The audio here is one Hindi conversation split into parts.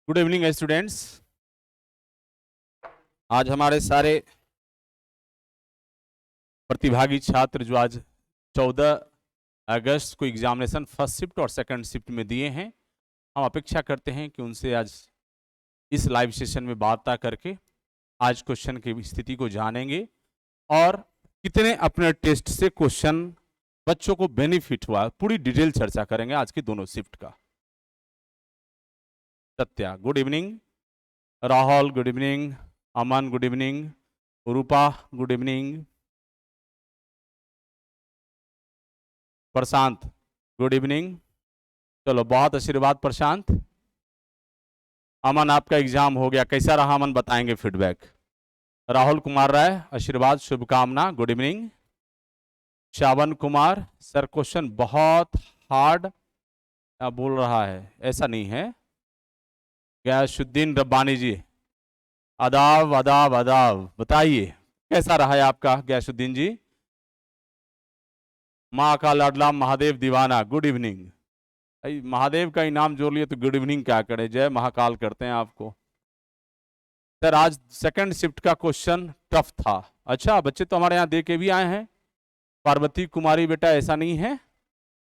Good evening students. आज हमारे सारे प्रतिभागी छात्र जो आज 14 अगस्त को एग्जामिनेशन फर्स्ट शिफ्ट और सेकंड शिफ्ट में दिए हैं, हम अपेक्षा करते हैं कि उनसे आज इस लाइव सेशन में वार्ता करके आज क्वेश्चन की स्थिति को जानेंगे और कितने अपने टेस्ट से क्वेश्चन बच्चों को बेनिफिट हुआ, पूरी डिटेल चर्चा करेंगे आज की दोनों शिफ्ट का। Satya good evening, Rahul good evening, Aman good evening, Rupa good evening, Prashant good evening. चलो बहुत आशीर्वाद प्रशांत। अमन आपका एग्जाम हो गया, कैसा रहा अमन बताएंगे फीडबैक। राहुल कुमार राय आशीर्वाद शुभकामना good evening. Shravan Kumar sir question बहुत हार्ड बोल रहा है, ऐसा नहीं है। गयासुद्दीन रब्बानी जी आदाब आदाब आदाब, बताइए कैसा रहा है आपका गयासुद्दीन जी। माँ का लाडला महादेव दीवाना गुड इवनिंग। महादेव का इनाम जोड़ लिए तो गुड इवनिंग क्या करे, जय महाकाल करते हैं आपको। सर आज सेकंड शिफ्ट का क्वेश्चन टफ था। अच्छा बच्चे तो हमारे यहाँ दे के भी आए हैं। पार्वती कुमारी बेटा ऐसा नहीं है,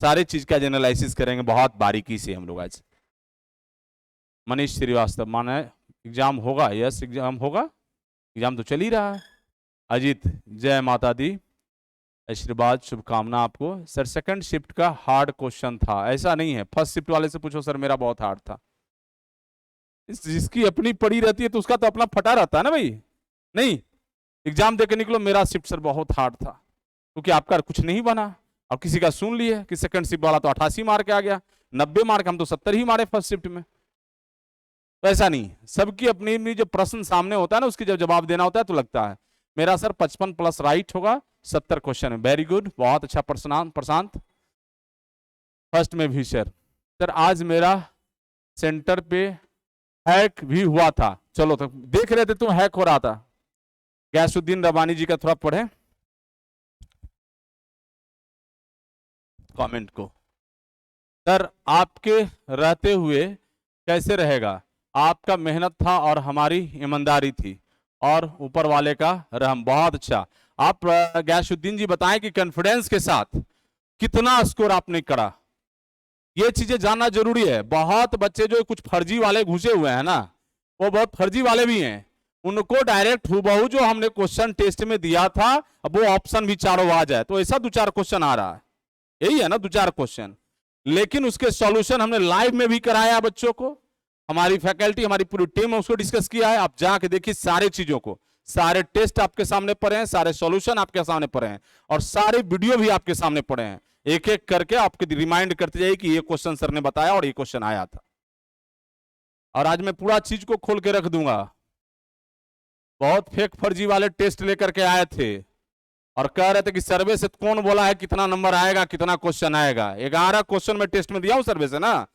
सारे चीज का एनालिसिस करेंगे बहुत बारीकी से हम लोग आज। मनीष श्रीवास्तव माने एग्जाम होगा, यस एग्जाम होगा, एग्जाम तो चल ही रहा है। अजीत जय माता दी आशीर्वाद शुभकामना आपको। सर सेकंड शिफ्ट का हार्ड क्वेश्चन था, ऐसा नहीं है। फर्स्ट शिफ्ट वाले से पूछो सर मेरा बहुत हार्ड था। जिसकी अपनी पड़ी रहती है तो उसका तो अपना फटा रहता है ना भाई। नहीं एग्जाम देके निकलो मेरा शिफ्ट सर बहुत हार्ड था, क्योंकि आपका कुछ नहीं बना और किसी का सुन लिए कि सेकंड शिफ्ट वाला तो 88 मार्क आ गया, 90 मार्क, हम तो 70 ही मारे फर्स्ट शिफ्ट में। तो ऐसा नहीं, सबकी अपनी अपनी जो प्रश्न सामने होता है ना उसकी जब जवाब देना होता है तो लगता है मेरा सर 55 प्लस राइट होगा, 70 क्वेश्चन है। वेरी गुड, बहुत अच्छा प्रशांत। फर्स्ट में भी सर आज मेरा सेंटर पे हैक भी हुआ था। चलो तो देख रहे थे तुम हैक हो रहा था। गयासुद्दीन रब्बानी जी का थोड़ा पढ़े कमेंट को। सर आपके रहते हुए कैसे रहेगा, आपका मेहनत था और हमारी ईमानदारी थी और ऊपर वाले का रहम। बहुत अच्छा। आप गयासुद्दीन जी बताएं कि कॉन्फिडेंस के साथ कितना स्कोर आपने करा, ये चीजें जानना जरूरी है। बहुत बच्चे जो कुछ फर्जी वाले घुसे हुए हैं ना, वो बहुत फर्जी वाले भी हैं, उनको डायरेक्ट हुबहू जो हमने क्वेश्चन टेस्ट में दिया था अब वो ऑप्शन भी चारों आ जाए, तो ऐसा 2-4 क्वेश्चन आ रहा है, यही है ना 2-4 क्वेश्चन। लेकिन उसके सॉल्यूशन हमने लाइव में भी कराया बच्चों को, हमारी फैकल्टी हमारी पूरी टीम उसको डिस्कस किया है। आप जाके देखिए सारे चीजों को, सारे टेस्ट आपके सामने पड़े हैं, सारे सॉल्यूशन आपके सामने पड़े हैं और सारे वीडियो भी आपके सामने पड़े हैं। एक एक करके आपके रिमाइंड करते जाइए कि ये क्वेश्चन सर ने बताया और ये क्वेश्चन आया था। और आज मैं पूरा चीज को खोल के रख दूंगा। बहुत फेक फर्जी वाले टेस्ट लेकर के आए थे और कह रहे थे कि सर्वे से कौन बोला है कितना नंबर आएगा, कितना क्वेश्चन आएगा। 11 क्वेश्चन में टेस्ट में दिया हूं सर्वे से ना,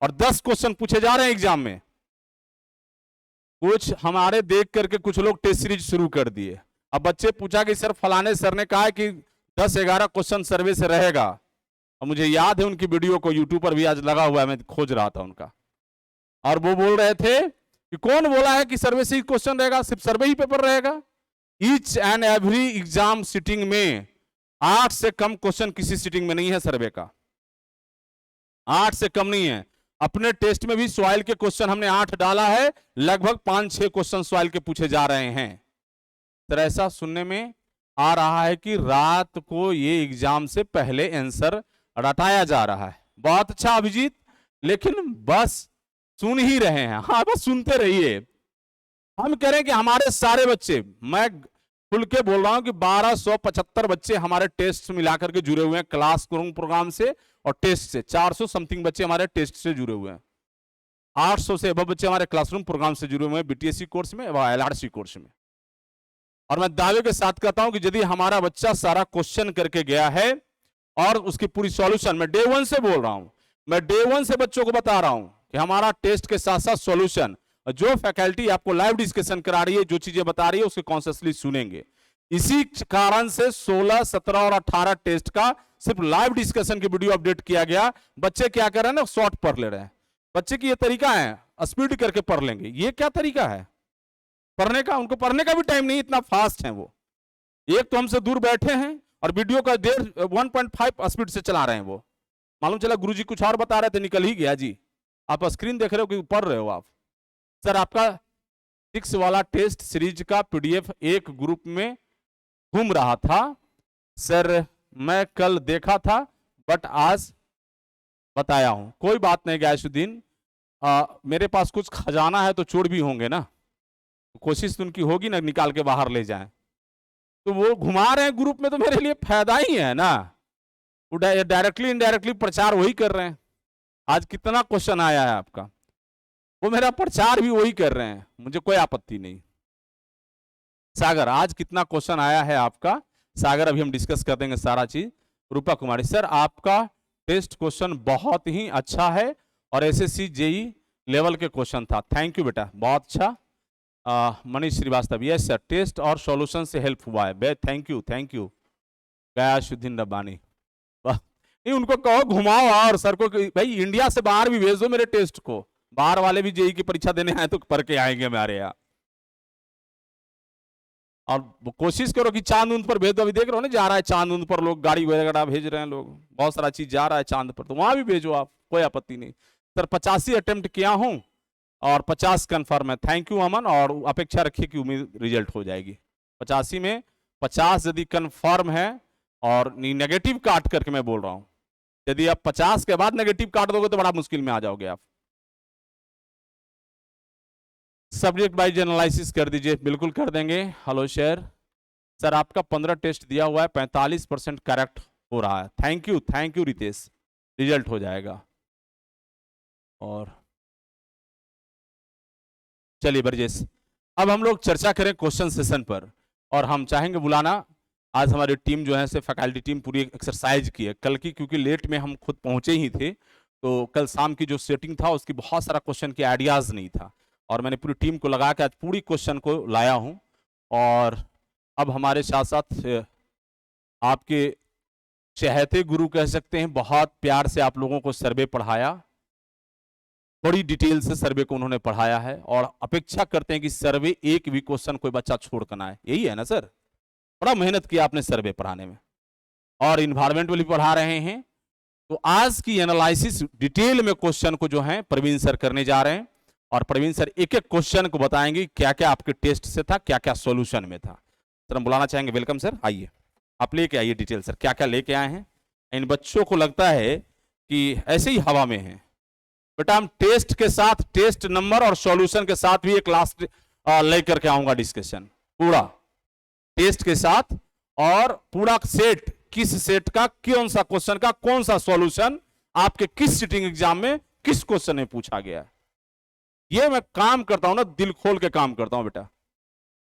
और 10 क्वेश्चन पूछे जा रहे हैं एग्जाम में। कुछ हमारे देख करके कुछ लोग टेस्ट सीरीज शुरू कर दिए। अब बच्चे पूछा कि सर फलाने सर ने कहा कि 10-11 क्वेश्चन सर्वे से रहेगा, और मुझे याद है उनकी वीडियो को यूट्यूब पर भी आज लगा हुआ है, मैं खोज रहा था उनका, और वो बोल रहे थे कि कौन बोला है कि सर्वे से ही क्वेश्चन रहेगा, सिर्फ सर्वे ही पेपर रहेगा। Each and every exam sitting में 8 से कम क्वेश्चन किसी सिटिंग में नहीं है सर्वे का, 8 से कम नहीं है। अपने टेस्ट में भी सॉइल के क्वेश्चन हमने 8 डाला है, लगभग 5-6 क्वेश्चन सॉइल के पूछे जा रहे हैं। तो ऐसा सुनने में आ रहा है कि रात को ये एग्जाम से पहले आंसर रटाया जा रहा है। बहुत अच्छा अभिजीत, लेकिन बस सुन ही रहे हैं, हाँ बस सुनते रहिए। हम कह रहे हैं कि हमारे सारे बच्चे, मैं खुल के बोल रहा हूं कि 1275 बच्चे हमारे टेस्ट मिलाकर के जुड़े हुए हैं, क्लासरूम प्रोग्राम से और टेस्ट से। 400 समथिंग बच्चे हमारे टेस्ट से जुड़े हुए हैं, 800 से अब बच्चे हमारे क्लासरूम प्रोग्राम से जुड़े हुए हैं, बीटीएससी कोर्स में व एलआरसी कोर्स में। और मैं दावे के साथ कहता हूं कि यदि हमारा बच्चा सारा क्वेश्चन करके गया है और उसकी पूरी सॉल्यूशन, मैं डे 1 से बोल रहा हूं, मैं डे 1 से बच्चों को बता रहा हूं कि हमारा टेस्ट के साथ साथ सॉल्यूशन, जो फैकल्टी आपको लाइव डिस्कशन करा रही है, जो चीजें बता रही है उसके कॉन्शियसली सुनेंगे। इसी कारण से 16, 17 और 18 टेस्ट का सिर्फ लाइव डिस्कशन की वीडियो अपडेट किया गया। बच्चे क्या कर रहे हैं ना, शॉर्ट पढ़ ले रहे हैं। बच्चे की ये तरीका है, स्पीड करके पढ़ लेंगे। ये क्या तरीका है पढ़ने का? उनको पढ़ने का भी टाइम नहीं, इतना फास्ट है वो। एक तो हमसे दूर बैठे हैं और वीडियो का 1.5 स्पीड से चला रहे हैं वो। मालूम चला गुरुजी कुछ और बता रहे थे, निकल ही गया जी। आप स्क्रीन देख रहे हो कि पढ़ रहे हो आप? सर आपका 6 वाला टेस्ट सीरीज का पीडीएफ एक ग्रुप में घूम रहा था सर, मैं कल देखा था बट आज बताया हूं। कोई बात नहीं गयासुद्दीन, मेरे पास कुछ खजाना है तो चोर भी होंगे ना, कोशिश तो उनकी होगी ना निकाल के बाहर ले जाएं। तो वो घुमा रहे हैं ग्रुप में तो मेरे लिए फायदा ही है ना, वो डायरेक्टली इनडायरेक्टली प्रचार वही कर रहे हैं। आज कितना क्वेश्चन आया है आपका, वो मेरा प्रचार भी वही कर रहे हैं, मुझे कोई आपत्ति नहीं। सागर आज कितना क्वेश्चन आया है आपका? सागर अभी हम डिस्कस कर देंगे सारा चीज। रूपा कुमारी सर आपका टेस्ट क्वेश्चन बहुत ही अच्छा है और एसएससी जेई लेवल के क्वेश्चन था, थैंक यू बेटा, बहुत अच्छा। Manish Shrivastava yes sir, test और सॉल्यूशन से हेल्प हुआ है बे, थैंक यू गयासुद्दीन रब्बानी। नहीं उनको कहो घुमाओ और सर को भाई इंडिया से बाहर भी भेज दो मेरे टेस्ट को, बाहर वाले भी जेई की परीक्षा देने आए तो पढ़ के आएंगे हमारे यहाँ। और कोशिश करो कि चांद उंद पर भेज दो, अभी देख रहे हो ना जा रहा है चांद उंद पर, लोग गाड़ी वगैरह भेज रहे हैं, लोग बहुत सारा चीज जा रहा है चांद पर, तो वहां भी भेजो आप, कोई आपत्ति नहीं। सर 85 अटेम्प्ट किया हूं और 50 कंफर्म है, थैंक यू अमन, और अपेक्षा रखिए कि उम्मीद रिजल्ट हो जाएगी। 85 में 50 यदि कंफर्म है और नेगेटिव काट करके मैं बोल रहा हूं, यदि आप 50 के बाद नेगेटिव काट दोगे तो बड़ा मुश्किल में आ जाओगे आप। सब्जेक्ट वाइज एनालिसिस कर दीजिए, बिल्कुल कर देंगे। हेलो सर आपका 15 टेस्ट दिया हुआ है, 45% करेक्ट हो रहा है, थैंक यू रितेश, रिजल्ट हो जाएगा। और चलिए बरजेश, अब हम लोग चर्चा करें क्वेश्चन सेशन पर, और हम चाहेंगे बुलाना, आज हमारी टीम जो है से फैकल्टी टीम पूरी एक्सरसाइज की है कल की, क्योंकि लेट में हम खुद पहुंचे ही थे, तो कल शाम की जो सेटिंग था उसकी बहुत सारा क्वेश्चन के आइडियाज नहीं था, और मैंने पूरी टीम को लगा के आज पूरी क्वेश्चन को लाया हूं। और अब हमारे साथ साथ आपके चहेते गुरु कह सकते हैं, बहुत प्यार से आप लोगों को सर्वे पढ़ाया, बड़ी डिटेल से सर्वे को उन्होंने पढ़ाया है, और अपेक्षा करते हैं कि सर्वे एक भी क्वेश्चन कोई बच्चा छोड़ कर ना आए, यही है ना सर? बड़ा मेहनत किया आपने सर्वे पढ़ाने में, और इन्वायरमेंट भी पढ़ा रहे हैं। तो आज की एनालिसिस डिटेल में क्वेश्चन को जो है प्रवीण सर करने जा रहे हैं, और प्रवीण सर एक एक क्वेश्चन को बताएंगे क्या क्या आपके टेस्ट से था, क्या क्या सॉल्यूशन में था। सर हम बुलाना चाहेंगे, वेलकम सर, आइए आप लेके आइए डिटेल सर, क्या क्या लेके आए हैं। इन बच्चों को लगता है कि ऐसे ही हवा में है बेटा, हम टेस्ट के साथ टेस्ट नंबर और सॉल्यूशन के साथ भी एक लास्ट लेकर के आऊंगा डिस्कशन, पूरा टेस्ट के साथ और पूरा सेट, किस सेट का कौन सा क्वेश्चन का कौन सा सॉल्यूशन आपके किस सिटिंग एग्जाम में किस क्वेश्चन में पूछा गया। ये मैं काम करता हूं ना, दिल खोल के काम करता हूं बेटा,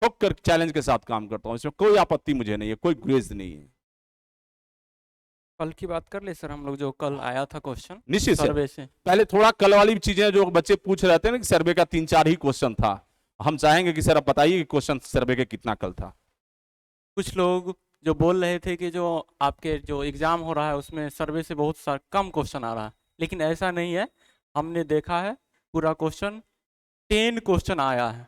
ठोक कर चैलेंज के साथ काम करता हूं, इसमें कोई आपत्ति मुझे नहीं है, कोई गुरेज नहीं है। कल की बात कर ले सर, हम लोग जो कल आया था क्वेश्चन निश्चित सर्वे से, पहले थोड़ा कल वाली चीजें जो बच्चे पूछ रहे थे ना कि सर्वे का 3-4 ही क्वेश्चन था, हम चाहेंगे कि सर आप बताइए कि क्वेश्चन सर्वे के कितना कल था। कुछ लोग जो बोल रहे थे कि जो आपके जो एग्जाम हो रहा है उसमें सर्वे से बहुत सारा कम क्वेश्चन आ रहा है, लेकिन ऐसा नहीं है। हमने देखा है पूरा क्वेश्चन 10 क्वेश्चन आया है,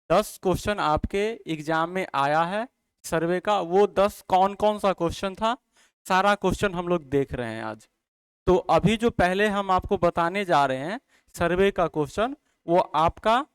10 क्वेश्चन आपके एग्जाम में आया है सर्वे का। वो 10 कौन कौन सा क्वेश्चन था, सारा क्वेश्चन हम लोग देख रहे हैं आज। तो अभी जो पहले हम आपको बताने जा रहे हैं सर्वे का क्वेश्चन, वो आपका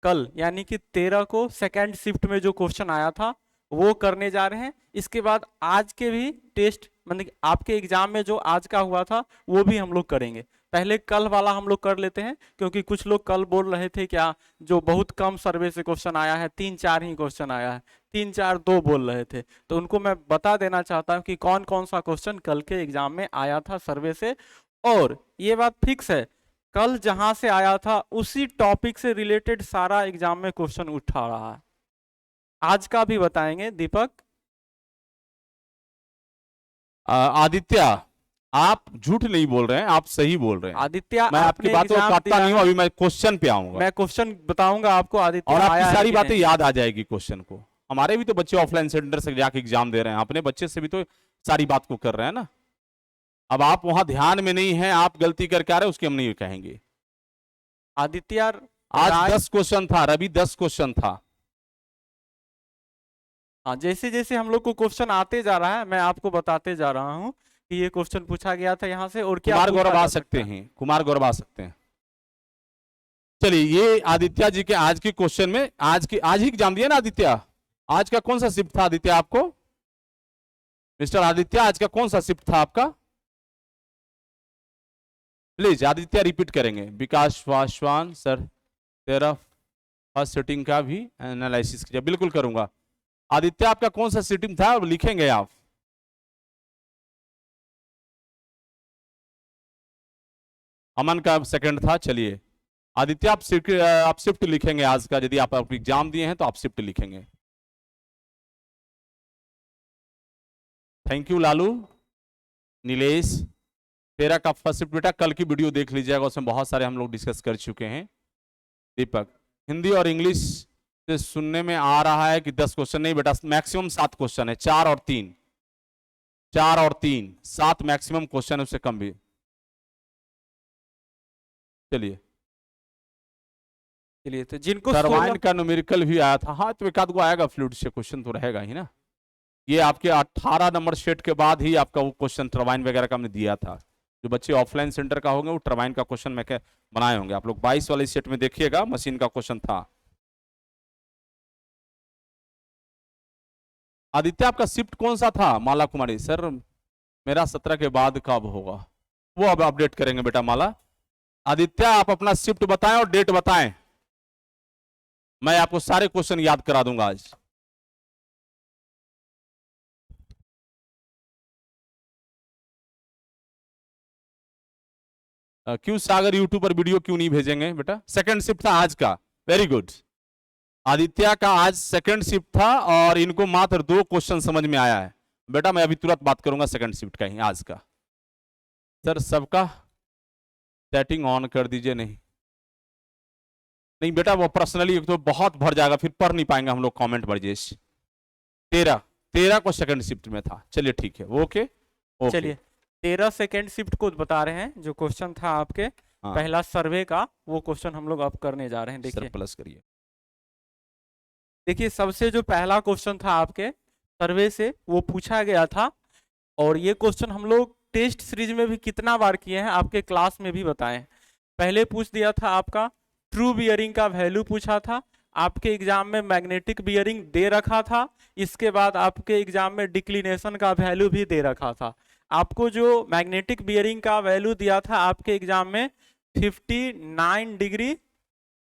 कल यानी कि 13 को सेकंड शिफ्ट में जो क्वेश्चन आया था वो करने जा रहे हैं। इसके बाद आज के भी टेस्ट, मतलब आपके एग्जाम में जो आज का हुआ था वो भी हम लोग करेंगे। पहले कल वाला हम लोग कर लेते हैं, क्योंकि कुछ लोग कल बोल रहे थे क्या जो बहुत कम सर्वे से क्वेश्चन आया है, 3-4 ही क्वेश्चन आया है, 3-4-2 बोल रहे थे। तो उनको मैं बता देना चाहता हूं कि कौन कौन सा क्वेश्चन कल के एग्जाम में आया था सर्वे से। और ये बात फिक्स है, कल जहां से आया था उसी टॉपिक से रिलेटेड सारा एग्जाम में क्वेश्चन उठा रहा है। आज का भी बताएंगे दीपक। आदित्य आप झूठ नहीं बोल रहे हैं, आप सही बोल रहे हैं आदित्य, मैं आपकी बातों को काटता नहीं हूं, अभी मैं क्वेश्चन पे आऊंगा, मैं क्वेश्चन बताऊंगा आपको आदित्य, और आपकी सारी बातें याद आ जाएगी क्वेश्चन को। हमारे भी तो बच्चे ऑफलाइन सेंटर से जाके एग्जाम दे रहे हैं, अपने बच्चे से भी तो सारी बात को कर रहे हैं ना। अब आप वहां ध्यान में नहीं है, आप गलती करके आ रहे हैं, उसकी हम नहीं कहेंगे, आदित्य आज राय। 10 क्वेश्चन था, रवि 10 क्वेश्चन था। हाँ, जैसे जैसे हम लोग को क्वेश्चन आते जा रहा है मैं आपको बताते जा रहा हूँ कि ये क्वेश्चन पूछा गया था यहाँ से और क्या कुमार पूछा गौरव आ जा सकता सकते है। हैं, कुमार गौरव आ सकते हैं। चलिए, ये आदित्य जी के आज के क्वेश्चन में, आज ही एग्जाम दिया ना आदित्य? आज का कौन सा शिफ्ट था आदित्य आपको? मिस्टर आदित्य, आज का कौन सा शिफ्ट था आपका? प्लीज आदित्य रिपीट करेंगे। विकास पासवान सर, तेरा फर्स्ट सिटिंग का भी एनालिसिस कीजिए। बिल्कुल करूंगा। आदित्य, आपका कौन सा सिटिंग था और लिखेंगे आप? अमन का सेकंड था। चलिए आदित्य, आप शिफ्ट लिखेंगे आज का। यदि आप एग्जाम दिए हैं तो आप शिफ्ट लिखेंगे। Thank you Lalu. नीलेश, तेरा का फर्स्ट शिफ्ट बेटा कल की वीडियो देख लीजिएगा, उसमें बहुत सारे हम लोग डिस्कस कर चुके हैं। दीपक, हिंदी और इंग्लिश से सुनने में आ रहा है कि 10 क्वेश्चन नहीं बेटा, मैक्सिमम 7 क्वेश्चन है। 4 और 3, 7 मैक्सिमम क्वेश्चन है, उससे कम भी। चलिए, चलिए तो जिनको टरबाइन का न्यूमेरिकल भी आया था। हाँ, तो एक आध को आएगा, फ्लूइड से क्वेश्चन तो रहेगा ही ना। ये आपके 18 नंबर सेट के बाद ही आपका वो क्वेश्चन टरबाइन वगैरह का हमने दिया था। जो बच्चे ऑफलाइन सेंटर का होंगे वो टरबाइन का क्वेश्चन मैं बनाए होंगे। आप लोग 22 वाले सेट में देखिएगा, मशीन का क्वेश्चन था। आदित्य, आपका शिफ्ट कौन सा था? माला कुमारी सर, मेरा 17 के बाद कब होगा वो अब अपडेट करेंगे बेटा माला। आदित्य, आप अपना शिफ्ट बताएं और डेट बताएं, मैं आपको सारे क्वेश्चन याद करा दूंगा आज। क्यों सागर यूट्यूब पर वीडियो क्यों नहीं भेजेंगे बेटा? सेकंड शिफ्ट था आज का। Very good. आदित्य का आज सेकंड शिफ्ट था और इनको मात्र 2 क्वेश्चन समझ में आया है बेटा। मैं अभी तुरंत बात करूंगा सेकंड शिफ्ट का ही आज का। सर सबका सेटिंग ऑन कर दीजिए। नहीं नहीं बेटा, वो पर्सनली तो बहुत भर जाएगा, फिर पढ़ नहीं पाएंगे हम लोग कमेंट वर्जेश। 13 को सेकंड शिफ्ट में था। चलिए ठीक है, ओके ओके। चलिए 13 सेकेंड शिफ्ट को बता रहे हैं। जो क्वेश्चन था आपके हाँ, पहला सर्वे का, वो क्वेश्चन हम लोग अब करने जा रहे हैं। सर देखिए प्लस करिए। देखिए सबसे जो पहला क्वेश्चन था आपके सर्वे से वो पूछा गया था, और ये क्वेश्चन हम लोग टेस्ट सीरीज में भी कितना बार किए हैं आपके क्लास में भी बताएं। पहले पूछ दिया था आपका ट्रू बियरिंग का वैल्यू पूछा था, आपके एग्जाम में मैग्नेटिक बियरिंग दे रखा था। इसके बाद आपके एग्जाम में डिक्लिनेशन का वैल्यू भी दे रखा था। आपको जो मैग्नेटिक बियरिंग का वैल्यू दिया था आपके एग्जाम में 59 डिग्री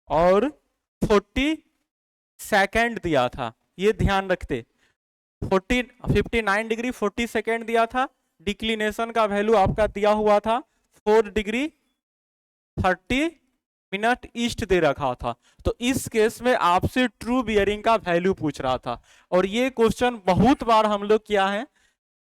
और 40 सेकेंड दिया था, ये ध्यान रखते। 59 डिग्री 40 सेकेंड दिया था। डिक्लिनेशन का वैल्यू आपका दिया हुआ था 4 डिग्री 30 मिनट ईस्ट दे रखा था। तो इस केस में आपसे ट्रू बियरिंग का वैल्यू पूछ रहा था, और ये क्वेश्चन बहुत बार हम लोग किया है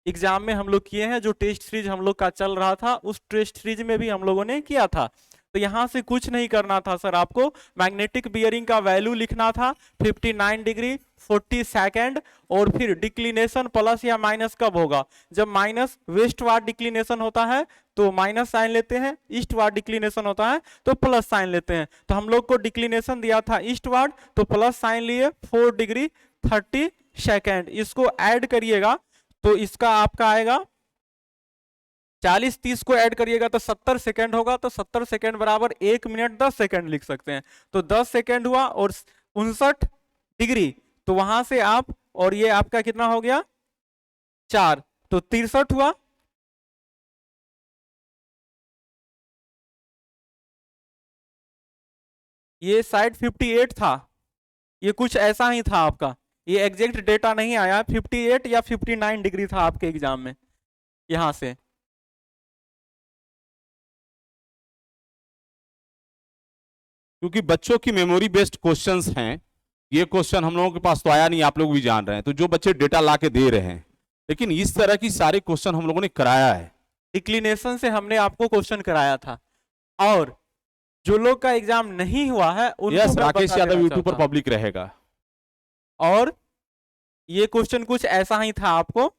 एग्जाम में, हम लोग किए हैं। जो टेस्ट सीरीज हम लोग का चल रहा था उस टेस्ट सीरीज में भी हम लोगों ने किया था। तो यहां से कुछ नहीं करना था सर, आपको मैग्नेटिक बियरिंग का वैल्यू लिखना था 59 डिग्री 40 सेकेंड, और फिर डिक्लिनेशन प्लस या माइनस कब होगा? जब माइनस वेस्टवार्ड डिक्लिनेशन होता है तो माइनस साइन लेते हैं, ईस्टवार्ड डिक्लिनेशन होता है तो प्लस साइन लेते हैं। तो हम लोग को डिक्लिनेशन दिया था ईस्टवार्ड, तो प्लस साइन लिए 4 डिग्री 30 सेकेंड। इसको ऐड करिएगा तो इसका आपका आएगा 40-30 को ऐड करिएगा तो 70 सेकेंड होगा। तो 70 सेकेंड बराबर 1 मिनट 10 सेकेंड लिख सकते हैं। तो 10 सेकेंड हुआ और 59 डिग्री, तो वहां से आप, और ये आपका कितना हो गया 4, तो 63 हुआ। ये शायद 58 था, ये कुछ ऐसा ही था आपका। ये एग्जैक्ट डेटा नहीं आया, 58 या 59 डिग्री था आपके एग्जाम में यहां से। क्योंकि बच्चों की मेमोरी बेस्ड क्वेश्चंस हैं, ये क्वेश्चन हम लोगों के पास तो आया नहीं, आप लोग भी जान रहे हैं। तो जो बच्चे डेटा ला के दे रहे हैं, लेकिन इस तरह की सारे क्वेश्चन हम लोगों ने कराया है। डिक्लिनेशन से हमने आपको क्वेश्चन कराया था, और जो लोग का एग्जाम नहीं हुआ है उनको यस, मैं राकेश बता यादव देना यूट्यूब पर चाहता हूं। पब्लिक रहेगा। और ये क्वेश्चन कुछ ऐसा ही था आपको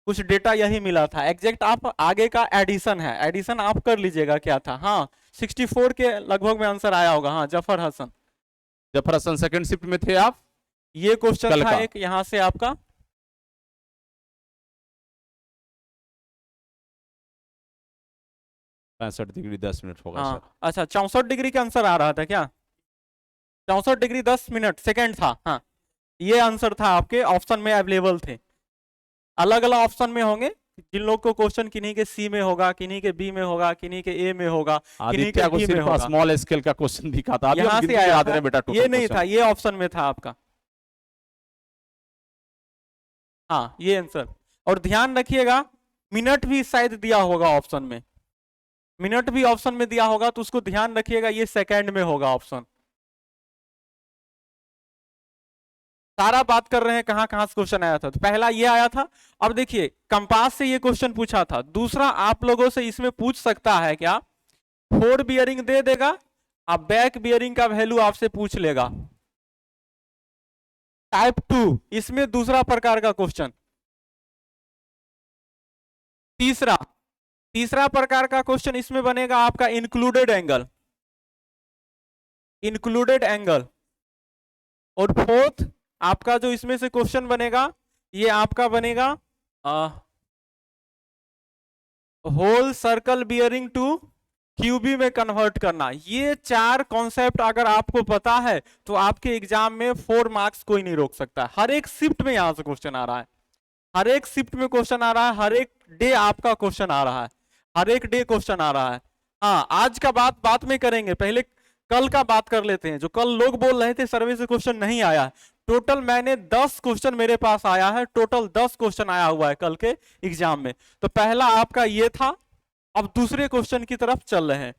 कुछ डेटा यही मिला था। एग्जैक्ट आप आगे का एडिशन है, एडिशन आप कर लीजिएगा क्या था। हाँ 64 के लगभग में आंसर आया होगा। हाँ जफर हसन, जफर हसन सेकंड शिफ्ट में थे आप? ये क्वेश्चन कल था का। एक यहाँ से आपका। 65 डिग्री 10 मिनट होगा हाँ सर। अच्छा 64 डिग्री का आंसर आ रहा था क्या? 64 डिग्री 10 मिनट सेकंड था। हाँ ये आंसर था, आपके ऑप्शन में अवेलेबल थे। अलग अलग ऑप्शन में होंगे, जिन लोग को क्वेश्चन किन्हीं के सी में होगा, किन्हीं के बी में होगा, किन्हीं के ए में होगा, किन्हीं के आदित्य को डी में सिर्फ होगा। स्मॉल स्केल का क्वेश्चन दिखा था, अभी हम यहाँ से गिनती आया याद था, रहे बेटा ये टोटल नहीं था, क्वेश्चन। ये ऑप्शन में था आपका। हाँ ये आंसर। और ध्यान रखिएगा मिनट भी शायद दिया होगा ऑप्शन में, मिनट भी ऑप्शन में दिया होगा, तो उसको ध्यान रखिएगा, ये सेकंड में होगा ऑप्शन। सारा बात कर रहे हैं कहां कहां से क्वेश्चन आया था। तो पहला ये आया था। अब देखिए कंपास से ये क्वेश्चन पूछा था। दूसरा आप लोगों से इसमें पूछ सकता है क्या, फोर बियरिंग दे देगा, अब बैक बियरिंग का वैल्यू आपसे पूछ लेगा। टाइप 2 इसमें दूसरा प्रकार का क्वेश्चन। तीसरा प्रकार का क्वेश्चन इसमें बनेगा आपका इंक्लूडेड एंगल, इंक्लूडेड एंगल। और फोर्थ आपका जो इसमें से क्वेश्चन बनेगा, ये आपका बनेगा whole circle bearing to QB में कन्वर्ट करना। ये चार कॉन्सेप्ट अगर आपको पता है तो आपके एग्जाम में 4 मार्क्स कोई नहीं रोक सकता। हर एक शिफ्ट में यहां से क्वेश्चन आ रहा है, हर एक शिफ्ट में क्वेश्चन आ रहा है, हर एक डे आपका क्वेश्चन आ रहा है, हर एक डे क्वेश्चन आ रहा है। हाँ आज का बात में करेंगे, पहले कल का बात कर लेते हैं। जो कल लोग बोल रहे थे सर्वे से क्वेश्चन नहीं आया, टोटल मैंने 10 क्वेश्चन मेरे पास आया है, टोटल 10 क्वेश्चन आया हुआ है कल के एग्जाम में। तो पहला आपका ये था। अब दूसरे क्वेश्चन की तरफ चल रहे हैं।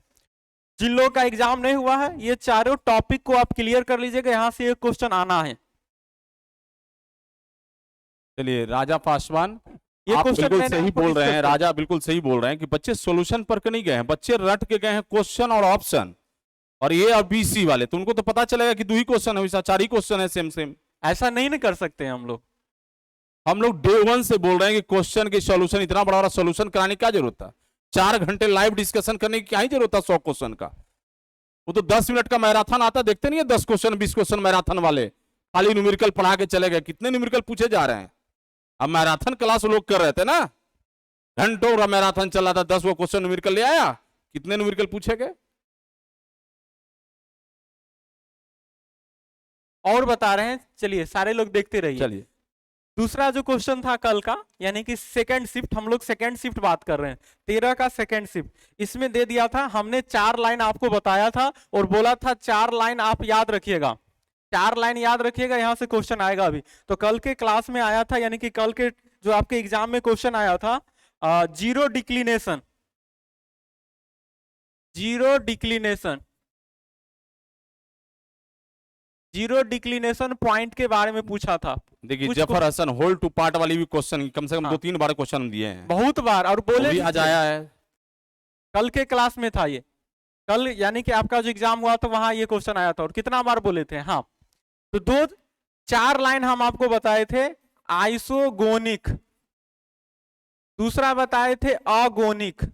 जिन लोगों का एग्जाम नहीं हुआ है, ये चारों टॉपिक को आप क्लियर कर लीजिएगा, यहां से एक क्वेश्चन आना है। चलिए राजा पासवान, ये आप क्वेश्चन बिल्कुल मैंने सही आपको बोल रहे हैं, discuss राजा बिल्कुल सही बोल रहे हैं कि बच्चे सॉल्यूशन पर के नहीं गए हैं, बच्चे रट के गए हैं क्वेश्चन और ऑप्शन। और ये और बीसी वाले तो उनको तो पता चलेगा कि 2 ही क्वेश्चन है, वैसा 4 ही क्वेश्चन है सेम सेम। ऐसा नहीं ना कर सकते हम लोग डे 1 से बोल रहे हैं कि क्वेश्चन के सॉल्यूशन, इतना बड़ा सॉल्यूशन कराने की क्या जरूरत था? 4 घंटे लाइव डिस्कशन करने की क्या ही जरूरत था 100 क्वेश्चन का? वो तो 10 मिनट का मैराथन आता, देखते नहीं है 10 क्वेश्चन 20 क्वेश्चन मैराथन वाले, खाली न्यूमेरिकल पढ़ा के चले गए। कितने न्यूमेरिकल पूछे जा रहे हैं? अब मैराथन क्लास लोग कर रहे थे ना, घंटों का मैराथन चल रहा था, 10 वो क्वेश्चन न्यूमेरिकल ले आया, कितने न्यूमेरिकल पूछे गए? और बता रहे हैं, चलिए सारे लोग देखते रहिए। चलिए दूसरा जो क्वेश्चन था कल का, यानी कि सेकंड शिफ्ट, हम लोग सेकंड शिफ्ट बात कर रहे हैं, 13 का सेकंड शिफ्ट। इसमें दे दिया था, हमने 4 लाइन आपको बताया था और बोला था 4 लाइन आप याद रखिएगा, 4 लाइन याद रखिएगा, यहां से क्वेश्चन आएगा अभी। तो कल के क्लास में आया था, यानी कि कल के जो आपके एग्जाम में क्वेश्चन आया था, zero declination, zero declination, zero declination point के बारे में पूछा था। देखिए कुछ Zafar Hasan whole to part वाली भी क्वेश्चन कम से कम 2-3 बार क्वेश्चन दिए हैं, बहुत बार, और बोले भी आज आया है। कल के क्लास में था ये, कल यानी कि आपका जो एग्जाम हुआ था वहां ये क्वेश्चन आया था, और कितना बार बोले थे। हाँ तो 4 लाइन हम आपको बताए थे, आइसोगोनिक, दूसरा बताए थे अगोनिक,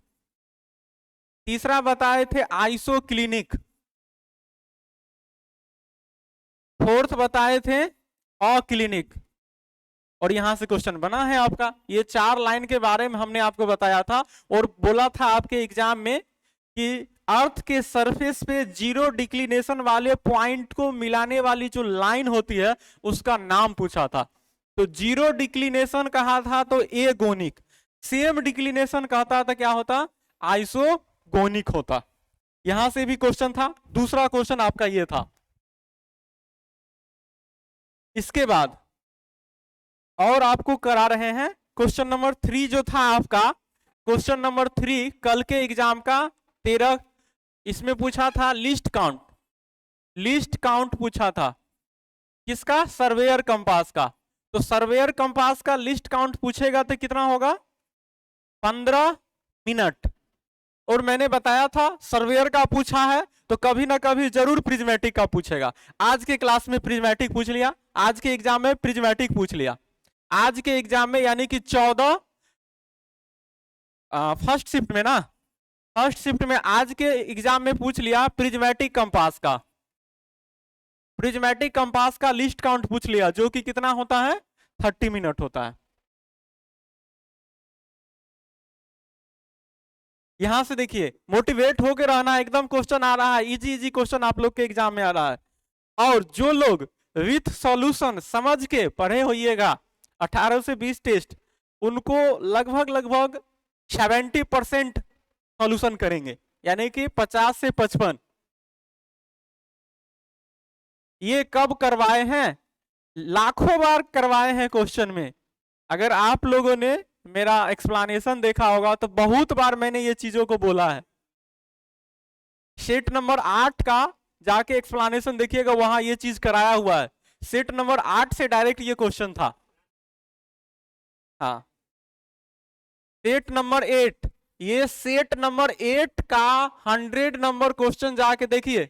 तीसरा बताए थे आइसोक्लिनिक, फोर्थ बताए थे अक्लिनिक, और यहां से क्वेश्चन बना है आपका। ये 4 लाइन के बारे में हमने आपको बताया था और बोला था आपके एग्जाम में कि अर्थ के सरफेस पे जीरो डिक्लिनेशन वाले पॉइंट को मिलाने वाली जो लाइन होती है उसका नाम पूछा था। तो जीरो डिक्लिनेशन कहा था तो एगोनिक, सेम डिक्लिनेशन कहता था क्या होता, आइसोगोनिक होता। यहां से भी क्वेश्चन था। दूसरा क्वेश्चन आपका ये था। इसके बाद और आपको करा रहे हैं क्वेश्चन नंबर 3 जो था आपका, क्वेश्चन नंबर 3 कल के एग्जाम का 13, इसमें पूछा था लिस्ट काउंट, लिस्ट काउंट पूछा था किसका, सर्वेयर कंपास का। तो सर्वेयर कंपास का लिस्ट काउंट पूछेगा तो कितना होगा, 15 मिनट। और मैंने बताया था सर्वेयर का पूछा है तो कभी ना कभी जरूर प्रिज्मेटिक का पूछेगा। आज के क्लास में प्रिज्मेटिक पूछ लिया, आज के एग्जाम में प्रिज्मेटिक पूछ लिया, आज के एग्जाम में यानी कि 14 फर्स्ट शिफ्ट में ना, फर्स्ट शिफ्ट में आज के एग्जाम में पूछ लिया प्रिज्मेटिक कंपास का, प्रिज्मेटिक कंपास का लिस्ट काउंट पूछ लिया, जो कि कितना होता है 30 मिनट होता है। यहां से देखिए मोटिवेट होकर रहना, एकदम क्वेश्चन आ रहा है, इजी इजी क्वेश्चन आप लोग के एग्जाम में आ रहा है। और जो लोग विथ सॉल्यूशन समझ के पढ़े होइएगा 18 से 20 टेस्ट, उनको लगभग 70% सॉल्यूशन करेंगे, यानी कि 50 से 55। ये कब करवाए हैं? लाखों बार करवाए हैं क्वेश्चन में। अगर आप लोगों ने मेरा एक्सप्लेनेशन देखा होगा तो बहुत बार मैंने ये चीजों को बोला है। सेट नंबर 8 का जाके एक्सप्लेनेशन देखिएगा, वहां ये चीज कराया हुआ है। सेट नंबर 8 से डायरेक्ट ये क्वेश्चन था। हाँ, सेट नंबर 8, ये सेट नंबर 8 का 100 नंबर क्वेश्चन जाके देखिए,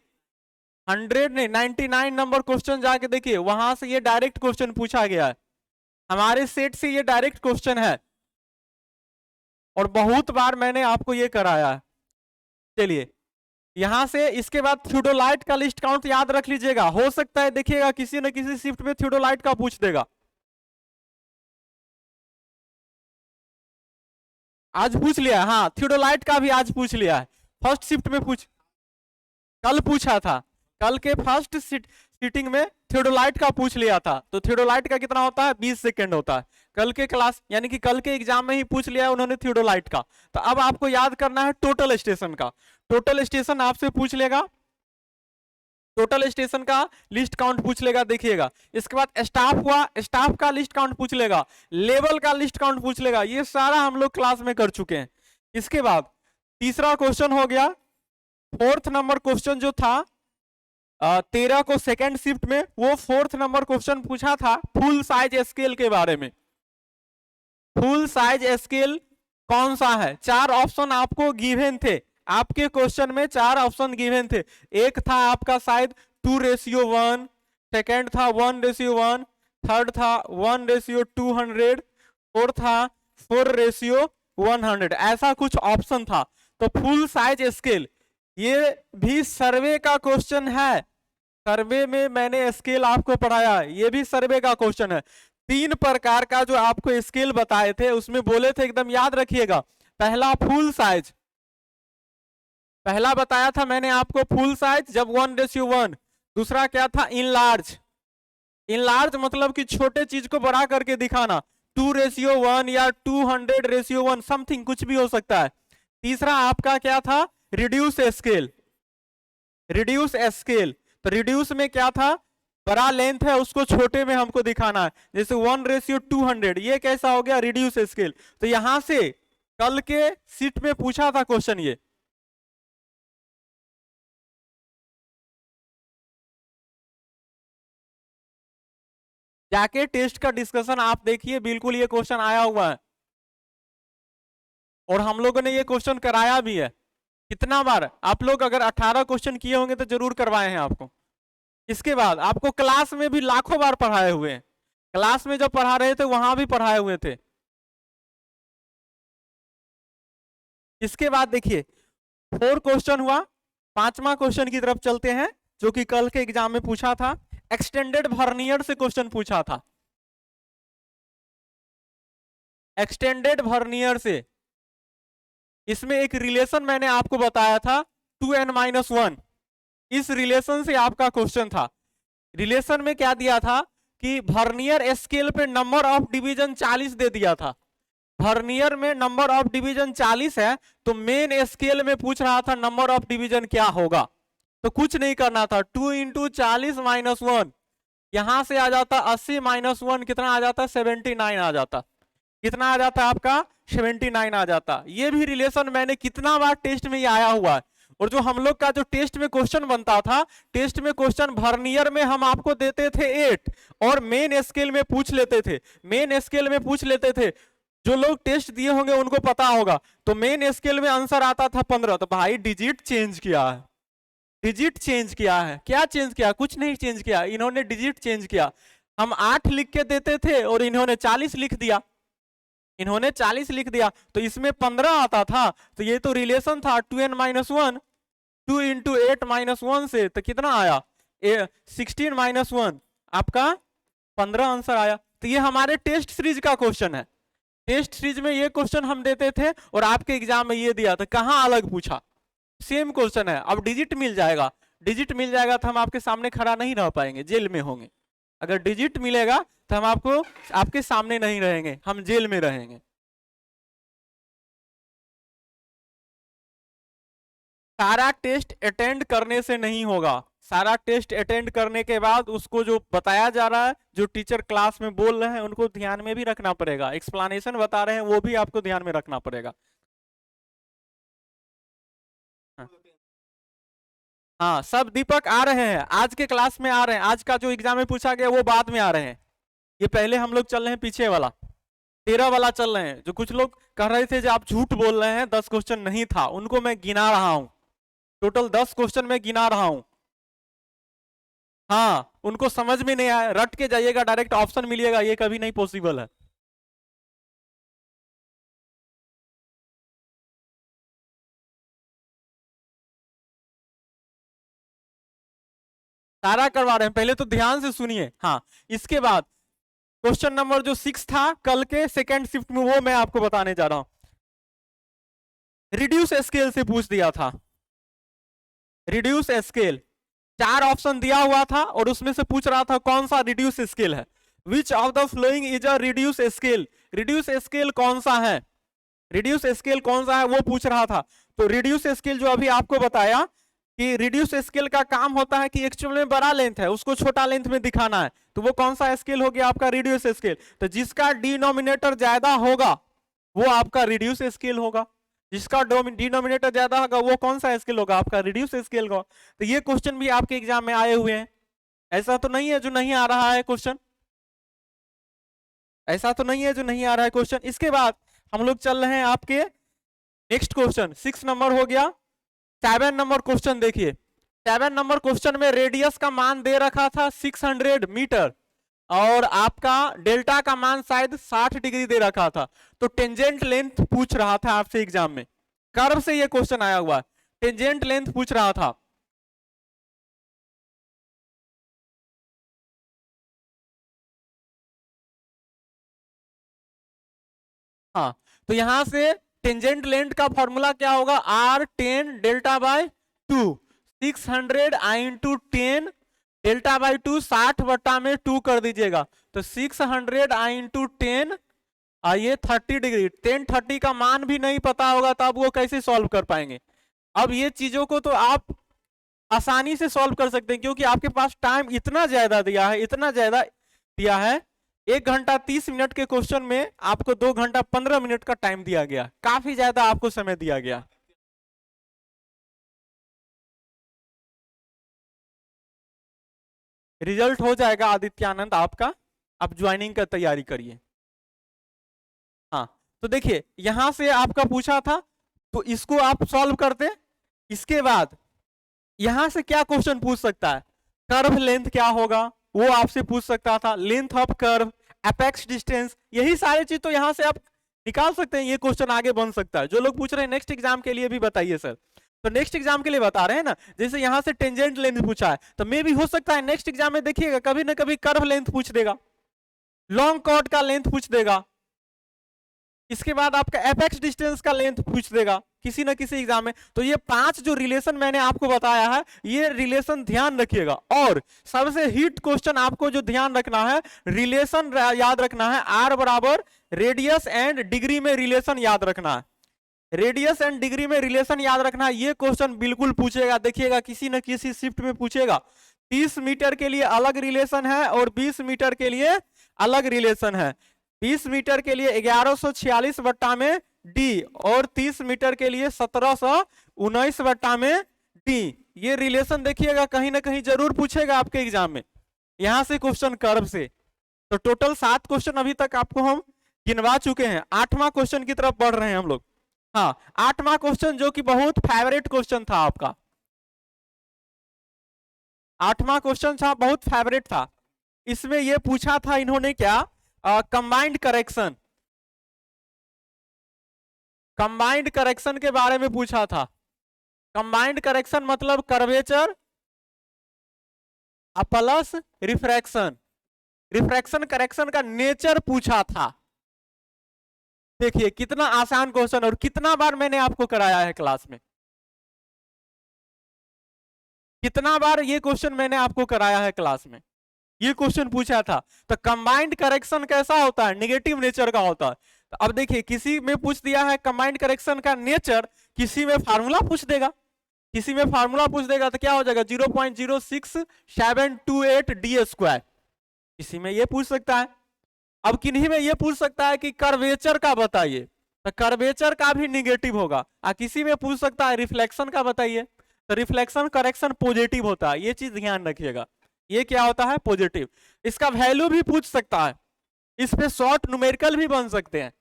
100 नहीं 99 नंबर क्वेश्चन जाके देखिए, वहां से ये डायरेक्ट क्वेश्चन पूछा गया है। हमारे सेट से ये डायरेक्ट क्वेश्चन है और बहुत बार मैंने आपको ये कराया है। चलिए यहां से इसके बाद थियोडोलाइट का लिस्ट काउंट याद रख लीजिएगा। हो सकता है देखिएगा किसी न किसी शिफ्ट में थियोडोलाइट का पूछ देगा। आज पूछ लिया, हाँ थियोडोलाइट का भी आज पूछ लिया है। फर्स्ट शिफ्ट में कल पूछा था, कल के फर्स्ट सीटिंग में थियोडोलाइट का पूछ लिया था। तो थियोडोलाइट का कितना होता है 20 सेकेंड होता है। कल के क्लास यानी कि कल के एग्जाम में ही पूछ लिया है उन्होंने थियोडोलाइट का। तो अब आपको याद करना है टोटल स्टेशन का। टोटल स्टेशन आपसे पूछ लेगा, टोटल स्टेशन का लिस्ट काउंट पूछ लेगा, देखिएगा। इसके बाद स्टाफ हुआ, स्टाफ का लिस्ट काउंट पूछ लेगा, लेवल का लिस्ट काउंट पूछ लेगा। ये सारा हम लोग क्लास में कर चुके हैं। इसके बाद तीसरा क्वेश्चन हो गया, फोर्थ नंबर क्वेश्चन जो था 13 को सेकेंड शिफ्ट में, वो फोर्थ नंबर क्वेश्चन पूछा था फुल साइज स्केल के बारे में। फुल साइज स्केल कौन सा है? 4 ऑप्शन आपको गिवन थे, आपके क्वेश्चन में 4 ऑप्शन गिवन थे। एक था आपका शायद 2:1, सेकेंड था 1:1, थर्ड था 1:200, फोर्थ था 4:100, ऐसा कुछ ऑप्शन था। तो फुल साइज स्केल ये भी सर्वे का क्वेश्चन है। सर्वे में मैंने स्केल आपको पढ़ाया है, ये भी सर्वे का क्वेश्चन है। 3 प्रकार का जो आपको स्केल बताए थे उसमें बोले थे, एकदम याद रखिएगा। पहला फुल साइज, पहला बताया था मैंने आपको फुल साइज जब 1:1। दूसरा क्या था इनलार्ज, इनलार्ज मतलब कि छोटे चीज को बड़ा करके दिखाना, 2:1 या 200:1, समथिंग कुछ भी हो सकता है। तीसरा आपका क्या था रिड्यूस स्केल, रिड्यूस स्केल। तो रिड्यूस में क्या था, बड़ा लेंथ है उसको छोटे में हमको दिखाना है, जैसे 1:200, ये कैसा हो गया रिड्यूस स्केल। तो यहां से कल के सीट में पूछा था क्वेश्चन ये। जाके टेस्ट का डिस्कशन आप देखिए, बिल्कुल ये क्वेश्चन आया हुआ है और हम लोगों ने ये क्वेश्चन कराया भी है। कितना बार आप लोग अगर 18 क्वेश्चन किए होंगे तो जरूर करवाए हैं आपको। इसके बाद आपको क्लास में भी लाखों बार पढ़ाए हुए हैं, क्लास में जब पढ़ा रहे थे वहां भी पढ़ाए हुए थे। इसके बाद देखिए 4 क्वेश्चन हुआ, 5वां क्वेश्चन की तरफ चलते हैं जो कि कल के एग्जाम में पूछा था। एक्सटेंडेड वर्नियर से क्वेश्चन पूछा था, एक्सटेंडेड वर्नियर से। इसमें एक रिलेशन मैंने आपको बताया था 2n-1, इस रिलेशन से आपका क्वेश्चन था। रिलेशन में क्या दिया था कि वर्नियर स्केल पे नंबर ऑफ डिवीजन 40 दे दिया था। वर्नियर में नंबर ऑफ डिवीजन 40 है, तो मेन स्केल में पूछ रहा था नंबर ऑफ डिवीजन क्या होगा। तो कुछ नहीं करना था, 2 × 40 - 1, यहां से आ जाता 80 - 1 कितना आ जाता 79 आ जाता। कितना आ जाता आपका 79 आ जाता। ये भी रिलेशन मैंने कितना बार टेस्ट में ये आया हुआ है। और जो हम लोग का जो टेस्ट में क्वेश्चन बनता था, टेस्ट में क्वेश्चन वर्नियर में हम आपको देते थे 8 और मेन स्केल में पूछ लेते थे, मेन स्केल में पूछ लेते थे। जो लोग टेस्ट दिए होंगे उनको पता होगा। तो मेन स्केल में आंसर आता था 15। तो भाई डिजिट चेंज किया है, डिजिट चेंज किया है। क्या चेंज किया? कुछ नहीं चेंज किया, इन्होंने डिजिट चेंज किया। हम 8 लिख के देते थे और इन्होंने 40 लिख दिया। इन्होंने 40 लिख दिया, तो इसमें 15 आता था, तो ये तो रिलेशन था 2n-1, 2 इंटू 8-1 से तो कितना आया 16-1, आपका 15 आंसर आया। तो ये हमारे टेस्ट सीरीज का क्वेश्चन है। टेस्ट सीरीज में ये क्वेश्चन हम देते थे और आपके एग्जाम में ये दिया था, कहाँ अलग पूछा, सेम क्वेश्चन है। अब डिजिट मिल जाएगा, डिजिट मिल जाएगा तो हम आपके सामने खड़ा नहीं रह पाएंगे, जेल में होंगे। अगर डिजिट मिलेगा तो हम आपके सामने नहीं रहेंगे, हम जेल में रहेंगे। सारा टेस्ट अटेंड करने से नहीं होगा, सारा टेस्ट अटेंड करने के बाद उसको जो बताया जा रहा है, जो टीचर क्लास में बोल रहे हैं उनको ध्यान में भी रखना पड़ेगा, एक्सप्लेनेशन बता रहे हैं वो भी आपको ध्यान में रखना पड़ेगा। हाँ, सब दीपक आ रहे हैं, आज के क्लास में आ रहे हैं, आज का जो एग्जाम में पूछा गया वो बाद में आ रहे हैं। ये पहले हम लोग चल रहे हैं पीछे वाला 13 वाला चल रहे हैं। जो कुछ लोग कह रहे थे जो आप झूठ बोल रहे हैं 10 क्वेश्चन नहीं था, उनको मैं गिना रहा हूं, टोटल 10 क्वेश्चन में गिना रहा हूं। हाँ, उनको समझ में नहीं आया रट के जाइएगा, डायरेक्ट ऑप्शन मिलेगा, ये कभी नहीं पॉसिबल है। सारा करवा रहे हैं, पहले तो ध्यान से सुनिए। हाँ, इसके बाद क्वेश्चन नंबर जो 6 था कल के सेकेंड शिफ्ट में, वो मैं आपको बताने जा रहा हूं। रिड्यूस स्केल से पूछ दिया था, रिड्यूस स्केल 4 ऑप्शन दिया हुआ था और उसमें से पूछ रहा था कौन सा रिड्यूस स्केल है, which of the following is a reduce scale. Reduce scale कौन सा है, रिड्यूस स्केल कौन सा है वो पूछ रहा था। तो रिड्यूस स्केल जो अभी आपको बताया कि रिड्यूस स्केल का काम होता है कि एक्चुअल में बड़ा लेंथ है उसको छोटा लेंथ में दिखाना है, तो वो कौन सा स्केल हो गया आपका रिड्यूस स्केल। तो जिसका डिनोमिनेटर ज्यादा होगा वो आपका रिड्यूस स्केल होगा, जिसका डिनोमिनेटर ज्यादा होगा वो कौन सा स्केल होगा, आपका रिड्यूस स्केल होगा। तो ये क्वेश्चन भी आपके एग्जाम में आए हुए हैं, ऐसा तो नहीं है जो नहीं आ रहा है क्वेश्चन, ऐसा तो नहीं है जो नहीं आ रहा है क्वेश्चन। इसके बाद हम लोग चल रहे हैं आपके नेक्स्ट क्वेश्चन, 6 नंबर हो गया। 7 नंबर क्वेश्चन देखिए, 7 नंबर क्वेश्चन में रेडियस का मान दे रखा था 600 मीटर और आपका डेल्टा का मान शायद 60 डिग्री दे रखा था। तो टेंजेंट लेंथ पूछ रहा था आपसे एग्जाम में, कर्व से ये क्वेश्चन आया हुआ, टेंजेंट लेंथ पूछ रहा था। हाँ, तो यहां से टेंजेंट लेंथ का फॉर्मूला क्या होगा, R10 delta by 2, 600 into 10 delta by 2, 60 बटा में 2 कर दीजिएगा, तो 600 इंटू 10 ये 30 डिग्री। 10-30 का मान भी नहीं पता होगा तो आप वो कैसे सॉल्व कर पाएंगे। अब ये चीजों को तो आप आसानी से सॉल्व कर सकते हैं क्योंकि आपके पास टाइम इतना ज्यादा दिया है, इतना ज्यादा दिया है। 1 घंटा 30 मिनट के क्वेश्चन में आपको 2 घंटा 15 मिनट का टाइम दिया गया, काफी ज्यादा आपको समय दिया गया। रिजल्ट हो जाएगा आदित्यानंद आपका, आप ज्वाइनिंग का तैयारी करिए। हाँ, तो देखिए यहां से आपका पूछा था तो इसको आप सॉल्व करते। इसके बाद यहां से क्या क्वेश्चन पूछ सकता है, कर्व लेंथ क्या होगा वो आपसे पूछ सकता था, length of curve, apex distance, यही सारी चीज तो यहां से आप निकाल सकते हैं। ये क्वेश्चन आगे बन सकता है। जो लोग पूछ रहे हैं नेक्स्ट एग्जाम के लिए भी बताइए सर, तो नेक्स्ट एग्जाम के लिए बता रहे हैं ना, जैसे यहां से टेंजेंट लेंथ पूछा है तो मे भी हो सकता है नेक्स्ट एग्जाम में देखिएगा कभी ना कभी कर्व लेंथ पूछ देगा, लॉन्ग कॉर्ड का लेंथ पूछ देगा, इसके बाद आपका एपेक्स डिस्टेंस का लेंथ पूछ देगा किसी ना किसी एग्जाम में। तो ये 5 जो रिलेशन मैंने आपको बताया है ये रिलेशन ध्यान रखिएगा। और सबसे हिट क्वेश्चन आपको जो ध्यान रखना है, रिलेशन याद रखना है, आर बराबर रेडियस एंड डिग्री में रिलेशन याद रखना है, रेडियस एंड डिग्री में रिलेशन याद रखना है। ये क्वेश्चन बिल्कुल पूछेगा, देखिएगा किसी न किसी शिफ्ट में पूछेगा। 30 मीटर के लिए अलग रिलेशन है और 20 मीटर के लिए अलग रिलेशन है। 20 मीटर के लिए 1146 बट्टा में डी और 30 मीटर के लिए 1719 बट्टा में डी। ये रिलेशन देखिएगा कहीं ना कहीं जरूर पूछेगा आपके एग्जाम में, यहां से क्वेश्चन कर्व से। तो टोटल 7 क्वेश्चन अभी तक आपको हम गिनवा चुके हैं, 8वां क्वेश्चन की तरफ बढ़ रहे हैं हम लोग। हाँ, 8वां क्वेश्चन जो कि बहुत फेवरेट क्वेश्चन था आपका, 8वां क्वेश्चन था बहुत फेवरेट था। इसमें यह पूछा था इन्होंने क्या, कंबाइंड करेक्शन, कंबाइंड करेक्शन के बारे में पूछा था। कंबाइंड करेक्शन मतलब curvature plus refraction, refraction correction का नेचर पूछा था। देखिए कितना आसान क्वेश्चन, और कितना बार मैंने आपको कराया है क्लास में, कितना बार ये क्वेश्चन मैंने आपको कराया है क्लास में, ये क्वेश्चन पूछा था। तो कंबाइंड करेक्शन कैसा होता है, नेगेटिव नेचर का होता है। तो अब देखिए किसी में पूछ दिया है कंबाइंड करेक्शन का नेचर, किसी में फार्मूला पूछ देगा, किसी में फार्मूला पूछ देगा तो क्या हो जाएगा 0.06728 डी स्क्वायर, किसी में ये पूछ सकता है। अब किन्हीं में ये पूछ सकता है कि कर्वेचर का बताइए, तो कर्वेचर का भी निगेटिव होगा। किसी में पूछ सकता है रिफ्लेक्शन का बताइए, तो रिफ्लेक्शन करेक्शन पॉजिटिव होता है, ये चीज ध्यान रखिएगा, ये क्या होता है पॉजिटिव। इसका वैल्यू भी पूछ सकता है, इस पे शॉर्ट न्यूमेरिकल भी बन सकते हैं।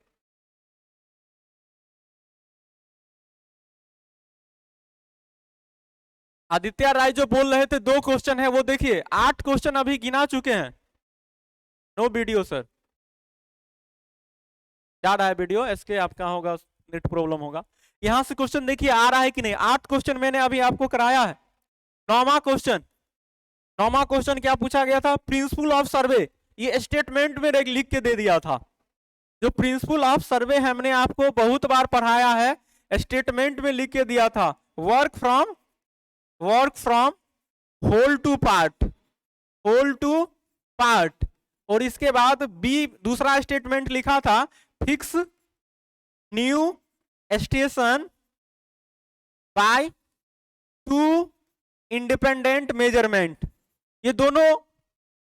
आदित्य राय जो बोल रहे थे 2 क्वेश्चन है, वो देखिए 8 क्वेश्चन अभी गिना चुके हैं। नो वीडियो सर, जा रहा है वीडियो, इसके आपका होगा नेट प्रॉब्लम होगा। यहां से क्वेश्चन देखिए आ रहा है कि नहीं, 8 क्वेश्चन मैंने अभी आपको कराया है। 9वां क्वेश्चन, 9वां क्वेश्चन क्या पूछा गया था, प्रिंसिपल ऑफ सर्वे, ये स्टेटमेंट में लिख के दे दिया था। जो प्रिंसिपल ऑफ सर्वे हमने आपको बहुत बार पढ़ाया है, स्टेटमेंट में लिख के दिया था, work from whole to part, whole to part. और इसके बाद बी दूसरा स्टेटमेंट लिखा था, fix new station by 2 independent measurement. ये दोनों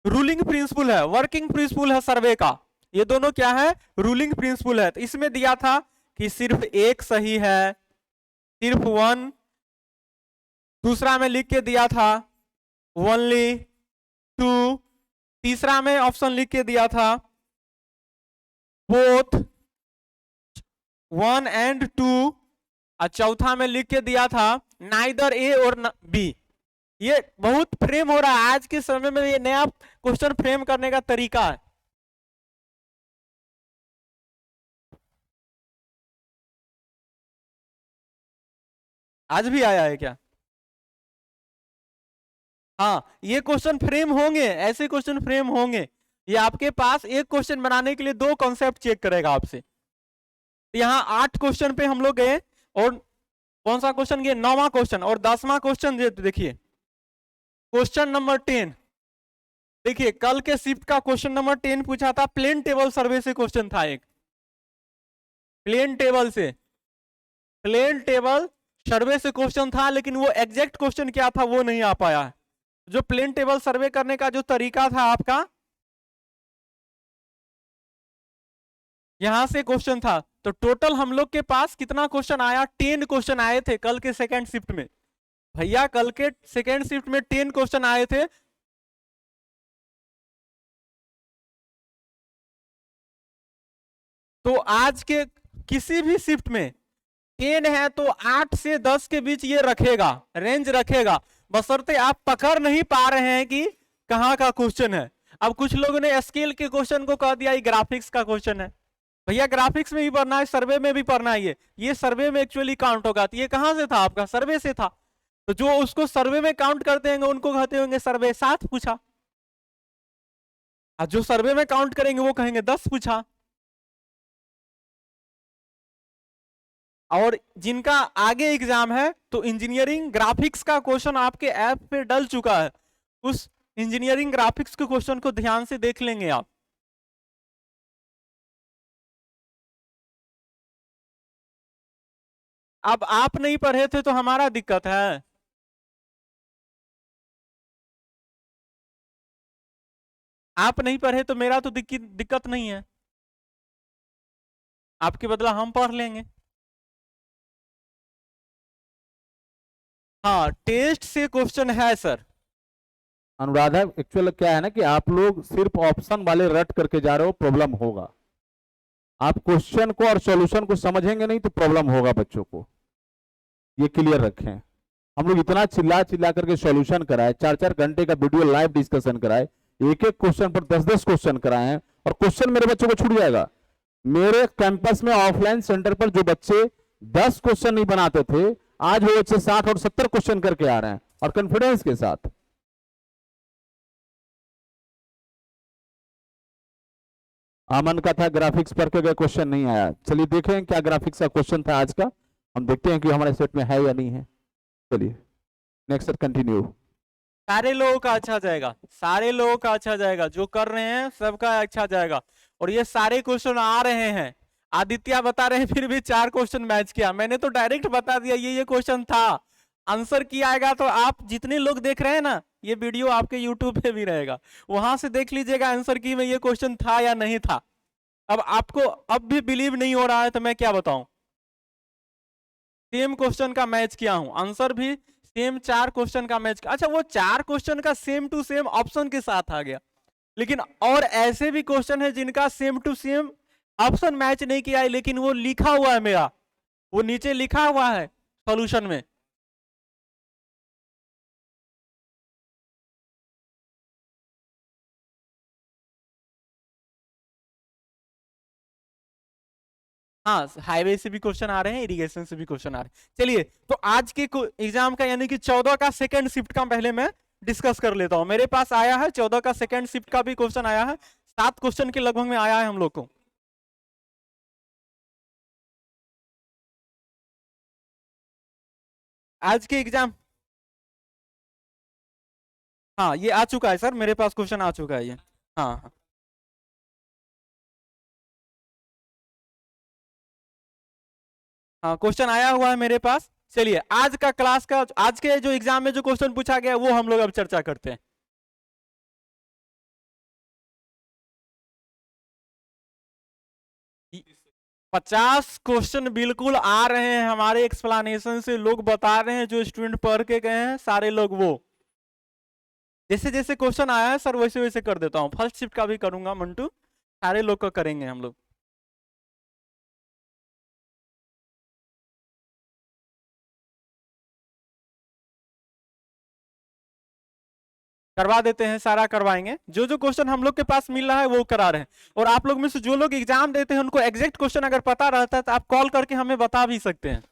रूलिंग प्रिंसिपल है, वर्किंग प्रिंसिपल है सर्वे का, ये दोनों क्या है रूलिंग प्रिंसिपल है। तो इसमें दिया था कि सिर्फ एक सही है, सिर्फ 1, दूसरा में लिख के दिया था ओनली 2, तीसरा में ऑप्शन लिख के दिया था बोथ 1 and 2, और चौथा में लिख के दिया था नाइदर ए और बी। ये बहुत फ्रेम हो रहा है आज के समय में, ये नया क्वेश्चन फ्रेम करने का तरीका है। आज भी आया है क्या? हाँ, ये क्वेश्चन फ्रेम होंगे, ऐसे क्वेश्चन फ्रेम होंगे। ये आपके पास एक क्वेश्चन बनाने के लिए 2 कॉन्सेप्ट चेक करेगा आपसे। यहाँ 8 क्वेश्चन पे हम लोग गए, और कौन सा क्वेश्चन गए 9वां क्वेश्चन, और 10वां क्वेश्चन देखिए क्वेश्चन नंबर 10। देखिए कल के शिफ्ट का क्वेश्चन नंबर 10 पूछा था, प्लेन टेबल सर्वे से क्वेश्चन था एक, प्लेन टेबल से, प्लेन टेबल सर्वे से क्वेश्चन था, लेकिन वो एग्जैक्ट क्वेश्चन क्या था वो नहीं आ पाया है। जो प्लेन टेबल सर्वे करने का जो तरीका था आपका, यहां से क्वेश्चन था। तो टोटल हम लोग के पास कितना क्वेश्चन आया, 10 क्वेश्चन आए थे कल के सेकंड शिफ्ट में। भैया कल के सेकंड शिफ्ट में 10 क्वेश्चन आए थे। तो आज के किसी भी शिफ्ट में 10 है तो 8 से 10 के बीच ये रखेगा, रेंज रखेगा, बशर्ते आप पकड़ नहीं पा रहे हैं कि कहां का क्वेश्चन है। अब कुछ लोगों ने स्केल के क्वेश्चन को कह दिया ये ग्राफिक्स का क्वेश्चन है। भैया ग्राफिक्स में भी पढ़ना है, सर्वे में भी पढ़ना है, ये सर्वे में एक्चुअली काउंट होगा। तो ये कहां से था आपका, सर्वे से था। तो जो उसको सर्वे में काउंट करते होंगे उनको कहते होंगे सर्वे 7 पूछा, और जो सर्वे में काउंट करेंगे वो कहेंगे 10 पूछा। और जिनका आगे एग्जाम है तो इंजीनियरिंग ग्राफिक्स का क्वेश्चन आपके ऐप पे डल चुका है, उस इंजीनियरिंग ग्राफिक्स के क्वेश्चन को ध्यान से देख लेंगे आप। अब आप नहीं पढ़े थे तो हमारा दिक्कत है। आप नहीं पढ़े तो मेरा तो दिक्कत नहीं है, आपके बदला हम पढ़ लेंगे। हाँ टेस्ट से क्वेश्चन है सर। अनुराधा एक्चुअल क्या है ना कि आप लोग सिर्फ ऑप्शन वाले रट करके जा रहे हो, प्रॉब्लम होगा। आप क्वेश्चन को और सॉल्यूशन को समझेंगे नहीं तो प्रॉब्लम होगा बच्चों को, ये क्लियर रखें। हम लोग इतना चिल्ला चिल्ला करके सॉल्यूशन कराए, 4-4 घंटे का वीडियो लाइव डिस्कशन कराए, एक एक क्वेश्चन पर 10-10 क्वेश्चन कराए हैं, और क्वेश्चन मेरे बच्चों को छूट जाएगा। मेरे कैंपस में ऑफलाइन सेंटर पर जो बच्चे 10 क्वेश्चन नहीं बनाते थे, आज वो बच्चे 60 और 70 क्वेश्चन करके आ रहे हैं और कॉन्फिडेंस के साथ। अमन का था ग्राफिक्स पर के क्वेश्चन नहीं आया। चलिए देखें क्या ग्राफिक्स का क्वेश्चन था आज का, हम देखते हैं कि हमारे सेट में है या नहीं है। चलिए नेक्स्ट सर कंटिन्यू। सारे लोगों का अच्छा जाएगा, सारे लोगों का अच्छा जाएगा, जो कर रहे हैं सबका अच्छा जाएगा। और ये सारे क्वेश्चन आ रहे हैं, आदित्य बता रहे हैं फिर भी 4 क्वेश्चन मैच किया। मैंने तो डायरेक्ट बता दिया ये क्वेश्चन था। आंसर किया आएगा तो आप जितने लोग देख रहे हैं ना, ये वीडियो आपके यूट्यूब पे भी रहेगा, वहां से देख लीजिएगा आंसर की में ये क्वेश्चन था या नहीं था। अब आपको अब भी बिलीव नहीं हो रहा है तो मैं क्या बताऊं। सेम क्वेश्चन का मैच किया हूं, आंसर भी सेम 4 क्वेश्चन का मैच। अच्छा, वो 4 क्वेश्चन का सेम टू सेम ऑप्शन के साथ आ गया, लेकिन और ऐसे भी क्वेश्चन है जिनका same to same option match नहीं किया है, लेकिन वो लिखा हुआ है मेरा, वो नीचे लिखा हुआ है सॉल्यूशन में। हाँ, हाईवे से भी क्वेश्चन आ रहे हैं, इरिगेशन से भी क्वेश्चन आ रहे हैं। चलिए, तो आज के एग्जाम का यानी कि 14 का सेकंड शिफ्ट का पहले मैं डिस्कस कर लेता हूं। मेरे पास आया है 14 का सेकंड शिफ्ट का भी क्वेश्चन आया है, 7 क्वेश्चन के लगभग में आया है हम लोग को। आज के एग्जाम, हाँ ये आ चुका है सर, मेरे पास क्वेश्चन आ चुका है ये। हाँ हाँ हाँ, क्वेश्चन आया हुआ है मेरे पास। चलिए, आज का क्लास का, आज के जो एग्जाम में जो क्वेश्चन पूछा गया वो हम लोग अब चर्चा करते हैं। इ- 50 क्वेश्चन बिल्कुल आ रहे हैं हमारे एक्सप्लेनेशन से, लोग बता रहे हैं जो स्टूडेंट पढ़ के गए हैं सारे लोग, वो जैसे जैसे क्वेश्चन आया है सर वैसे वैसे कर देता हूँ। फर्स्ट शिफ्ट का भी करूंगा मंटू, सारे लोग का करेंगे हम लोग। करवा देते हैं, सारा करवाएंगे। जो जो क्वेश्चन हम लोग के पास मिल रहा है वो करा रहे हैं। और आप लोग में से जो लोग एग्जाम देते हैं उनको एग्जैक्ट क्वेश्चन अगर पता रहता है तो आप कॉल करके हमें बता भी सकते हैं।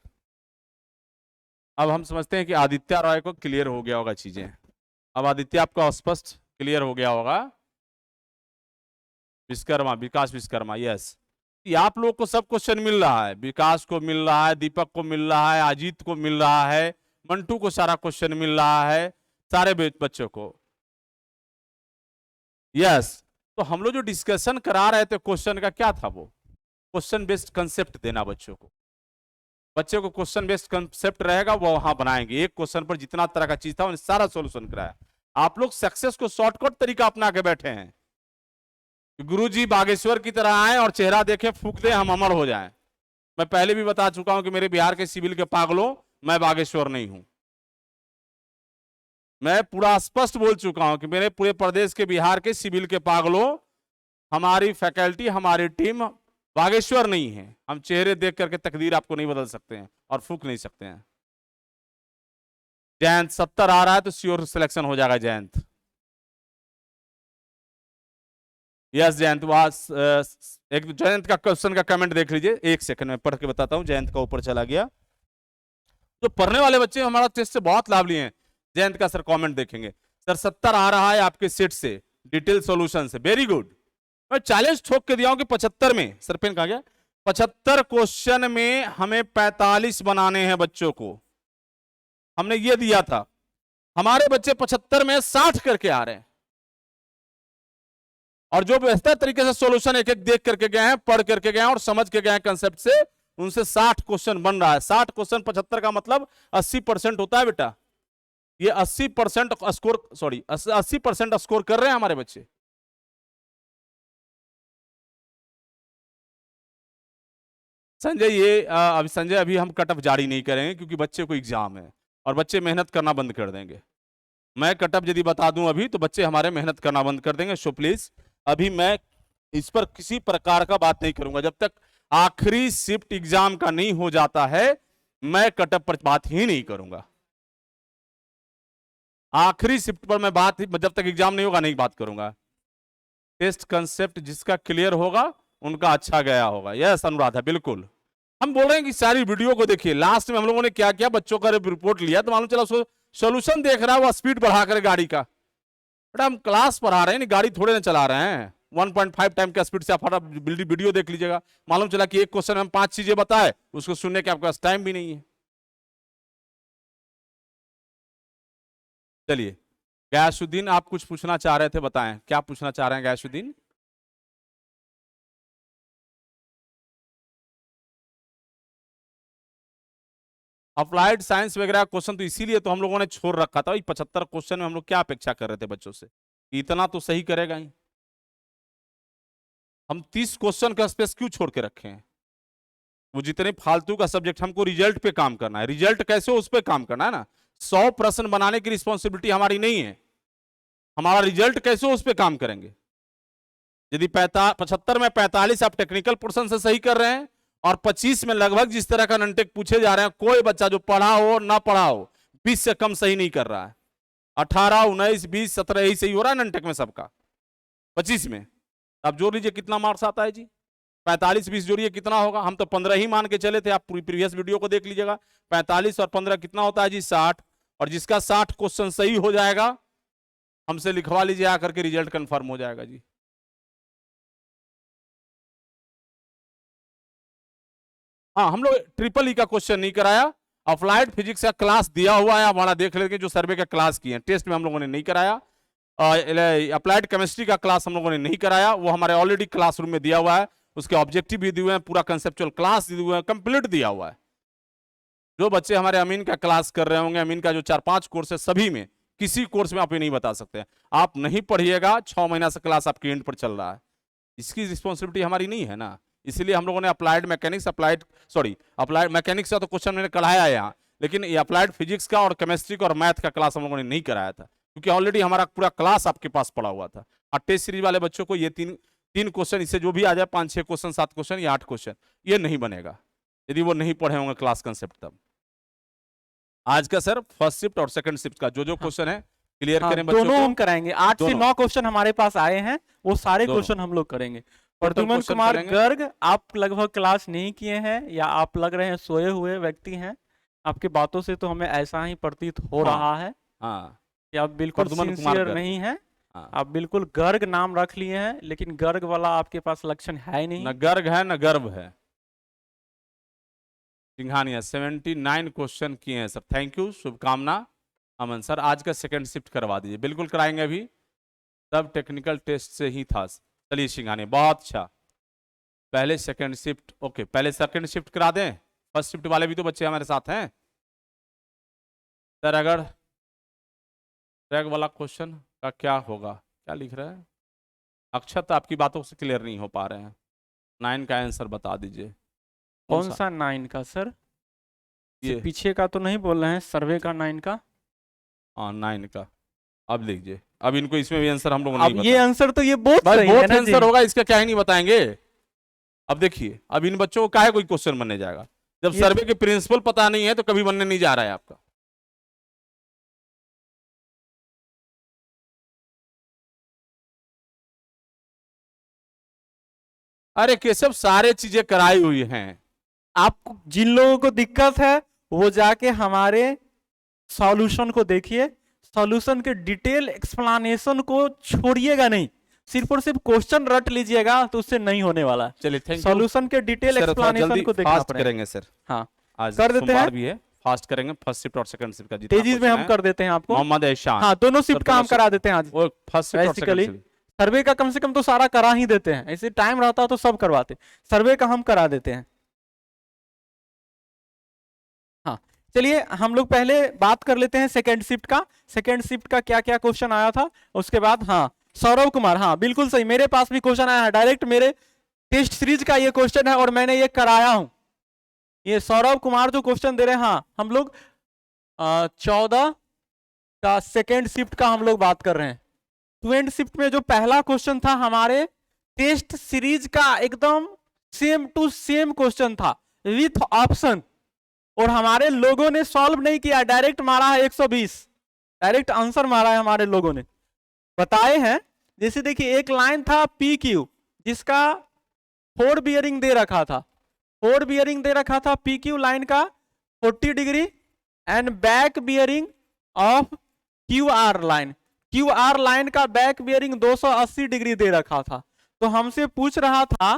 अब हम समझते हैं कि आदित्य रॉय को क्लियर हो गया होगा चीजें। अब आदित्य आपको स्पष्ट क्लियर हो गया होगा। विश्वकर्मा, विकास विश्वकर्मा, यस। आप लोग को सब क्वेश्चन मिल रहा है, विकास को मिल रहा है, दीपक को मिल रहा है, अजीत को मिल रहा है, मंटू को सारा क्वेश्चन मिल रहा है, सारे बच्चों को। यस। तो हम लोग जो डिस्कशन करा रहे थे क्वेश्चन का क्या था, वो क्वेश्चन बेस्ड कंसेप्ट देना बच्चों को। बच्चे को क्वेश्चन बेस्ड कंसेप्ट रहेगा, वो वहां बनाएंगे। एक क्वेश्चन पर जितना तरह का चीज था उन्हें सारा सोल्यूशन कराया। आप लोग सक्सेस को शॉर्टकट तरीका अपना के बैठे हैं। गुरुजी बागेश्वर की तरह आए और चेहरा देखे फूक दे, हम अमर हो जाएं। मैं पहले भी बता चुका हूं कि मेरे बिहार के सिविल के पागलों, मैं बागेश्वर नहीं हूं। मैं पूरा स्पष्ट बोल चुका हूं कि मेरे पूरे प्रदेश के, बिहार के सिविल के पागलों, हमारी फैकल्टी, हमारी टीम बागेश्वर नहीं है। हम चेहरे देख करके तकदीर आपको नहीं बदल सकते हैं और फूक नहीं सकते हैं। जयंत 70 आ रहा है तो श्योर सिलेक्शन हो जाएगा जयंत। यस जयंत, एक जयंत का क्वेश्चन का कमेंट देख लीजिए, एक सेकंड में पढ़ के बताता हूं। जयंत का ऊपर चला गया। जो पढ़ने वाले बच्चे हमारा टेस्ट से बहुत लाभ लिए हैं, जयंत का सर कमेंट देखेंगे। सर 70 आ रहा है आपके सेट से, डिटेल सॉल्यूशन से, वेरी गुड। मैं चैलेंज ठोक के दिया हूं कि 75 में, सर पेन कहा गया, 75 क्वेश्चन में हमें 45 बनाने हैं बच्चों को। हमने ये दिया था। हमारे बच्चे 75 में 60 करके आ रहे हैं, और जो बेहतर तरीके से सॉल्यूशन एक एक देख करके गए हैं, पढ़ करके गए हैं और समझ के गए हैं कंसेप्ट से, उनसे 60 क्वेश्चन बन रहा है। 60 क्वेश्चन 75 का मतलब 80% होता है बेटा। ये 80% स्कोर, सॉरी 80% स्कोर कर रहे हैं हमारे बच्चे। संजय ये अभी संजय अभी हम कट ऑफ जारी नहीं करेंगे क्योंकि बच्चे को एग्जाम है और बच्चे मेहनत करना बंद कर देंगे। मैं कट ऑफ यदि बता दूं अभी तो बच्चे हमारे मेहनत करना बंद कर देंगे। सो प्लीज अभी मैं इस पर किसी प्रकार का बात नहीं करूंगा। जब तक आखिरी शिफ्ट एग्जाम का नहीं हो जाता है, मैं कट ऑफ पर बात ही नहीं करूंगा। आखिरी शिफ्ट पर मैं बात, जब तक एग्जाम नहीं होगा नहीं बात करूंगा। टेस्ट कंसेप्ट जिसका क्लियर होगा उनका अच्छा गया होगा। यस अनुराधा, बिल्कुल। हम बोल रहे हैं कि सारी वीडियो को देखिए, लास्ट में हम लोगों ने क्या किया, बच्चों का रिपोर्ट लिया तो मालूम चला उसको सोल्यूशन देख रहा है, वो स्पीड बढ़ा कर गाड़ी का। बेटा हम क्लास पढ़ा रहे हैं, गाड़ी थोड़े ना चला रहे हैं। 1.5 टाइम का स्पीड से आप वीडियो देख लीजिएगा, मालूम चला कि एक क्वेश्चन में हम 5 चीजें बताए, उसको सुनने के आपके पास टाइम भी नहीं है। चलिए गयासुद्दीन, आप कुछ पूछना चाह रहे थे, बताएं क्या पूछना चाह रहे हैं गयासुद्दीन। अप्लाइड साइंस वगैरह क्वेश्चन तो इसीलिए तो हम लोगों ने छोड़ रखा था, 75 क्वेश्चन में हम लोग क्या अपेक्षा कर रहे थे बच्चों से, इतना तो सही करेगा ही। हम 30 क्वेश्चन का स्पेस क्यों छोड़ के रखे हैं? वो जितने फालतू का सब्जेक्ट, हमको रिजल्ट पे काम करना है। रिजल्ट कैसे हो उस पे काम करना है ना। 100 प्रश्न बनाने की रिस्पॉन्सिबिलिटी हमारी नहीं है, हमारा रिजल्ट कैसे हो उस पे काम करेंगे। यदि 75 में 45 आप टेक्निकल पोर्शन से सही कर रहे हैं और 25 में लगभग जिस तरह का ननटेक पूछे जा रहे हैं, कोई बच्चा जो पढ़ा हो ना पढ़ा हो 20 से कम सही नहीं कर रहा है। 18, 19, 20, 17 यही सही हो रहा है ननटेक में सबका। 25 में आप जोड़ लीजिए कितना मार्क्स आता है जी। 45 20 जोड़िए कितना होगा, हम तो 15 ही मान के चले थे, आप पूरी प्रीवियस वीडियो को देख लीजिएगा। 45 और 15 कितना होता है जी, 60। और जिसका 60 क्वेश्चन सही हो जाएगा हमसे लिखवा लीजिए आकर के, रिजल्ट कंफर्म हो जाएगा जी। हाँ, हम लोग ट्रिपल ई का क्वेश्चन नहीं कराया। अप्लाइड फिजिक्स का क्लास दिया हुआ है, हमारा देख लेंगे जो सर्वे का क्लास किए हैं, टेस्ट में हम लोगों ने नहीं कराया। अप्लाइड केमिस्ट्री का क्लास हम लोगों ने नहीं कराया, वो हमारे ऑलरेडी क्लासरूम में दिया हुआ है, उसके ऑब्जेक्टिव भी दिए हुए हैं, पूरा कंसेप्चुअल क्लास दिए हुए हैं, कंप्लीट दिया हुआ है। जो बच्चे हमारे अमीन का क्लास कर रहे होंगे, अमीन का जो 4-5 कोर्स है, सभी में किसी कोर्स में आप ये नहीं बता सकते। आप नहीं पढ़िएगा, 6 महीना से क्लास आपके एंड पर चल रहा है, इसकी रिस्पॉन्सिबिलिटी हमारी नहीं है ना। इसलिए हम लोगों ने अप्लाइड मैकेनिक्स, अप्लाइड मैकेनिक्स का तो क्वेश्चन मैंने कराया है यहाँ, लेकिन ये अप्लाइड फिजिक्स का और केमिस्ट्री का और मैथ का क्लास हम लोगों ने नहीं कराया था, क्योंकि ऑलरेडी हमारा पूरा क्लास आपके पास पड़ा हुआ था। और टेस्ट सीरीज वाले बच्चों को ये तीन क्वेश्चन, इससे जो भी आ जाए 5-6 क्वेश्चन, 7 क्वेश्चन या 8 क्वेश्चन, ये नहीं बनेगा यदि वो नहीं पढ़े होंगे क्लास कंसेप्ट। तब आज का सर फर्स्ट शिफ्ट और सेकंड शिफ्ट का जो क्वेश्चन है क्लियर करें बच्चों दोनों को। हम कराएंगे। 8 से 9 क्वेश्चन हमारे पास आए हैं, वो सारे क्वेश्चन हम लोग करेंगे। प्रद्युमन कुमार गर्ग, आप लगभग क्लास नहीं किए हैं या आप लग रहे हैं सोए हुए व्यक्ति हैं, आपकी बातों से तो हमें ऐसा ही प्रतीत हो रहा है कि आप बिल्कुल सिंसियर नहीं हैं। आप बिल्कुल गर्ग नाम रख लिए हैं, लेकिन गर्ग वाला आपके पास लक्षण है नहीं। न गर्ग है न गर्व है। सिंघानिया 79 क्वेश्चन किए हैं सर, थैंक यू, शुभकामना। अमन सर आज का सेकंड शिफ्ट करवा दीजिए, बिल्कुल कराएंगे, अभी सब टेक्निकल टेस्ट से ही था। चलिए सिंघानिया, बहुत अच्छा, पहले सेकंड शिफ्ट, ओके पहले सेकंड शिफ्ट करा दें, फर्स्ट शिफ्ट वाले भी तो बच्चे हमारे साथ हैं सर। अगर ट्रैक वाला क्वेश्चन का क्या होगा, क्या लिख रहा है अक्षत, आपकी बातों से क्लियर नहीं हो पा रहे हैं। 9 का आंसर बता दीजिए। कौन सा 9 का सर? ये पीछे का तो नहीं बोल रहे हैं, सर्वे का 9 का? हाँ 9 का, अब लीजिए। अब इनको इसमें भी आंसर हम लोग नहीं अब ये आंसर तो ये बहुत आंसर होगा, इसका क्या ही नहीं बताएंगे। अब देखिए, अब इन बच्चों को काहे कोई क्वेश्चन बनने जाएगा, जब सर्वे के प्रिंसिपल पता नहीं है तो कभी बनने नहीं जा रहा है आपका। अरे केशव, सारे चीजें कराई हुई हैं। आपको जिन लोगों को दिक्कत है वो जाके हमारे सॉल्यूशन को देखिए, सॉल्यूशन के डिटेल एक्सप्लेनेशन को छोड़िएगा नहीं, सिर्फ और सिर्फ क्वेश्चन रट लीजिएगा तो उससे नहीं होने वाला। चलिए थैंक यू। सॉल्यूशन के डिटेल एक्सप्लेनेशन को देखना पड़ेगा। करेंगे सर, हाँ आज कर देते हैं, भी है, फास्ट करेंगे, फर्स्ट शिफ्ट और सेकंड शिफ्ट का तेजी में हम कर देते हैं आपको। मोहम्मद एहसान, हाँ दोनों शिफ्ट काम करा देते हैं आज। फर्स्ट शिफ्ट और सेकंड शिफ्ट, सर्वे का कम से कम तो सारा करा ही देते हैं, ऐसे टाइम रहता तो सब करवाते, सर्वे का हम करा देते हैं। हाँ चलिए हम लोग पहले बात कर लेते हैं सेकंड शिफ्ट का। सेकंड शिफ्ट का क्या क्या क्वेश्चन आया था उसके बाद। हाँ सौरभ कुमार, हाँ बिल्कुल सही, मेरे पास भी क्वेश्चन आया है, डायरेक्ट मेरे टेस्ट सीरीज का ये क्वेश्चन है और मैंने ये कराया हूं। ये सौरभ कुमार जो क्वेश्चन दे रहे हैं, हाँ हम लोग 14 का सेकेंड शिफ्ट का हम लोग बात कर रहे हैं। ट्वेंट शिफ्ट में जो पहला क्वेश्चन था हमारे टेस्ट सीरीज का, एकदम सेम टू सेम क्वेश्चन था विथ ऑप्शन, और हमारे लोगों ने सॉल्व नहीं किया, डायरेक्ट मारा है 120, डायरेक्ट आंसर मारा है हमारे लोगों ने, बताए हैं। जैसे देखिए एक लाइन था पी क्यू जिसका फोर बियरिंग दे रखा था, फोर बियरिंग दे रखा था पी क्यू लाइन का 40 degree and back bearing of Q R line, Q R line का बैक बियरिंग 280 डिग्री दे रखा था। तो हमसे पूछ रहा था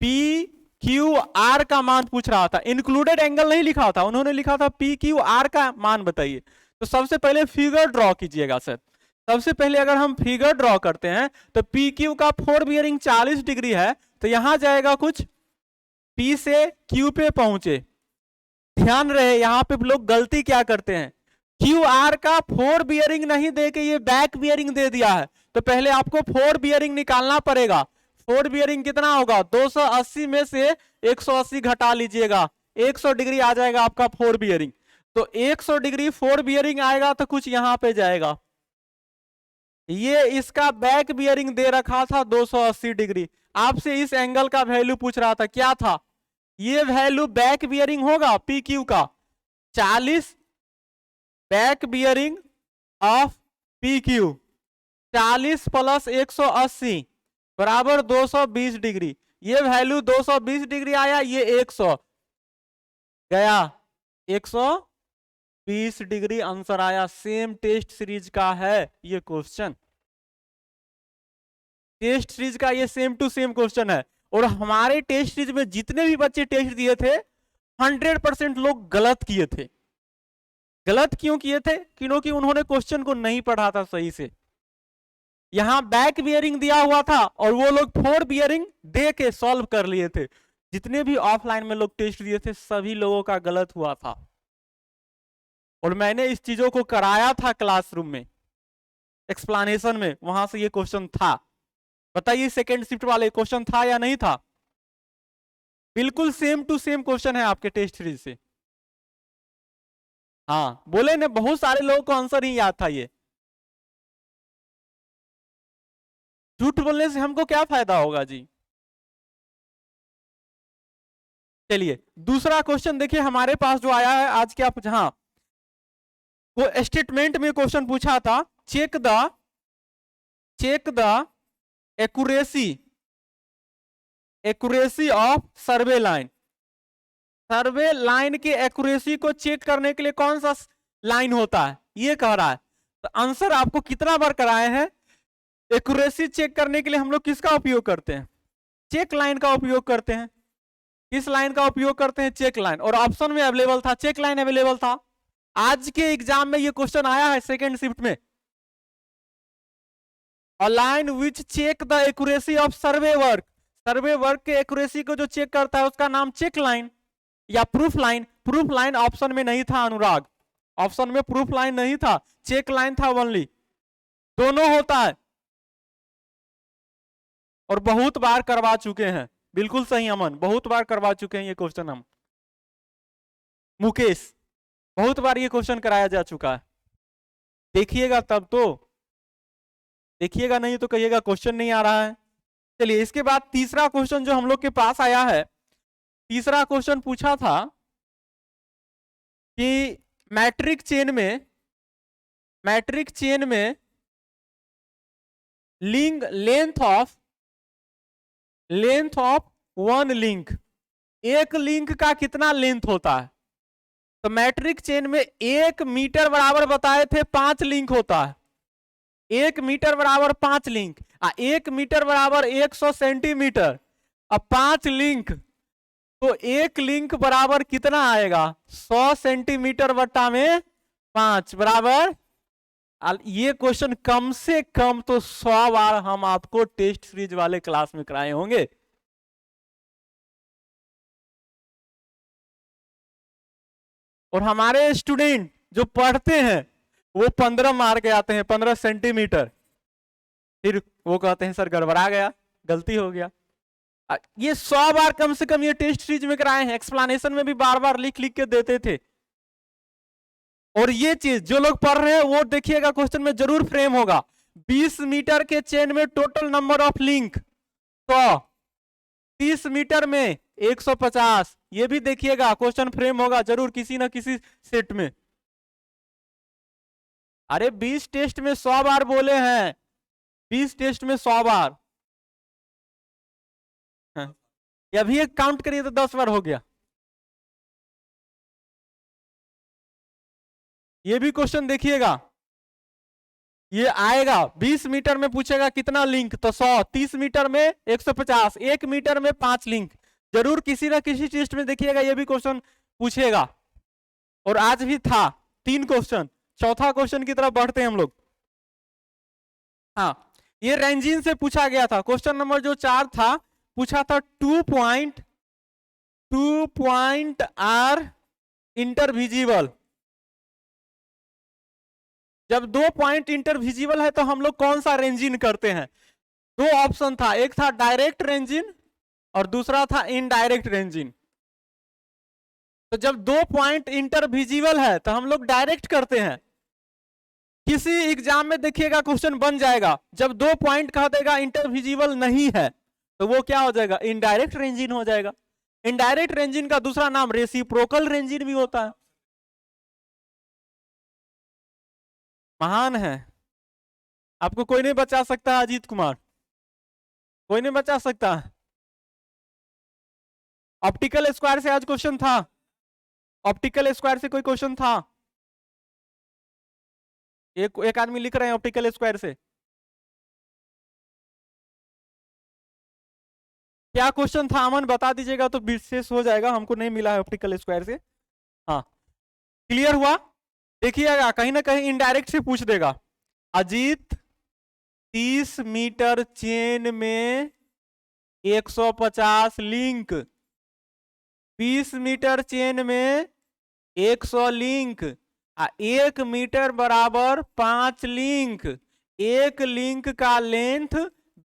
पी क्यू आर का मान पूछ रहा था, इंक्लूडेड एंगल नहीं लिखा था, उन्होंने लिखा था पी क्यू आर का मान बताइए। तो सबसे पहले फिगर ड्रॉ कीजिएगा सर। सबसे पहले अगर हम फिगर ड्रॉ करते हैं तो पी क्यू का फोर बियरिंग 40 डिग्री है, तो यहां जाएगा कुछ पी से क्यू पे पहुंचे। ध्यान रहे यहां पे लोग गलती क्या करते हैं, क्यू आर का फोर बियरिंग नहीं दे के ये बैक बियरिंग दे दिया है, तो पहले आपको फोर बियरिंग निकालना पड़ेगा। फोर बियरिंग कितना होगा, 280 में से 180 घटा लीजिएगा, 100 डिग्री आ जाएगा आपका फोर बियरिंग। तो 100 डिग्री फोर बियरिंग आएगा तो कुछ यहां पे जाएगा। ये इसका बैक बियरिंग दे रखा था 280 डिग्री। आपसे इस एंगल का वैल्यू पूछ रहा था, क्या था ये वैल्यू, बैक बियरिंग होगा पी क्यू का 40 back bearing of P Q 40 plus 180 बराबर 220 डिग्री। ये वैल्यू 220 डिग्री आया, ये 100 गया, 120 डिग्री आंसर आया। सेम टेस्ट सीरीज का है ये क्वेश्चन, टेस्ट सीरीज का ये सेम टू सेम क्वेश्चन है। और हमारे टेस्ट सीरीज में जितने भी बच्चे टेस्ट दिए थे 100% लोग गलत किए थे। गलत क्यों किए थे, क्योंकि उन्होंने क्वेश्चन को नहीं पढ़ा था सही से। यहां बैक बियरिंग दिया हुआ था और वो लोग फोर बियरिंग दे के सॉल्व कर लिए थे। जितने भी ऑफलाइन में लोग टेस्ट दिए थे सभी लोगों का गलत हुआ था, और मैंने इस चीजों को कराया था क्लासरूम में, एक्सप्लेनेशन में, वहां से ये क्वेश्चन था। बताइए सेकेंड शिफ्ट वाले क्वेश्चन था या नहीं था? बिल्कुल सेम टू सेम क्वेश्चन है आपके टेस्ट सीरीज से। हाँ बोले ना, बहुत सारे लोगों को आंसर ही याद था ये। झूठ बोलने से हमको क्या फायदा होगा जी। चलिए दूसरा क्वेश्चन देखिए हमारे पास जो आया है आज क्या, हाँ वो स्टेटमेंट में क्वेश्चन पूछा था, check the accuracy of survey line. Survey line के एक्यूरेसी को चेक करने के लिए कौन सा लाइन होता है ये कह रहा है। तो आंसर आपको कितना बार कराए हैं, एक्यूरेसी चेक करने के लिए हम लोग किसका उपयोग करते हैं, चेक लाइन का उपयोग करते हैं। किस लाइन का उपयोग करते हैं, चेक लाइन। और ऑप्शन में अवेलेबल था, चेक लाइन अवेलेबल था। आज के एग्जाम में ये क्वेश्चन आया है सेकेंड शिफ्ट में, a line which check the accuracy of survey work. Survey work के एक्यूरेसी को जो चेक करता है उसका नाम चेक लाइन या proof line. Proof line option में नहीं था अनुराग, ऑप्शन में प्रूफ लाइन नहीं था, चेक लाइन था ओनली। दोनों होता है और बहुत बार करवा चुके हैं। बिल्कुल सही अमन, बहुत बार करवा चुके हैं ये क्वेश्चन हम। मुकेश बहुत बार ये क्वेश्चन कराया जा चुका है, देखिएगा तब तो, देखिएगा नहीं तो कहिएगा क्वेश्चन नहीं आ रहा है। चलिए इसके बाद तीसरा क्वेश्चन जो हम लोग के पास आया है, तीसरा क्वेश्चन पूछा था कि मैट्रिक चेन में link length of one link, एक लिंक का कितना लेंथ होता है। तो मैट्रिक चेन में 1 मीटर बराबर बताए थे 5 लिंक होता है, 1 मीटर बराबर 5 लिंक, 1 मीटर बराबर 100 सेंटीमीटर। अब 5 लिंक, तो एक लिंक बराबर कितना आएगा, 100 सेंटीमीटर बट्टा में 5 बराबर। ये क्वेश्चन कम से कम तो 100 बार हम आपको टेस्ट सीरीज वाले क्लास में कराए होंगे। और हमारे स्टूडेंट जो पढ़ते हैं वो 15 मार के आते हैं, 15 सेंटीमीटर, फिर वो कहते हैं सर गड़बड़ा गया, गलती हो गया। ये 100 बार कम से कम ये टेस्ट सीरीज में कराए हैं, एक्सप्लेनेशन में भी बार बार लिख लिख के देते थे। और ये चीज जो लोग पढ़ रहे हैं वो देखिएगा क्वेश्चन में जरूर फ्रेम होगा, 20 मीटर के चेन में total number of link 100, 30 meter में 150, ये भी देखिएगा क्वेश्चन फ्रेम होगा जरूर किसी ना किसी सेट में। अरे 20 टेस्ट में 100 बार बोले हैं, 20 टेस्ट में 100 बार। हाँ। ये अभी एक काउंट करिए तो 10 बार हो गया। ये भी क्वेश्चन देखिएगा, ये आएगा 20 मीटर में पूछेगा कितना लिंक, तो 100, 30 मीटर में 150, 1 मीटर में 5 लिंक। जरूर किसी ना किसी टेस्ट में देखिएगा ये भी क्वेश्चन पूछेगा, और आज भी था 3 क्वेश्चन। चौथा क्वेश्चन की तरफ बढ़ते हैं हम लोग। हाँ, ये रेंजिन से पूछा गया था। क्वेश्चन नंबर जो 4 था, पूछा था 2 पॉइंट आर इंटरविजिबल। जब 2 पॉइंट इंटरविजिबल है तो हम लोग कौन सा रेंजिन करते हैं? 2 ऑप्शन था, एक था डायरेक्ट रेंजिन और दूसरा था इनडायरेक्ट रेंजिन। तो जब 2 पॉइंट इंटरविजिबल है तो हम लोग डायरेक्ट करते हैं। किसी एग्जाम में देखिएगा क्वेश्चन बन जाएगा, जब 2 पॉइंट कह देगा इंटरविजिबल नहीं है तो वो क्या हो जाएगा? इनडायरेक्ट रेंजिन हो जाएगा। इनडायरेक्ट रेंजिन का दूसरा नाम रेसिप्रोकल रेंजिन भी होता है। महान है, आपको कोई नहीं बचा सकता। अजीत कुमार, कोई नहीं बचा सकता। ऑप्टिकल स्क्वायर से आज क्वेश्चन था, ऑप्टिकल स्क्वायर से कोई क्वेश्चन था? एक आदमी लिख रहे हैं ऑप्टिकल स्क्वायर से। क्या क्वेश्चन था अमन, बता दीजिएगा तो विशेष हो जाएगा, हमको नहीं मिला है ऑप्टिकल स्क्वायर से। हाँ, क्लियर हुआ? देखिएगा कहीं ना कहीं इनडायरेक्ट से पूछ देगा। अजीत, 30 मीटर चेन में 150 लिंक, 20 मीटर चेन में 100 लिंक, 1 मीटर बराबर 5 लिंक, एक लिंक का लेंथ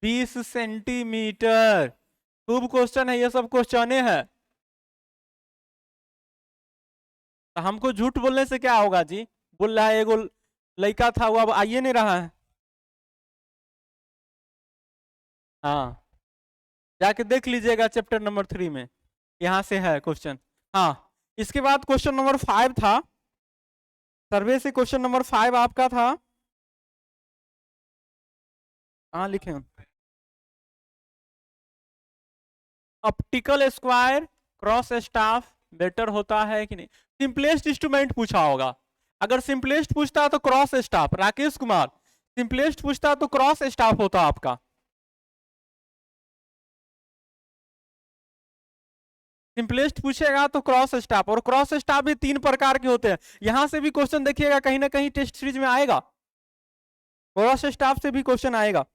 20 सेंटीमीटर। खूब क्वेश्चन है, ये सब क्वेश्चने है। तो हमको झूठ बोलने से क्या होगा जी? बोल रहा है एगो लड़का था वो अब आइए नहीं रहा है। हाँ, जाके देख लीजिएगा चैप्टर नंबर 3 में, यहां से है क्वेश्चन। हाँ, इसके बाद क्वेश्चन नंबर 5 था, सर्वे से क्वेश्चन नंबर 5 आपका था। हाँ लिखे, optical square cross staff better होता है कि नहीं? सिंपलेस्ट इंस्ट्रूमेंट पूछा होगा। अगर सिंपलेस्ट पूछता तो cross staff, Rakesh Kumar, simplest पूछता तो क्रॉस स्टाफ होता आपका। सिंपलेस्ट पूछेगा तो क्रॉस स्टाफ, और क्रॉस स्टाफ भी 3 प्रकार के होते हैं। यहां से भी क्वेश्चन देखिएगा कहीं ना कहीं टेस्ट सीरीज में आएगा, क्रॉस स्टाफ से भी क्वेश्चन आएगा।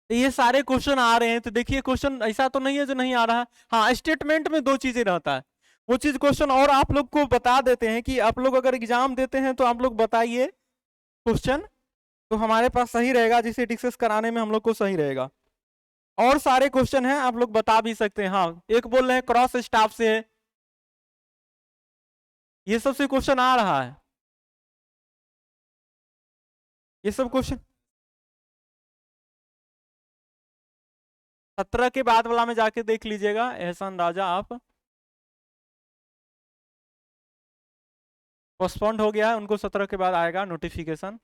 तो ये सारे क्वेश्चन आ रहे हैं, तो देखिए क्वेश्चन ऐसा तो नहीं है जो नहीं आ रहा है। हाँ, स्टेटमेंट में 2 चीजें रहता है, वो चीज क्वेश्चन और आप लोग को बता देते हैं कि आप लोग अगर एग्जाम देते हैं तो आप लोग बताइए क्वेश्चन, तो हमारे पास सही रहेगा, जिसे डिस्कस कराने में हम लोग को सही रहेगा। और सारे क्वेश्चन हैं, आप लोग बता भी सकते हैं। हाँ, एक बोल रहे हैं क्रॉस स्टाफ से है, ये सब से क्वेश्चन आ रहा है, ये सब क्वेश्चन 17 के बाद वाला में जाके देख लीजिएगा। एहसान राजा, आप पोस्टपोन्ड हो गया है, उनको 17 के बाद आएगा नोटिफिकेशन,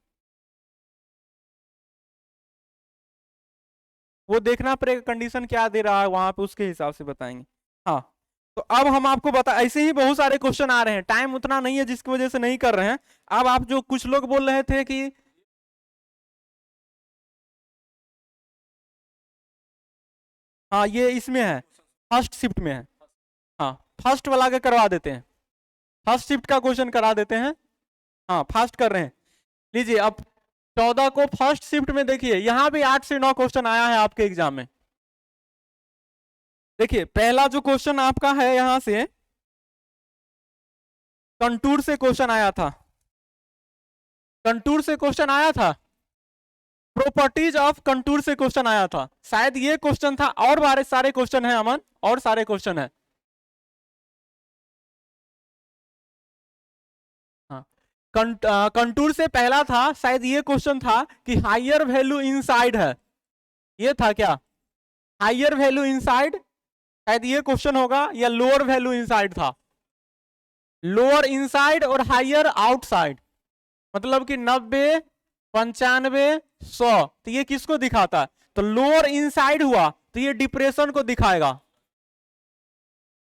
वो देखना पड़ेगा कंडीशन क्या दे रहा है वहां पे, उसके हिसाब से बताएंगे। हाँ, तो अब हम आपको बता, ऐसे ही बहुत सारे क्वेश्चन आ रहे हैं, टाइम उतना नहीं है जिसकी वजह से नहीं कर रहे हैं। अब आप जो कुछ लोग बोल रहे थे कि हाँ ये इसमें है, फर्स्ट शिफ्ट में है। हाँ, फर्स्ट वाला के करवा देते हैं, फर्स्ट शिफ्ट का क्वेश्चन करा देते हैं। हाँ, फास्ट कर रहे हैं। लीजिए अब 14 को फर्स्ट शिफ्ट में देखिए, यहां भी 8 से 9 क्वेश्चन आया है आपके एग्जाम में। देखिए पहला जो क्वेश्चन आपका है, यहां से कंटूर से क्वेश्चन आया था, कंटूर से क्वेश्चन आया था, प्रॉपर्टीज ऑफ कंटूर से क्वेश्चन आया था, शायद ये क्वेश्चन था। और बारे सारे क्वेश्चन है अमन, और सारे क्वेश्चन है। हाँ, कंटूर से पहला था, शायद ये क्वेश्चन था कि हायर वैल्यू इनसाइड है, ये था क्या? हायर वैल्यू इनसाइड शायद ये क्वेश्चन होगा, या लोअर वैल्यू इनसाइड था, लोअर इनसाइड और हायर आउटसाइड, मतलब कि 90, 95, 100, तो ये किसको दिखाता है? तो लोअर इनसाइड हुआ तो ये डिप्रेशन को दिखाएगा,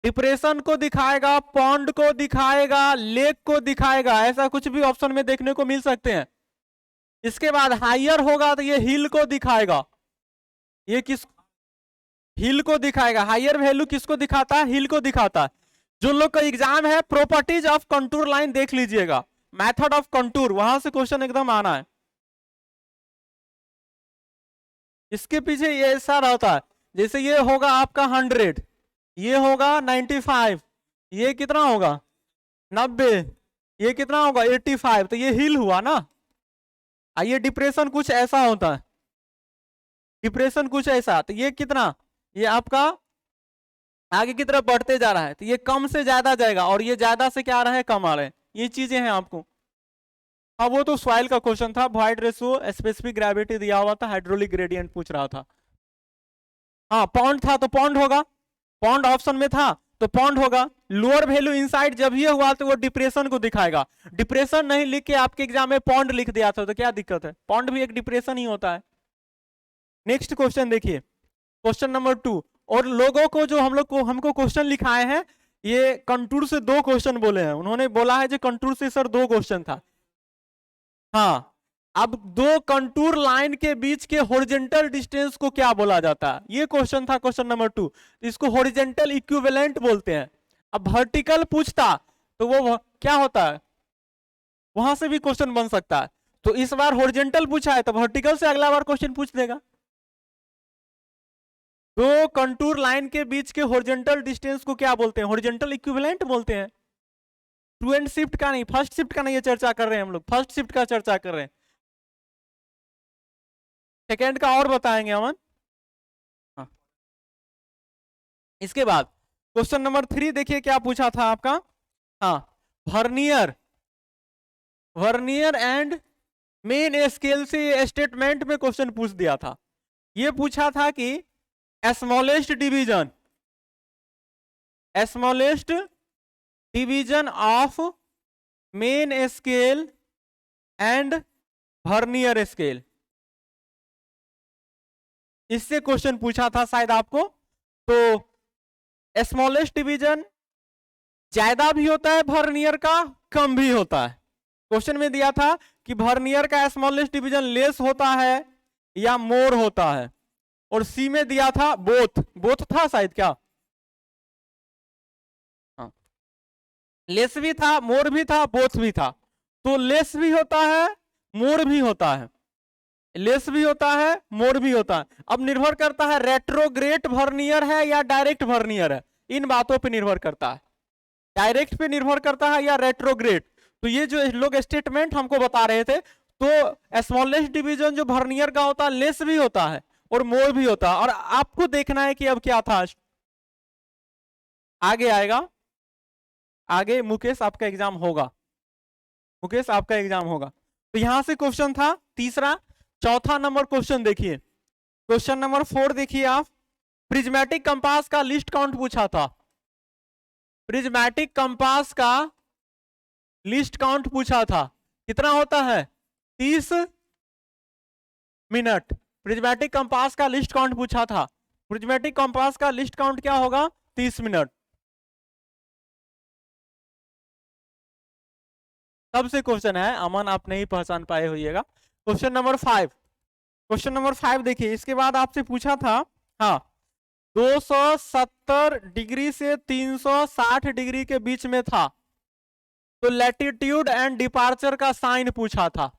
डिप्रेशन को दिखाएगा, पॉन्ड को दिखाएगा, लेक को दिखाएगा, ऐसा कुछ भी ऑप्शन में देखने को मिल सकते हैं। इसके बाद हायर होगा तो ये हिल को दिखाएगा, ये किस हिल को दिखाएगा, हायर वैल्यू किसको दिखाता है? हिल को दिखाता है। जो लोग का एग्जाम है प्रॉपर्टीज ऑफ कंटूर लाइन देख लीजिएगा, मेथड ऑफ कंटूर, वहां से क्वेश्चन एकदम आना है। इसके पीछे ये ऐसा रहता है, जैसे ये होगा आपका 100, ये होगा 95, ये कितना होगा 90, ये कितना होगा 85, तो ये हिल हुआ ना। आइए डिप्रेशन कुछ ऐसा होता है, डिप्रेशन कुछ ऐसा, तो ये कितना, ये आपका आगे की तरफ बढ़ते जा रहा है, तो ये कम से ज्यादा जाएगा और ये ज्यादा से क्या आ रहा है, कम आ रहे हैं, ये चीजें हैं आपको। हाँ वो तो सॉइल का क्वेश्चन था, वॉइड रेशियो, स्पेसिफिक ग्रेविटी दिया हुआ था, हाइड्रोलिक ग्रेडियंट पूछ रहा था। हाँ पॉन्ड था तो पॉन्ड होगा, पॉन्ड ऑप्शन में था तो पॉन्ड होगा। लोअर वैल्यू इनसाइड जब ये हुआ तो वो डिप्रेशन को दिखाएगा, डिप्रेशन नहीं लिख के आपके एग्जाम में पॉन्ड लिख दिया था तो क्या दिक्कत है, पॉन्ड भी एक डिप्रेशन ही होता है। नेक्स्ट क्वेश्चन देखिए, क्वेश्चन नंबर 2, और लोगों को जो हमको क्वेश्चन लिखाए हैं, ये कंटूर से 2 क्वेश्चन बोले हैं, उन्होंने बोला है जो कंटूर से सर 2 क्वेश्चन था। हाँ अब 2 कंटूर लाइन के बीच के हॉरिजॉन्टल डिस्टेंस को क्या बोला जाता है, ये क्वेश्चन था क्वेश्चन नंबर 2, इसको हॉरिजॉन्टल इक्विवेलेंट बोलते हैं। अब वर्टिकल पूछता तो वो क्या होता है, वहां से भी क्वेश्चन बन सकता है, तो इस बार हॉरिजॉन्टल पूछा है तो वर्टिकल से अगला बार क्वेश्चन पूछ देगा। 2 कंटूर लाइन के बीच के हॉरिजॉन्टल डिस्टेंस को क्या बोलते हैं, हॉरिजॉन्टल इक्विवेलेंट बोलते हैं। ट्रू एंड शिफ्ट का नहीं, फर्स्ट शिफ्ट का नहीं ये चर्चा कर रहे हैं हम लोग, फर्स्ट शिफ्ट का चर्चा कर रहे हैं, सेकेंड का और बताएंगे अमन। हाँ। इसके बाद क्वेश्चन नंबर 3 देखिए क्या पूछा था आपका। हाँ vernier, vernier and main scale से स्टेटमेंट में क्वेश्चन पूछ दिया था। ये पूछा था कि smallest division, smallest division of main scale and vernier scale, इससे क्वेश्चन पूछा था शायद आपको। तो स्मॉलेस्ट डिवीजन ज्यादा भी होता है वर्नियर का, कम भी होता है। क्वेश्चन में दिया था कि वर्नियर का स्मॉलेस्ट डिवीजन लेस होता है या मोर होता है, और सी में दिया था बोथ, बोथ था शायद क्या, हाँ लेस भी था, मोर भी था, बोथ भी था। तो लेस भी होता है, मोर भी होता है, लेस भी होता है, मोर भी होता है। अब निर्भर करता है रेट्रोग्रेड वर्नियर है या डायरेक्ट वर्नियर है, इन बातों पे निर्भर करता है, डायरेक्ट पे निर्भर करता है या रेट्रोग्रेड। तो ये जो लोग स्टेटमेंट हमको बता रहे थे, तो स्मॉलेस्ट डिवीजन जो वर्नियर का होता है लेस भी होता है और मोर भी होता है। और आपको देखना है कि अब क्या था, आगे आएगा, आगे मुकेश आपका एग्जाम होगा, मुकेश आपका एग्जाम होगा। तो यहां से क्वेश्चन था तीसरा। चौथा नंबर क्वेश्चन देखिए, क्वेश्चन नंबर 4 देखिए आप, प्रिज्मेटिक कंपास का लिस्ट काउंट पूछा था, प्रिज्मेटिक कंपास का लिस्ट काउंट पूछा था, कितना होता है 30 मिनट। प्रिज्मेटिक कंपास का लिस्ट काउंट पूछा था, प्रिज्मेटिक कंपास का लिस्ट काउंट क्या होगा 30 मिनट। सबसे क्वेश्चन है, अमन आप नहीं पहचान पाए होइएगा। क्वेश्चन नंबर 5, क्वेश्चन नंबर 5 देखिए, इसके बाद आपसे पूछा था, हाँ 270 डिग्री से 360 डिग्री के बीच में था, तो लैटिट्यूड एंड डिपार्चर का साइन पूछा था।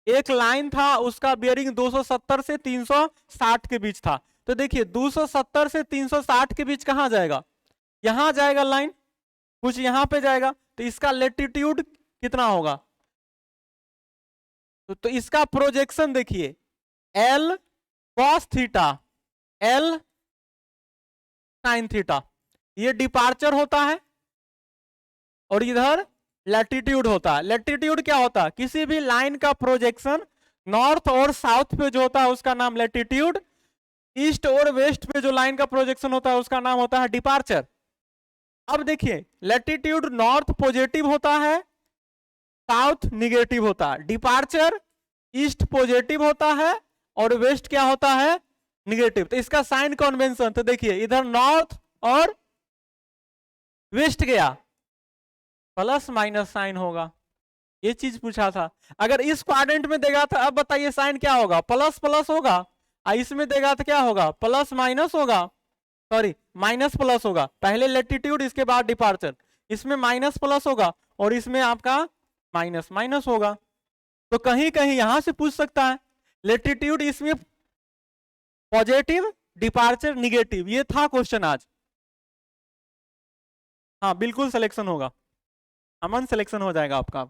एक लाइन था उसका बियरिंग 270 से 360 के बीच था, तो देखिए 270 से 360 के बीच कहां जाएगा, यहां जाएगा लाइन, कुछ यहां पे जाएगा, तो इसका लैटिट्यूड कितना होगा, तो इसका प्रोजेक्शन देखिए L cos theta, L sin theta, ये डिपार्चर होता है और इधर लैटिट्यूड होता है। लैटिट्यूड क्या होता है, किसी भी लाइन का प्रोजेक्शन नॉर्थ और साउथ पे जो होता है उसका नाम लैटिट्यूड, ईस्ट और वेस्ट में जो लाइन का प्रोजेक्शन होता है उसका नाम होता है डिपार्चर। अब देखिए लैटिट्यूड नॉर्थ पॉजिटिव होता है, साउथ निगेटिव होता है। डिपार्चर ईस्ट पॉजिटिव होता है और वेस्ट क्या होता है, निगेटिव। तो इसका साइन कन्वेंशन, तो देखिए इधर नॉर्थ और वेस्ट गया, प्लस माइनस साइन होगा, ये चीज पूछा था। अगर इस क्वाड्रेंट में देगा था, अब बताइए साइन क्या होगा, प्लस प्लस होगा। इसमें देगा तो क्या होगा, प्लस माइनस होगा, सॉरी माइनस प्लस होगा। पहले लेटिट्यूड इसके बाद डिपार्चर, इसमें माइनस प्लस होगा और इसमें आपका माइनस माइनस होगा। तो कहीं कहीं यहां से पूछ सकता है, लेटिट्यूड इसमें पॉजिटिव, डिपार्चर निगेटिव, ये था क्वेश्चन आज। हाँ बिल्कुल सिलेक्शन होगा, अमन सिलेक्शन हो जाएगा आपका।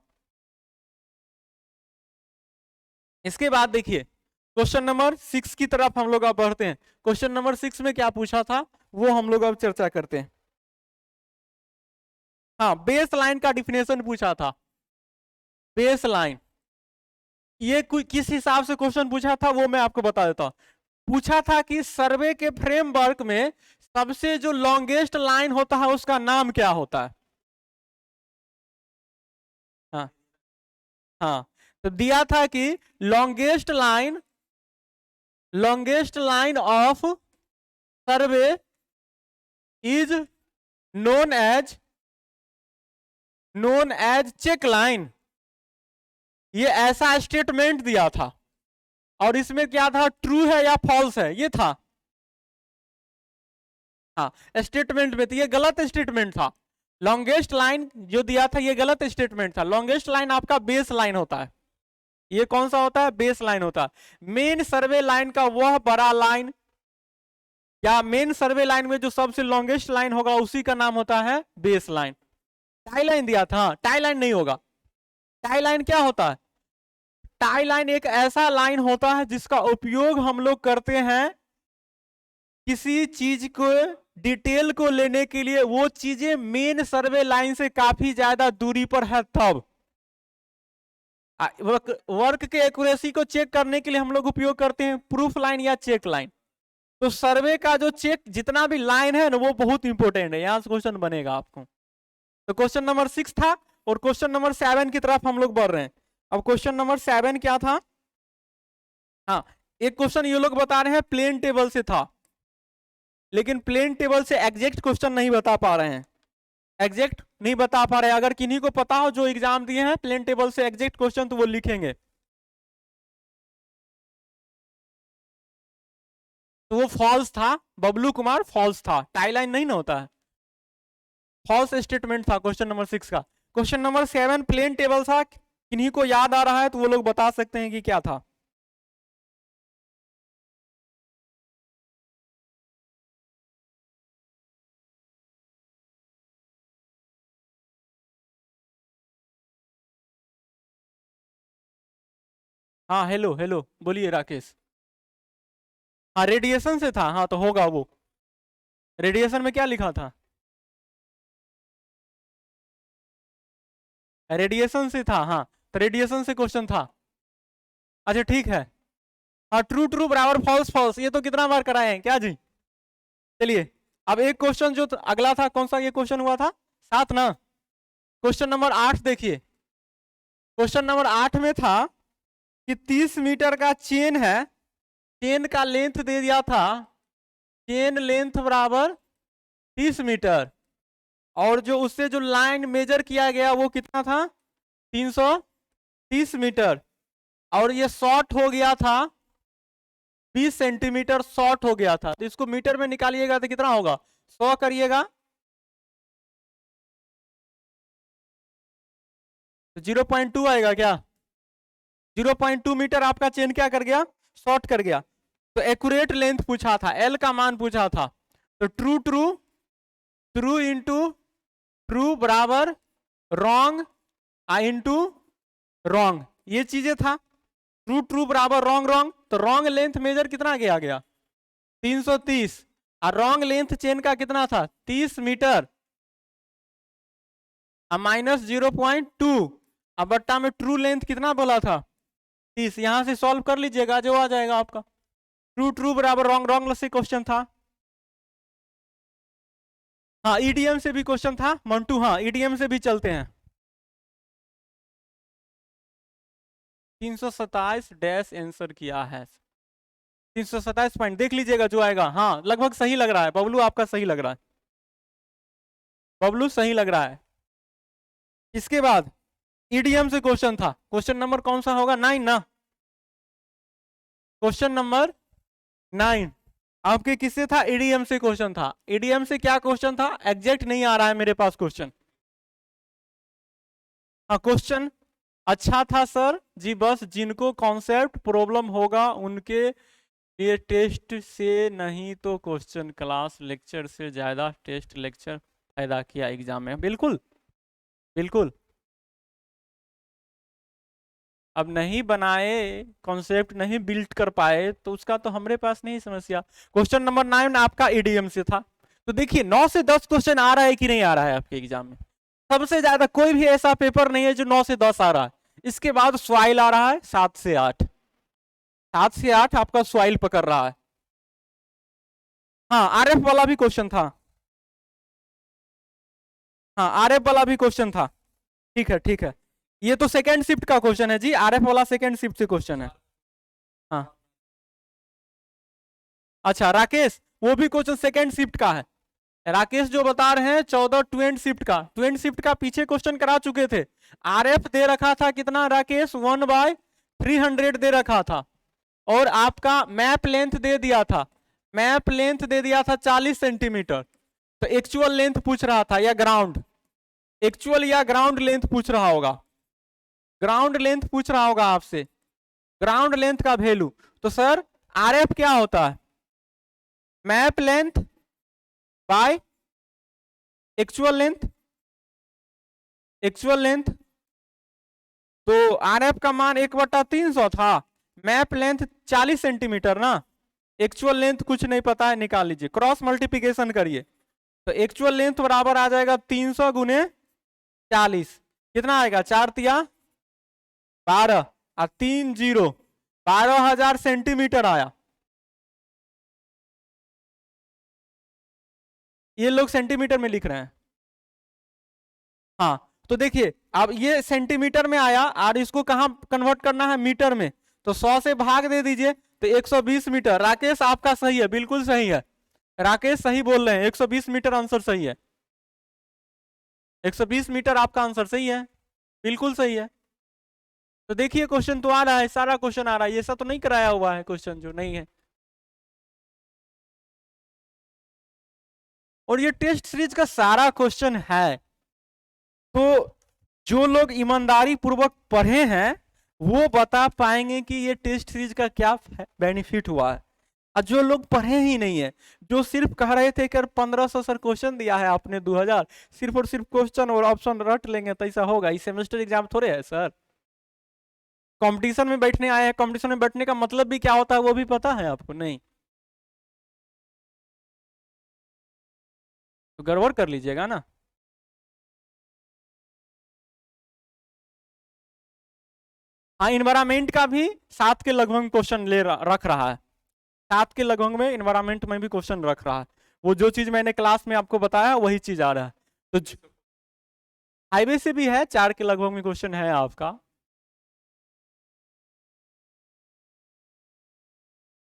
इसके बाद देखिए क्वेश्चन नंबर 6 की तरफ हम लोग अब बढ़ते हैं। क्वेश्चन नंबर 6 में क्या पूछा था वो हम लोग अब चर्चा करते हैं। हाँ, बेस लाइन का डिफिनेशन पूछा था। बेस लाइन ये किस हिसाब से क्वेश्चन पूछा था वो मैं आपको बता देता हूं। पूछा था कि सर्वे के फ्रेमवर्क में सबसे जो लॉन्गेस्ट लाइन होता है उसका नाम क्या होता है। हाँ हाँ, तो दिया था कि longest line of survey is known as check line, ये ऐसा स्टेटमेंट दिया था। और इसमें क्या था, ट्रू है या फॉल्स है, ये था। हाँ, स्टेटमेंट में तो ये गलत स्टेटमेंट था। लॉन्गेस्ट लाइन जो दिया था ये गलत स्टेटमेंट था। लॉन्गेस्ट लाइन आपका बेस लाइन होता है। ये कौन सा होता है, बेस लाइन होता है। मेन सर्वे लाइन का वह बड़ा लाइन या मेन सर्वे लाइन में जो सबसे लॉन्गेस्ट लाइन होगा उसी का नाम होता है बेस लाइन। टाई लाइन दिया था, टाई लाइन नहीं होगा। टाई लाइन क्या होता है, टाई लाइन एक ऐसा लाइन होता है जिसका उपयोग हम लोग करते हैं किसी चीज को डिटेल को लेने के लिए, वो चीजें मेन सर्वे लाइन से काफी ज्यादा दूरी पर है तब। वर्क के एक्यूरेसी को चेक करने के लिए हम लोग उपयोग करते हैं प्रूफ लाइन या चेक लाइन। तो सर्वे का जो चेक जितना भी लाइन है ना वो बहुत इंपॉर्टेंट है, यहां से क्वेश्चन बनेगा आपको। तो क्वेश्चन नंबर 6 था और क्वेश्चन नंबर 7 की तरफ हम लोग बढ़ रहे हैं। अब क्वेश्चन नंबर 7 क्या था, हाँ एक क्वेश्चन ये लोग बता रहे हैं प्लेन टेबल से था, लेकिन प्लेन टेबल से एग्जैक्ट क्वेश्चन नहीं बता पा रहे हैं, एग्जैक्ट नहीं बता पा रहे हैं। अगर किन्हीं को पता हो जो एग्जाम दिए हैं प्लेन टेबल से एग्जैक्ट क्वेश्चन तो वो लिखेंगे। तो वो फॉल्स था, बबलू कुमार फॉल्स था, टाई लाइन नहीं ना होता है, फॉल्स स्टेटमेंट था क्वेश्चन नंबर 6 का। क्वेश्चन नंबर 7 प्लेन टेबल था, किन्हीं को याद आ रहा है तो वो लोग बता सकते हैं कि क्या था। हाँ हेलो हेलो बोलिए राकेश। हाँ रेडिएशन से था, हाँ तो होगा वो। रेडिएशन में क्या लिखा था, रेडिएशन से था, हाँ तो रेडिएशन से क्वेश्चन था। अच्छा ठीक है, हाँ ट्रू ट्रू बराबर फॉल्स फॉल्स, ये तो कितना बार कराए हैं क्या जी। चलिए अब एक क्वेश्चन जो अगला था, कौन सा ये क्वेश्चन हुआ था, 7 ना। क्वेश्चन नंबर 8 देखिए, क्वेश्चन नंबर 8 में था कि 30 मीटर का चेन है, चेन का लेंथ दे दिया था, चेन लेंथ बराबर 30 मीटर, और जो उससे जो लाइन मेजर किया गया वो कितना था 330 मीटर, और ये शॉर्ट हो गया था 20 सेंटीमीटर शॉर्ट हो गया था। तो इसको मीटर में निकालिएगा तो कितना होगा, 100 करिएगा तो 0.2 आएगा क्या, 0.2 मीटर आपका चेन क्या कर गया, शॉर्ट कर गया। तो एक्यूरेट लेंथ पूछा था, एल का मान पूछा था, तो true true true into true बराबर रॉन्ग इंटू रॉन्ग, ये चीजें था। ट्रू ट्रू बराबर रॉन्ग रॉन्ग, तो रॉन्ग लेंथ मेजर कितना गया गया 330, और रॉन्ग लेंथ चेन का कितना था 30 मीटर, माइनस 0.2, अब बट्टा में ट्रू लेंथ कितना बोला था 30। यहां से सॉल्व कर लीजिएगा जो आ जाएगा आपका। ट्रू ट्रू बराबर रॉन्ग रॉन्ग से क्वेश्चन था। हाँ ईडीएम से भी क्वेश्चन था मंटू, हाँ ईडीएम से भी चलते हैं। 327 डैश आंसर किया है, 327 पॉइंट देख लीजिएगा जो आएगा। हाँ लगभग सही लग रहा है बबलू, आपका सही लग रहा है, बबलू सही लग रहा है। इसके बाद ईडीएम से क्वेश्चन था, क्वेश्चन नंबर कौन सा होगा, 9 ना, क्वेश्चन नंबर 9 आपके किससे था, ईडीएम से क्वेश्चन था। ईडीएम से क्या क्वेश्चन था, एग्जैक्ट नहीं आ रहा है मेरे पास क्वेश्चन। हाँ क्वेश्चन अच्छा था सर जी, बस जिनको कॉन्सेप्ट प्रॉब्लम होगा उनके लिए टेस्ट से, नहीं तो क्वेश्चन क्लास लेक्चर से ज्यादा टेस्ट लेक्चर फायदा किया एग्जाम में। बिल्कुल बिल्कुल, अब नहीं बनाए कॉन्सेप्ट नहीं बिल्ड कर पाए तो उसका तो हमारे पास नहीं समस्या। क्वेश्चन नंबर 9 आपका ईडीएम से था। तो देखिए 9 से 10 क्वेश्चन आ रहा है कि नहीं आ रहा है आपके एग्जाम में, सबसे ज्यादा कोई भी ऐसा पेपर नहीं है जो 9 से 10 आ रहा है। इसके बाद स्वाइल आ रहा है 7 से 8, 7 से 8 आपका स्वाइल पकड़ रहा है। हाँ आरएफ वाला भी क्वेश्चन था, हाँ आरएफ वाला भी क्वेश्चन था। ठीक है ठीक है, ये तो सेकेंड शिफ्ट का क्वेश्चन है जी, आरएफ वाला सेकेंड शिफ्ट से क्वेश्चन है। हाँ अच्छा राकेश, वो भी क्वेश्चन सेकेंड शिफ्ट का है। राकेश जो बता रहे हैं 14 ट्वेंट शिफ्ट का, ट्वेंट शिफ्ट का पीछे क्वेश्चन करा चुके थे। आरएफ दे रखा था कितना राकेश, 1/300 दे रखा था, और आपका मैप लेंथ दे दिया था, मैप लेंथ दे दिया था 40 सेंटीमीटर। तो एक्चुअल लेंथ पूछ रहा था या ग्राउंड, एक्चुअल या ग्राउंड लेंथ पूछ रहा होगा, ग्राउंड लेंथ पूछ रहा होगा आपसे, ग्राउंड लेंथ का वैल्यू। तो सर आरएफ क्या होता है, map length by actual length, actual length. तो आरएफ का मान 1/300 था, मैप लेंथ 40 सेंटीमीटर ना, एक्चुअल लेंथ कुछ नहीं पता है, निकाल लीजिए, क्रॉस मल्टीप्लिकेशन करिए। तो एक्चुअल लेंथ बराबर आ जाएगा 300 गुने 40, कितना आएगा, 4 तिया 12 और 3 0, 12,000 सेंटीमीटर आया। ये लोग सेंटीमीटर में लिख रहे हैं। हाँ तो देखिए अब ये सेंटीमीटर में आया और इसको कहां कन्वर्ट करना है, मीटर में। तो 100 से भाग दे दीजिए तो 120 मीटर। राकेश आपका सही है, बिल्कुल सही है, राकेश सही बोल रहे हैं, 120 मीटर आंसर सही है, 120 मीटर आपका आंसर सही है, बिल्कुल सही है। तो देखिए क्वेश्चन तो आ रहा है, सारा क्वेश्चन आ रहा है, ये सब तो नहीं कराया हुआ है क्वेश्चन जो नहीं है। और ये टेस्ट सीरीज का सारा क्वेश्चन है। तो जो लोग ईमानदारी पूर्वक पढ़े हैं वो बता पाएंगे कि ये टेस्ट सीरीज का क्या बेनिफिट हुआ है। और जो लोग पढ़े ही नहीं है, जो सिर्फ कह रहे थे कि 1500 सर क्वेश्चन दिया है आपने 2000, सिर्फ और सिर्फ क्वेश्चन और ऑप्शन रट लेंगे तो ऐसा होगा, इस सेमेस्टर एग्जाम थोड़े है सर, कंपटीशन में बैठने आए हैं, कंपटीशन में बैठने का मतलब भी क्या होता है वो भी पता है आपको, नहीं तो गड़बड़ कर लीजिएगा ना। हाँ इन्वायरमेंट का भी 7 के लगभग क्वेश्चन रख रहा है, 7 के लगभग में इन्वायरमेंट में भी क्वेश्चन रख रहा है। वो जो चीज मैंने क्लास में आपको बताया वही चीज आ रहा है। तो हाईवे से भी है, 4 के लगभग में क्वेश्चन है आपका।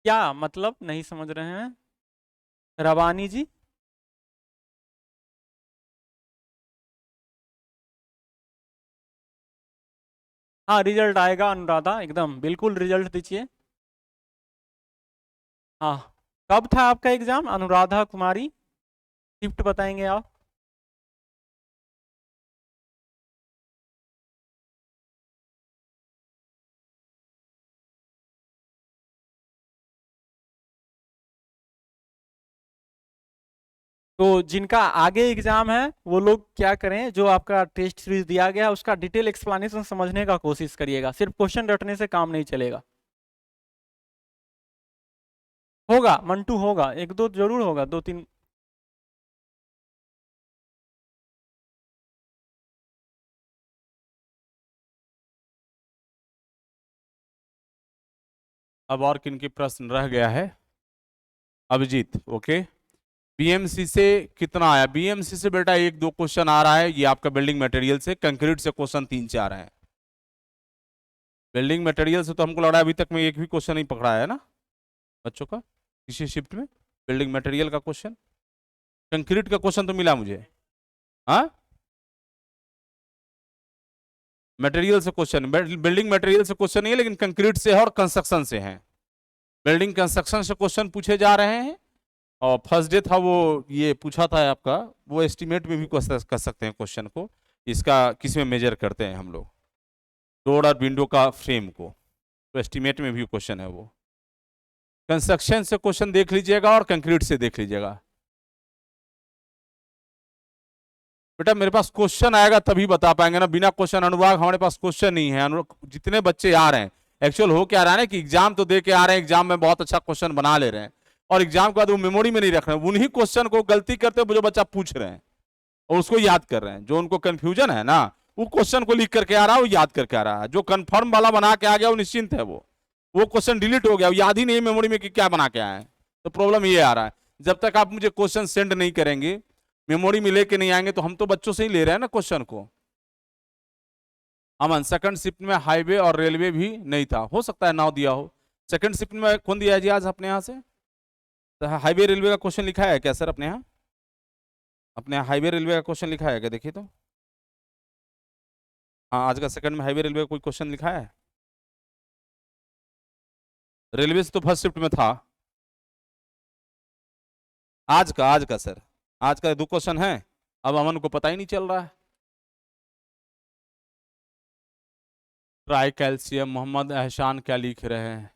क्या मतलब नहीं समझ रहे हैं रवानी जी, हाँ रिजल्ट आएगा अनुराधा, एकदम बिल्कुल रिजल्ट दीजिए। हाँ कब था आपका एग्जाम अनुराधा कुमारी, शिफ्ट बताएंगे आप। तो जिनका आगे एग्जाम है वो लोग क्या करें, जो आपका टेस्ट सीरीज दिया गया है उसका डिटेल एक्सप्लेनेशन समझने का कोशिश करिएगा, सिर्फ क्वेश्चन रटने से काम नहीं चलेगा। होगा मंटू, होगा एक दो जरूर होगा, 2 3। अब और किन के प्रश्न रह गया है। अभिजीत, ओके। बीएमसी से कितना आया? बीएमसी से बेटा 1-2 क्वेश्चन आ रहा है, ये आपका बिल्डिंग मटेरियल से। कंक्रीट से क्वेश्चन 3-4 है। बिल्डिंग मटेरियल से तो हमको लग रहा है अभी तक में एक भी क्वेश्चन नहीं पकड़ा है ना बच्चों का, किसी शिफ्ट में। बिल्डिंग मटेरियल का क्वेश्चन, कंक्रीट का क्वेश्चन तो मिला मुझे। हाँ, मटेरियल से क्वेश्चन, बिल्डिंग मटेरियल से क्वेश्चन नहीं है, लेकिन कंक्रीट से है और कंस्ट्रक्शन से है। बिल्डिंग कंस्ट्रक्शन से क्वेश्चन पूछे जा रहे हैं। और फर्स्ट डे था वो, ये पूछा था आपका, वो एस्टिमेट में भी कर सकते हैं क्वेश्चन को। इसका किस में मेजर करते हैं हम लोग, डोर और विंडो का फ्रेम को, तो एस्टिमेट में भी क्वेश्चन है वो। कंस्ट्रक्शन से क्वेश्चन देख लीजिएगा और कंक्रीट से देख लीजिएगा। बेटा मेरे पास क्वेश्चन आएगा तभी बता पाएंगे ना, बिना क्वेश्चन अनुराग हमारे पास क्वेश्चन नहीं है। जितने बच्चे आ रहे हैं, एक्चुअल हो क्या रहा है ना कि एग्जाम तो दे के आ रहे हैं, एग्जाम में बहुत अच्छा क्वेश्चन बना ले रहे हैं, और एग्जाम के बाद वो मेमोरी में नहीं रख रहे हैं। उन्हीं क्वेश्चन को गलती करते हुए जो बच्चा पूछ रहे हैं और उसको याद कर रहे हैं। जो उनको कंफ्यूजन है ना, वो क्वेश्चन को लिख करके आ रहा है, वो याद करके आ रहा है। जो कंफर्म वाला बना के आ गया वो निश्चिंत है, वो क्वेश्चन डिलीट हो गया, वो याद ही नहीं मेमोरी में कि क्या बना के आए हैं। तो प्रॉब्लम ये आ रहा है, जब तक आप मुझे क्वेश्चन सेंड नहीं करेंगे, मेमोरी में लेके नहीं आएंगे, तो हम तो बच्चों से ही ले रहे हैं ना क्वेश्चन को। अमन, सेकंड शिफ्ट में हाईवे और रेलवे भी नहीं था, हो सकता है नाव दिया हो। सेकंड शिफ्ट में कौन दिया है जी आज अपने यहाँ से? तो हाईवे रेलवे का क्वेश्चन लिखा है क्या सर अपने यहाँ? अपने यहाँ हाईवे रेलवे का क्वेश्चन लिखा है क्या, देखिए तो। हाँ, आज का सेकंड में हाईवे रेलवे का कोई क्वेश्चन लिखा है? रेलवे से तो फर्स्ट शिफ्ट में था। आज का सर, आज का 2 क्वेश्चन है। अब अमन को पता ही नहीं चल रहा है। ट्राई कैल्शियम, मोहम्मद एहसान क्या लिख रहे हैं?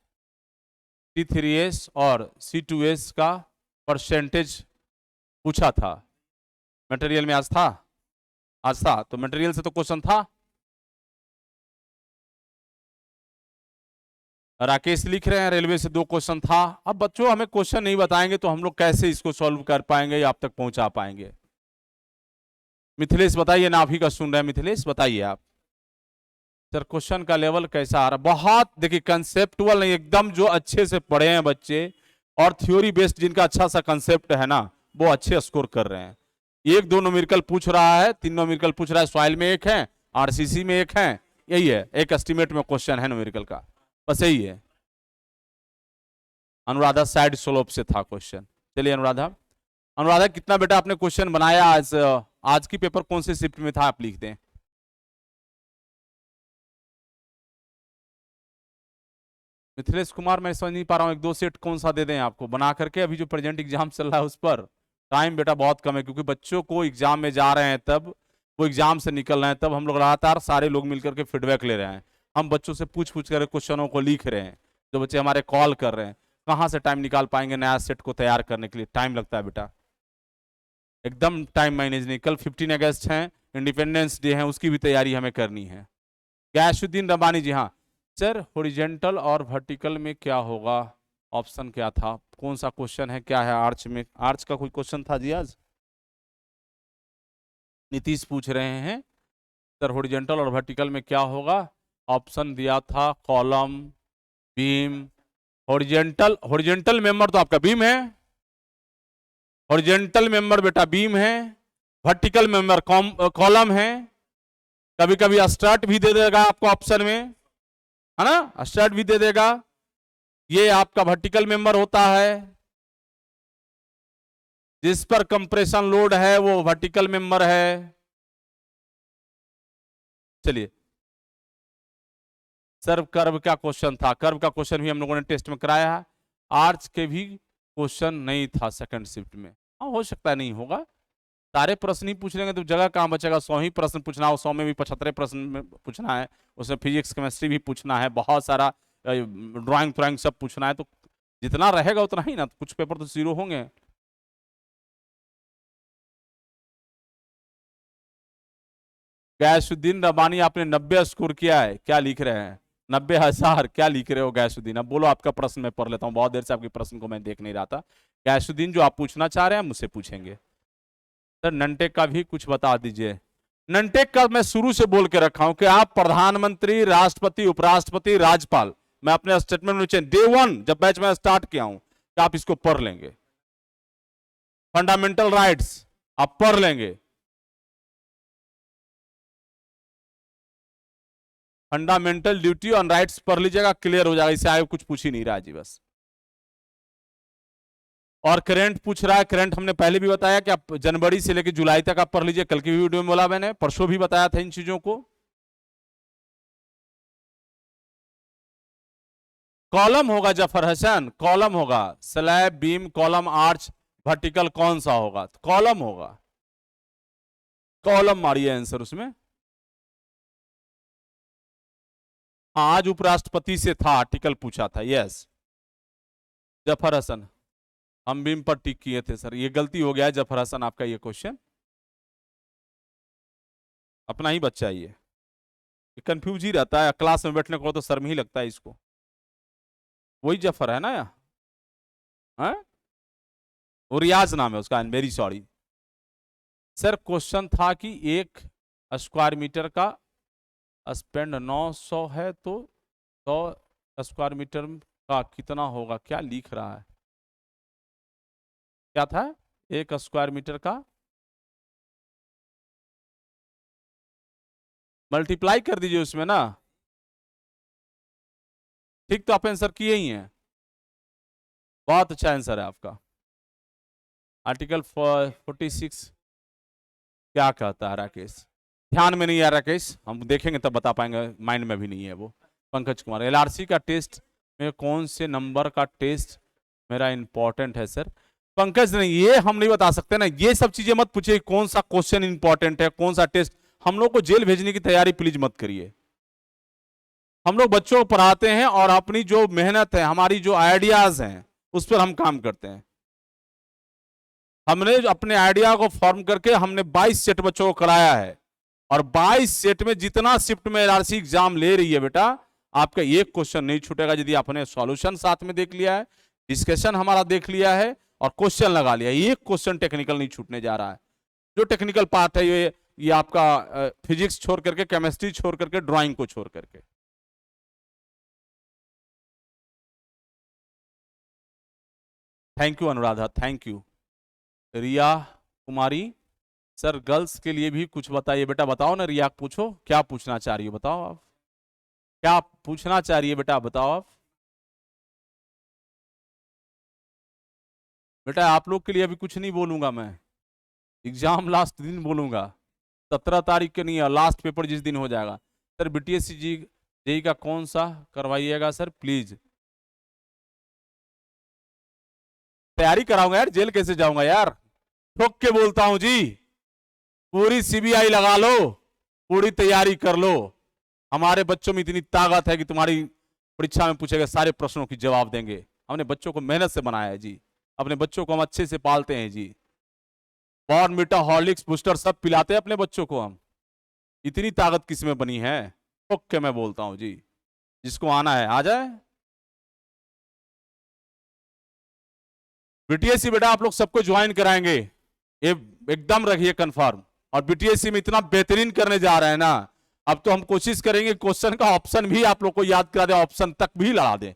C3S और C2S का परसेंटेज पूछा था मटेरियल में, आज था तो मटेरियल से तो क्वेश्चन था। राकेश लिख रहे हैं रेलवे से 2 क्वेश्चन था। अब बच्चों हमें क्वेश्चन नहीं बताएंगे तो हम लोग कैसे इसको सॉल्व कर पाएंगे या आप तक पहुंचा पाएंगे? मिथिलेश बताइए ना, आप ही का सुन रहे हैं। मिथिलेश बताइए आप सर, क्वेश्चन का लेवल कैसा आ रहा है? बहुत देखिए कंसेप्टुअल नहीं, एकदम जो अच्छे से पढ़े हैं बच्चे और थ्योरी बेस्ड जिनका अच्छा सा कंसेप्ट है ना, वो अच्छे स्कोर कर रहे हैं। 1-2 न्यूमेरिकल पूछ रहा है, 3 न्यूमेरिकल पूछ रहा है, सॉइल में 1 है, आरसीसी में 1 है, यही है। एक एस्टिमेट में क्वेश्चन है न्यूमेरिकल का, बस यही है। अनुराधा साइड स्लोप से था क्वेश्चन। चलिए अनुराधा कितना बेटा आपने क्वेश्चन बनाया आज की पेपर कौन से शिफ्ट में था, आप लिख दें। मिथिलेश कुमार, मैं समझ नहीं पा रहा हूँ 1-2 सेट कौन सा दे दें आपको बना करके? अभी जो प्रेजेंट एग्जाम चल रहा है उस पर टाइम बेटा बहुत कम है, क्योंकि बच्चों को एग्जाम में जा रहे हैं, तब वो एग्जाम से निकल रहे हैं, तब हम लोग लगातार सारे लोग मिलकर के फीडबैक ले रहे हैं। हम बच्चों से पूछ कर क्वेश्चनों को लिख रहे हैं। जो बच्चे हमारे कॉल कर रहे हैं, कहाँ से टाइम निकाल पाएंगे नया सेट को तैयार करने के लिए? टाइम लगता है बेटा, एकदम टाइम मैनेज नहीं। कल 15 अगस्त है, इंडिपेंडेंस डे है, उसकी भी तैयारी हमें करनी है। गैसुद्दीन रबानी जी, हाँ सर, हॉरिजॉन्टल और वर्टिकल में क्या होगा? ऑप्शन क्या था, कौन सा क्वेश्चन है, क्या है? आर्च में, आर्च का कोई क्वेश्चन था जी आज? नीतीश पूछ रहे हैं सर, हॉरिजॉन्टल और वर्टिकल में क्या होगा? ऑप्शन दिया था कॉलम, बीम। हॉरिजॉन्टल मेंबर तो आपका बीम है, हॉरिजॉन्टल मेंबर बेटा बीम है, वर्टिकल मेंबर कॉलम है। कभी कभी स्ट्रट भी दे देगा आपको ऑप्शन में, है ना, स्ट्रट भी दे देगा। ये आपका वर्टिकल मेंबर होता है, जिस पर कंप्रेशन लोड है वो वर्टिकल मेंबर है। चलिए सर, कर्व का क्वेश्चन था, कर्व का क्वेश्चन भी हम लोगों ने टेस्ट में कराया है। आर्च के भी क्वेश्चन नहीं था सेकंड शिफ्ट में। हाँ, हो सकता है नहीं होगा, सारे प्रश्न ही पूछ लेंगे तो जगह कहाँ बचेगा? 100 ही प्रश्न पूछना हो, 100 में भी 75 प्रश्न में पूछना है, उसमें फिजिक्स केमिस्ट्री भी पूछना है, बहुत सारा ड्राइंग सब पूछना है, तो जितना रहेगा उतना ही ना, कुछ पेपर तो 0 होंगे। गैसुद्दीन रबानी, आपने 90 स्कोर किया है, क्या लिख रहे हैं? 90,000 क्या लिख रहे हो गैसुद्दीन? अब बोलो आपका प्रश्न मैं पढ़ लेता हूँ, बहुत देर से आपके प्रश्न को मैं देख नहीं रहा था। गैसुद्दीन, जो आप पूछना चाह रहे हैं मुझसे पूछेंगे। सर ननटेक का भी कुछ बता दीजिए। ननटेक का मैं शुरू से बोल के रखा हूं कि आप प्रधानमंत्री, राष्ट्रपति, उपराष्ट्रपति, राज्यपाल, मैं अपने स्टेटमेंट में डे 1 जब बैच में स्टार्ट किया हूं, कि आप इसको पढ़ लेंगे। फंडामेंटल राइट्स आप पढ़ लेंगे, फंडामेंटल ड्यूटी ऑन राइट्स पढ़ लीजिएगा, क्लियर हो जाएगा। इससे आगे कुछ पूछ ही नहीं रहा जी बस। और करंट पूछ रहा है, करंट हमने पहले भी बताया कि आप जनवरी से लेकर जुलाई तक आप पढ़ लीजिए। कल की वीडियो में बोला मैंने, परसों भी बताया था इन चीजों को। कॉलम होगा जफर हसन, कॉलम होगा, slab, beam, column, arch, vertical कौन सा होगा? तो कॉलम होगा। कॉलम मारिए आंसर उसमें। हाँ, आज उपराष्ट्रपति से था, आर्टिकल पूछा था। यस जफर हसन, हम बीम पर टिक किए थे सर, ये गलती हो गया है जफर हसन आपका ये क्वेश्चन, अपना ही बच्चा ये कंफ्यूज ही रहता है, क्लास में बैठने को तो शर्म ही लगता है इसको। वही जफर है ना या है? वो रियाज नाम है उसका, I am very sorry sir. Question था कि 1 स्क्वायर मीटर का स्पेंड 900 है तो 100 स्क्वायर मीटर का कितना होगा? क्या लिख रहा है? क्या था? 1 स्क्वायर मीटर का मल्टीप्लाई कर दीजिए उसमें ना। ठीक, तो आप आंसर किए ही हैं, बहुत अच्छा आंसर है आपका। आर्टिकल 46 क्या कहता है राकेश? ध्यान में नहीं आ राकेश, हम देखेंगे तब बता पाएंगे, माइंड में भी नहीं है वो। पंकज कुमार, एलआरसी का टेस्ट में कौन से नंबर का टेस्ट मेरा इंपॉर्टेंट है सर? पंकज नहीं, ये हम नहीं बता सकते ना, ये सब चीजें मत पूछिए, कौन सा क्वेश्चन इंपॉर्टेंट है, कौन सा टेस्ट। हम लोग को जेल भेजने की तैयारी प्लीज मत करिए। हम लोग बच्चों को पढ़ाते हैं और अपनी जो मेहनत है, हमारी जो आइडियाज हैं, उस पर हम काम करते हैं। हमने अपने आइडिया को फॉर्म करके हमने 22 सेट बच्चों को कराया है, और 22 सेट में जितना शिफ्ट में एलआरसी एग्जाम ले रही है बेटा, आपका एक क्वेश्चन नहीं छूटेगा यदि आपने सॉल्यूशन साथ में देख लिया है, डिस्कशन हमारा देख लिया है और क्वेश्चन लगा लिया। एक क्वेश्चन टेक्निकल नहीं छूटने जा रहा है। जो टेक्निकल पार्ट है ये आपका फिजिक्स छोड़ करके, केमिस्ट्री छोड़ करके, ड्राइंग को छोड़ करके। Thank you Anuradha, thank you. Riya Kumari, sir girls के लिए भी कुछ बताइए। बेटा बताओ ना रिया, पूछो क्या पूछना चाह रही हो, बताओ आप क्या पूछना चाह रही है बेटा, बताओ आप। बेटा आप लोग के लिए अभी कुछ नहीं बोलूंगा मैं, एग्जाम लास्ट दिन बोलूंगा, 17 तारीख के नहीं है, लास्ट पेपर जिस दिन हो जाएगा। सर बीटीएससी जेई का कौन सा करवाइएगा सर प्लीज? तैयारी कराऊंगा यार, जेल कैसे जाऊंगा यार, ठोक के बोलता हूं जी। पूरी सीबीआई लगा लो, पूरी तैयारी कर लो। हमारे बच्चों में इतनी ताकत है कि तुम्हारी परीक्षा में पूछे गए सारे प्रश्नों की जवाब देंगे। हमने बच्चों को मेहनत से बनाया है जी, अपने बच्चों को हम अच्छे से पालते हैं जी। बॉर्नविटा, हॉर्लिक्स, बूस्टर सब पिलाते हैं अपने बच्चों को हम। इतनी ताकत किसमें बनी है? ठोक के मैं बोलता हूं जी, जिसको आना है आ जाए। बीटीएससी बेटा आप लोग सबको ज्वाइन कराएंगे, ये एकदम रखिए कंफर्म। और बीटीएससी में इतना बेहतरीन करने जा रहे हैं ना, अब तो हम कोशिश करेंगे क्वेश्चन का ऑप्शन भी आप लोग को याद करा दें, ऑप्शन तक भी लड़ा दें।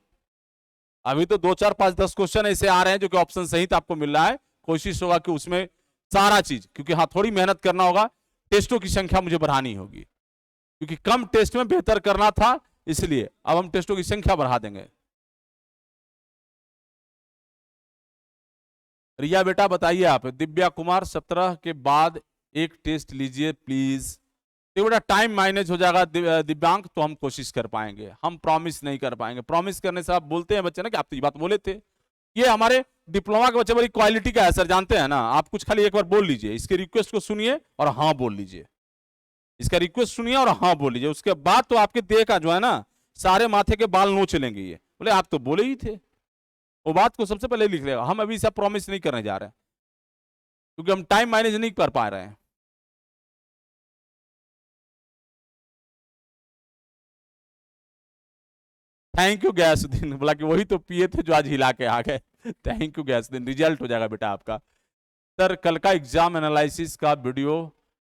अभी तो 2 4 5 10 क्वेश्चन ऐसे आ रहे हैं जो कि ऑप्शन सहित आपको मिल रहा है। कोशिश होगा कि उसमें सारा चीज, क्योंकि हाँ थोड़ी मेहनत करना होगा, टेस्टों की संख्या मुझे बढ़ानी होगी, क्योंकि कम टेस्ट में बेहतर करना था, इसलिए अब हम टेस्टों की संख्या बढ़ा देंगे। रिया बेटा बताइए आप। दिव्या कुमार, 17 के बाद एक टेस्ट लीजिए प्लीज। तो बेटा टाइम मैनेज हो जाएगा दिव्यांग, तो हम कोशिश कर पाएंगे, हम प्रॉमिस नहीं कर पाएंगे। प्रॉमिस करने से आप बोलते हैं बच्चे ना कि आप तो ये बात बोले थे। ये हमारे डिप्लोमा के बच्चे बड़ी क्वालिटी का है सर, जानते हैं ना। आप कुछ खाली एक बार बोल लीजिए, इसके रिक्वेस्ट को सुनिए और हाँ बोल लीजिए, इसका रिक्वेस्ट सुनिए और हाँ बोल लीजिए, उसके बाद तो आपके देह का जो है ना सारे माथे के बाल नोच लेंगे। ये बोले आप तो बोले ही थे, वो बात को सबसे पहले लिख लेगा। हम अभी सब प्रॉमिस नहीं करने जा रहे हैं, क्योंकि हम टाइम मैनेज नहीं कर पा रहे हैं। थैंक यू गैसुद्दीन, बोला कि वही तो पिए थे जो आज हिला के आ गए। थैंक यू गैसुद्दीन, रिजल्ट हो जाएगा बेटा आपका। सर कल का एग्जाम एनालिसिस का वीडियो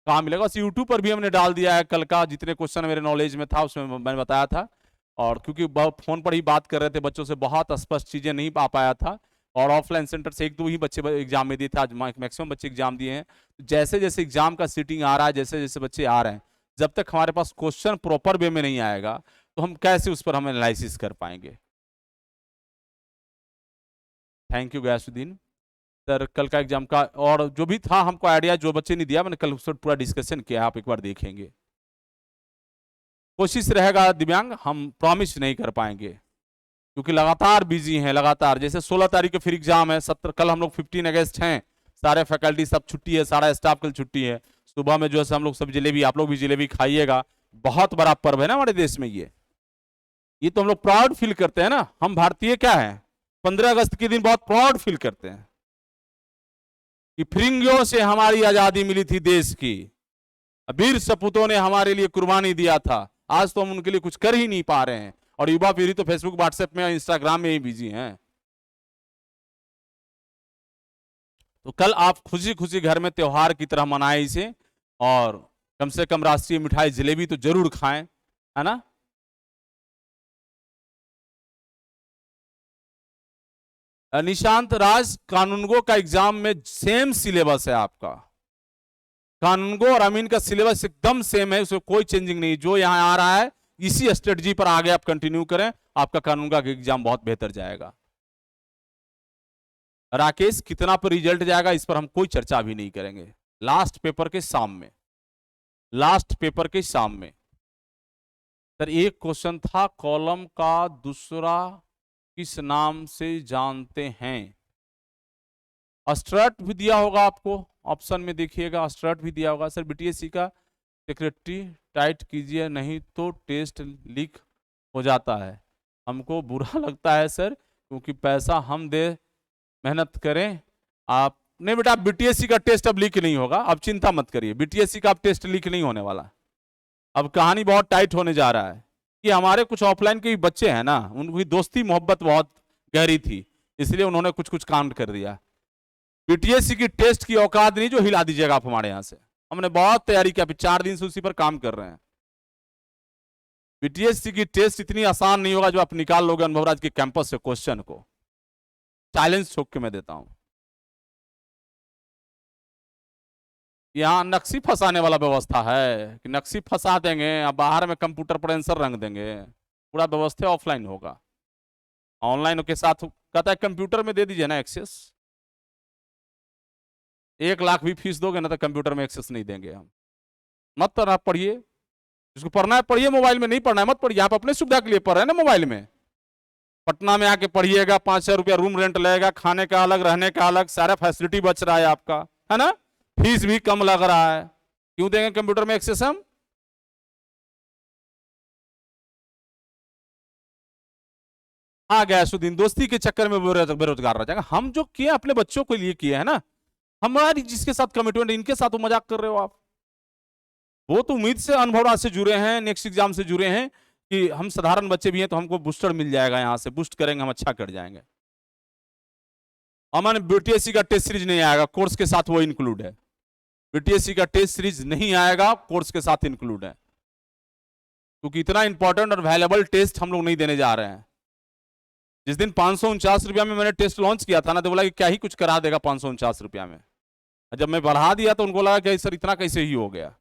कहाँ मिलेगा? बस यूट्यूब पर भी हमने डाल दिया है, कल का जितने क्वेश्चन मेरे नॉलेज में था उसमें मैंने बताया था। और क्योंकि फोन पर ही बात कर रहे थे बच्चों से, बहुत स्पष्ट चीजें नहीं पा पाया था, और ऑफलाइन सेंटर से एक दो ही बच्चे एग्जाम में दिए थे, आज मैक्सिमम बच्चे एग्जाम दिए हैं। जैसे जैसे एग्जाम का सीटिंग आ रहा है, जैसे जैसे बच्चे आ रहे हैं, जब तक हमारे पास क्वेश्चन प्रॉपर वे में नहीं आएगा तो हम कैसे उस पर हम एनालिसिस कर पाएंगे। Thank you Gayasuddin sir. कल का एग्जाम का और जो भी था हमको आइडिया, जो बच्चे ने दिया मैंने कल उस पर पूरा डिस्कशन किया, आप एक बार देखेंगे। कोशिश रहेगा दिव्यांग, हम प्रॉमिस नहीं कर पाएंगे क्योंकि लगातार बिजी हैं, लगातार। जैसे 16 तारीख को फिर एग्जाम है, 17 कल हम लोग 15 अगस्त हैं, सारे फैकल्टी सब छुट्टी है, सारा स्टाफ कल छुट्टी है। सुबह में जो है हम लोग सब जलेबी, आप लोग भी जलेबी खाइएगा। बहुत बड़ा पर्व है ना हमारे देश में ये तो हम लोग प्राउड फील करते हैं ना, हम भारतीय क्या है, 15 अगस्त के दिन बहुत प्राउड फील करते हैं कि फिरंगियों से हमारी आजादी मिली थी देश की, वीर सपूतों ने हमारे लिए कुर्बानी दिया था। आज तो हम उनके लिए कुछ कर ही नहीं पा रहे हैं, और युवा पीढ़ी तो फेसबुक व्हाट्सएप में इंस्टाग्राम में ही बिजी हैं। तो कल आप खुशी खुशी घर में त्योहार की तरह मनाएं इसे, और कम से कम राष्ट्रीय मिठाई जलेबी तो जरूर खाएं, है ना। निशांत राज, कानूनगो का एग्जाम में सेम सिलेबस है आपका, कानूनगो और अमीन का सिलेबस एकदम सेम है, उसमें कोई चेंजिंग नहीं। जो यहां आ रहा है इसी स्ट्रेटजी पर आगे आप कंटिन्यू करें, आपका कानूनगो का एग्जाम बहुत बेहतर जाएगा। राकेश, कितना पर रिजल्ट जाएगा इस पर हम कोई चर्चा भी नहीं करेंगे, लास्ट पेपर के शाम में, लास्ट पेपर के शाम में। सर एक क्वेश्चन था, कॉलम का दूसरा किस नाम से जानते हैं। अस्ट्रट भी दिया होगा आपको, ऑप्शन में देखिएगा अस्ट्रट भी दिया होगा। सर बीटीएससी का सेक्रेटरी टाइट कीजिए नहीं तो टेस्ट लीक हो जाता है। हमको बुरा लगता है सर, क्योंकि पैसा हम दे, मेहनत करें आप। नहीं बेटा, बीटीएससी का टेस्ट अब लीक नहीं होगा, अब चिंता मत करिए, बीटीएससी का अब टेस्ट लीक नहीं होने वाला। अब कहानी बहुत टाइट होने जा रहा है कि हमारे कुछ ऑफलाइन के भी बच्चे हैं ना, उनकी दोस्ती मोहब्बत बहुत गहरी थी, इसलिए उन्होंने कुछ कुछ कांड कर दिया। बीटीएससी की टेस्ट की औकात नहीं जो हिला दीजिएगा आप हमारे यहां से। हमने बहुत तैयारी किया, 4 दिन से उसी पर काम कर रहे हैं। बीटीएससी की टेस्ट इतनी आसान नहीं होगा जो आप निकाल लोगे अनुभवराज के कैंपस से क्वेश्चन को, चैलेंज छोड़ के मैं देता हूं। यहां नक्शी फंसाने वाला व्यवस्था है कि नक्शी फंसा देंगे, अब बाहर में कंप्यूटर पर आंसर रंग देंगे, पूरा व्यवस्था ऑफलाइन होगा। ऑनलाइन के साथ कहता है कंप्यूटर में दे दीजिए ना एक्सेस, 1 लाख भी फीस दोगे ना तो कंप्यूटर में एक्सेस नहीं देंगे हम। मत तो आप पढ़िए, जिसको पढ़ना है पढ़िए, मोबाइल में नहीं पढ़ना है मत पढ़िए। आप अपने सुविधा के लिए पढ़ रहे हैं ना मोबाइल में। पटना में आके पढ़िएगा, 5,000 रुपया रूम रेंट लगेगा, खाने का अलग, रहने का अलग, सारा फैसिलिटी बच रहा है आपका, है ना। फीस भी कम लग रहा है, क्यों देंगे कंप्यूटर में एक्सेस हम। आ गया सुदीन, दोस्ती के चक्कर में बेरोजगार रह जाएगा। हम जो किए अपने बच्चों के लिए किए है ना, हमारी जिसके साथ कमिटमेंट, इनके साथ तो मजाक कर रहे हो आप। वो तो उम्मीद से, अनुभव से जुड़े हैं, नेक्स्ट एग्जाम से जुड़े हैं कि हम साधारण बच्चे भी हैं तो हमको बूस्टर मिल जाएगा, यहां से बूस्ट करेंगे, हम अच्छा कर जाएंगे। अमन, बीटीएससी का टेस्ट सीरीज नहीं आएगा, कोर्स के साथ वो इंक्लूड है। बीटीएससी का टेस्ट सीरीज नहीं आएगा, कोर्स के साथ इंक्लूड है, क्योंकि इतना इंपॉर्टेंट और वैल्यूएबल टेस्ट हम लोग नहीं देने जा रहे हैं। जिस दिन 549 रुपया में मैंने टेस्ट लॉन्च किया था ना, तो बोला कि क्या ही कुछ करा देगा 549 रुपया में। जब मैं बढ़ा दिया तो उनको लगा कि सर इतना कैसे ही हो गया।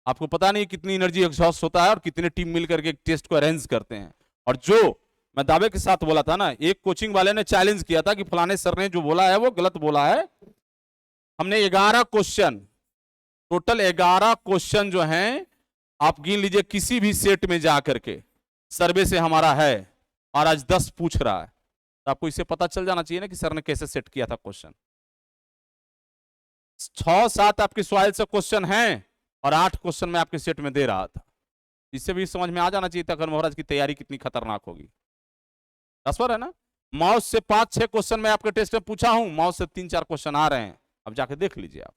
आपको पता नहीं कितनी एनर्जी एग्जॉस्ट होता है और कितने टीम मिल करके एक टेस्ट को अरेंज करते हैं। और जो मैं दावे के साथ बोला था ना, एक कोचिंग वाले ने चैलेंज किया था कि फलाने सर ने जो बोला है वो गलत बोला है। हमने 11 क्वेश्चन, टोटल 11 क्वेश्चन जो हैं आप गिन लीजिए, किसी भी सेट में जा करके सर्वे से हमारा है, और आज 10 पूछ रहा है, तो आपको इससे पता चल जाना चाहिए ना कि सर ने कैसे सेट किया था क्वेश्चन। 6-7 आपके सॉइल से क्वेश्चन हैं और 8 क्वेश्चन मैं आपके सेट में दे रहा था। इससे भी समझ में आ जाना चाहिए था अगर महाराज की तैयारी कितनी खतरनाक होगी। तस्वर है ना। माउस से 5-6 क्वेश्चन मैं आपके टेस्ट में पूछा हूं, माउस से 3-4 क्वेश्चन आ रहे हैं, अब जाके देख लीजिए आप।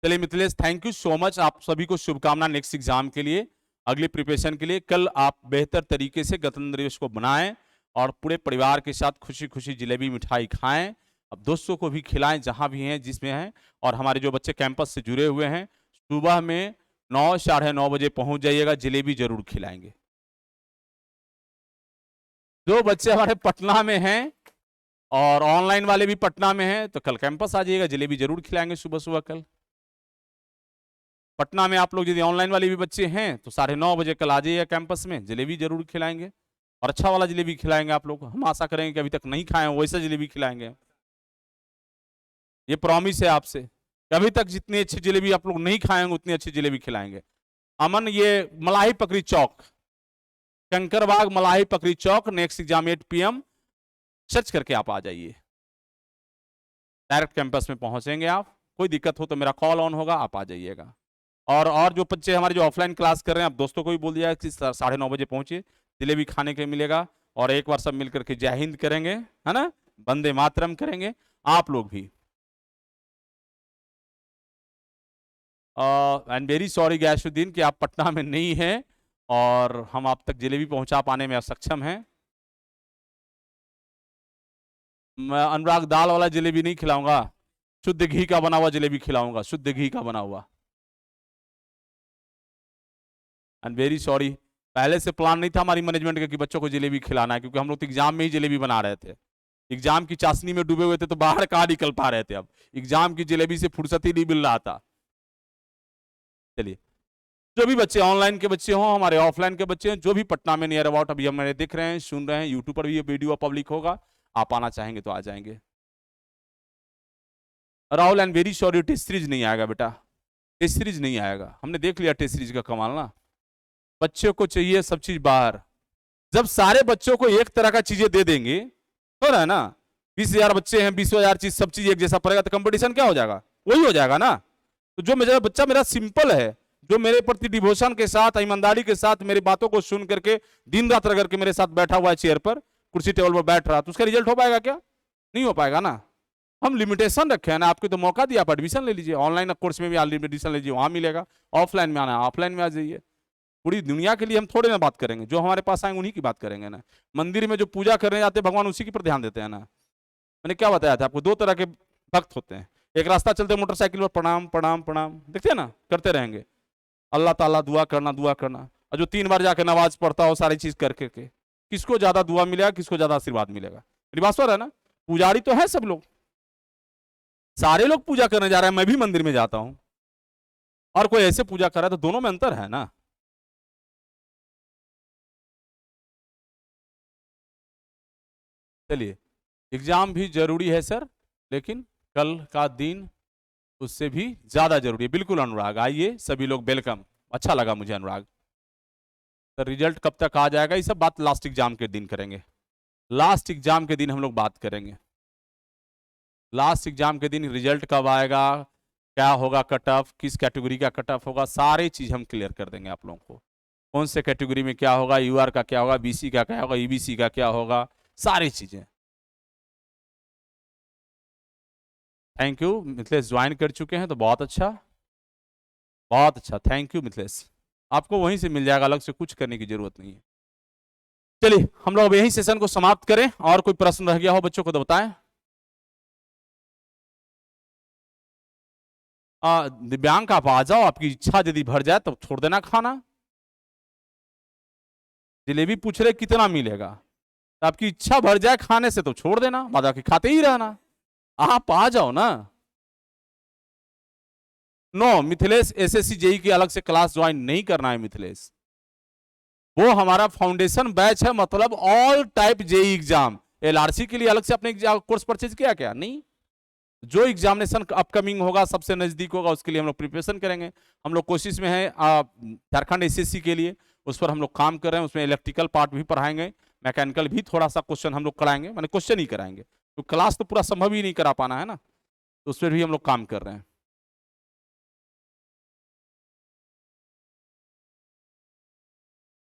चलिए Mithilesh, thank you so much, आप सभी को शुभकामना नेक्स्ट एग्जाम के लिए, अगली प्रिपरेशन के लिए। कल आप बेहतर तरीके से गणतंत्र दिवस को बनाएं और पूरे परिवार के साथ खुशी खुशी जलेबी मिठाई खाएं, अब दोस्तों को भी खिलाएं जहां भी हैं जिसमें हैं। और हमारे जो बच्चे कैंपस से जुड़े हुए हैं, सुबह में 9-9:30 बजे पहुंच जाइएगा, जलेबी जरूर खिलाएंगे। जो बच्चे हमारे पटना में हैं और ऑनलाइन वाले भी पटना में हैं तो कल कैंपस आ जाइएगा, जलेबी जरूर खिलाएंगे सुबह सुबह कल। पटना में आप लोग यदि ऑनलाइन वाले भी बच्चे हैं तो 9:30 बजे कल आ जाइएगा कैंपस में, जलेबी जरूर खिलाएंगे और अच्छा वाला जलेबी खिलाएंगे आप लोग। हम आशा करेंगे कि अभी तक नहीं खाए हैं वैसा जलेबी खिलाएंगे, ये प्रॉमिस है आपसे कि अभी तक जितनी अच्छी जलेबी आप लोग नहीं खाएंगे उतनी अच्छी जलेबी खिलाएंगे। अमन, ये मलाही पकड़ी चौक, कंकरबाग मलाही पकड़ी चौक, नेक्स्ट एग्जाम 8 PM, सर्च करके आप आ जाइए, डायरेक्ट कैंपस में पहुंचेंगे आप। कोई दिक्कत हो तो मेरा कॉल ऑन होगा, आप आ जाइएगा। और जो बच्चे हमारे जो ऑफलाइन क्लास कर रहे हैं आप दोस्तों को भी बोल दिया कि 9:30 बजे पहुंचिए, जलेबी खाने के मिलेगा और एक बार सब मिलकर के जय हिंद करेंगे, है ना, वंदे मातरम करेंगे आप लोग भी। एंड वेरी सॉरी गैशुद्दीन कि आप पटना में नहीं हैं और हम आप तक जलेबी पहुंचा पाने में असक्षम हैं। मैं अनुराग दाल वाला जलेबी नहीं खिलाऊंगा, शुद्ध घी का बना हुआ जलेबी खिलाऊंगा, शुद्ध घी का बना हुआ। एंड वेरी सॉरी, पहले से प्लान नहीं था हमारी मैनेजमेंट का कि बच्चों को जलेबी खिलाना है, क्योंकि हम लोग तो एग्जाम में ही जलेबी बना रहे थे, एग्जाम की चाशनी में डूबे हुए थे तो बाहर कहाँ निकल पा रहे थे। अब एग्जाम की जलेबी से फुर्सत ही नहीं मिल रहा था। चलिए, जो भी बच्चे ऑनलाइन के बच्चे हों, हमारे ऑफलाइन के बच्चे हैं, जो भी पटना में नियर अबाउट अभी हमारे दिख रहे हैं, सुन रहे हैं, यूट्यूब पर भी ये वीडियो पब्लिक होगा, आप आना चाहेंगे तो आ जाएंगे। Rahul, and very sorry, test series नहीं आएगा बेटा, टेस्ट सीरीज नहीं आएगा, हमने देख लिया टेस्ट सीरीज का कमाल ना। बच्चों को चाहिए सब चीज बाहर। जब सारे बच्चों को एक तरह का चीजें दे देंगे, हो रहा है ना, 20,000 बच्चे हैं, 20,000 चीज, सब चीज एक जैसा पड़ेगा तो कंपटीशन क्या हो जाएगा, वही हो जाएगा ना। तो जो मेरा बच्चा मेरा सिंपल है, जो मेरे प्रति डिवोशन के साथ, ईमानदारी के साथ मेरी बातों को सुन करके दिन रात रगड़ के मेरे साथ बैठा हुआ है, चेयर पर, कुर्सी टेबल पर बैठ रहा, तो उसका रिजल्ट हो पाएगा क्या? नहीं हो पाएगा ना। हम लिमिटेशन रखे हैं ना, आपको तो मौका दिया, आप एडमिशन ले लीजिए, ऑनलाइन कोर्स में भी एडमिशन लीजिए, वहां मिलेगा। ऑफलाइन में आना है, ऑफलाइन में आ जाइए। पूरी दुनिया के लिए हम थोड़े ना बात करेंगे, जो हमारे पास आएंगे उन्हीं की बात करेंगे ना। मंदिर में जो पूजा करने जाते हैं भगवान, उसी के पर ध्यान देते हैं ना। मैंने क्या बताया था आपको, 2 तरह के भक्त होते हैं, एक रास्ता चलते मोटरसाइकिल पर प्रणाम प्रणाम प्रणाम, देखते हैं ना, करते रहेंगे, अल्लाह ताला दुआ करना दुआ करना, और जो 3 बार जाकर नमाज पढ़ता हो सारी चीज करके के, किसको ज्यादा दुआ मिलेगा, किसको ज्यादा आशीर्वाद मिलेगा? मेरी बात सुन रहा है ना। पुजारी तो है सब लोग, सारे लोग पूजा करने जा रहे हैं, मैं भी मंदिर में जाता हूं, और कोई ऐसे पूजा कर रहा है, तो दोनों में अंतर है ना। चलिए, एग्जाम भी जरूरी है सर, लेकिन कल का दिन उससे भी ज्यादा जरूरी है। बिल्कुल अनुराग, आइए सभी लोग, वेलकम, अच्छा लगा मुझे अनुराग। तो रिजल्ट कब तक आ जाएगा, ये सब बात लास्ट एग्जाम के दिन करेंगे, लास्ट एग्जाम के दिन हम लोग बात करेंगे। लास्ट एग्जाम के दिन रिजल्ट कब आएगा, क्या होगा कट ऑफ, किस कैटेगरी का कट ऑफ होगा, सारी चीज हम क्लियर कर देंगे आप लोगों को। कौन से कैटेगरी में क्या होगा, यूआर का क्या होगा, बीसी का क्या होगा, ईबीसी का क्या होगा, सारी चीजें। थैंक यू मिथिलेश, ज्वाइन कर चुके हैं तो बहुत अच्छा, बहुत अच्छा, थैंक यू मिथिलेश। आपको वहीं से मिल जाएगा, अलग से कुछ करने की जरूरत नहीं है। चलिए, हम लोग यही सेशन को समाप्त करें, और कोई प्रश्न रह गया हो बच्चों को तो बताएं। दिव्यांग, आप आ जाओ, आपकी इच्छा यदि भर जाए तो छोड़ देना खाना। जलेबी पूछ रहे कितना मिलेगा, तो आपकी इच्छा भर जाए खाने से तो छोड़ देना, बाद बाकी खाते ही रहना। आप आ जाओ ना। नो मिथिलेश, एसएससी जेई की अलग से क्लास ज्वाइन नहीं करना है मिथिलेश, वो हमारा फाउंडेशन बैच है, मतलब all type JE exam. LRC के लिए अलग से अपने कोर्स परचेज किया क्या? नहीं, जो एग्जामिनेशन अपकमिंग होगा, सबसे नजदीक होगा, उसके लिए हम लोग प्रिपरेशन करेंगे। हम लोग कोशिश में है झारखंड एसएससी के लिए, उस पर हम लोग काम कर रहे हैं। उसमें इलेक्ट्रिकल पार्ट भी पढ़ाएंगे, मैकेनिकल भी थोड़ा सा क्वेश्चन हम लोग कराएंगे, मैंने क्वेश्चन ही कराएंगे, तो क्लास तो पूरा संभव ही नहीं करा पाना है ना, तो उस पर भी हम लोग काम कर रहे हैं।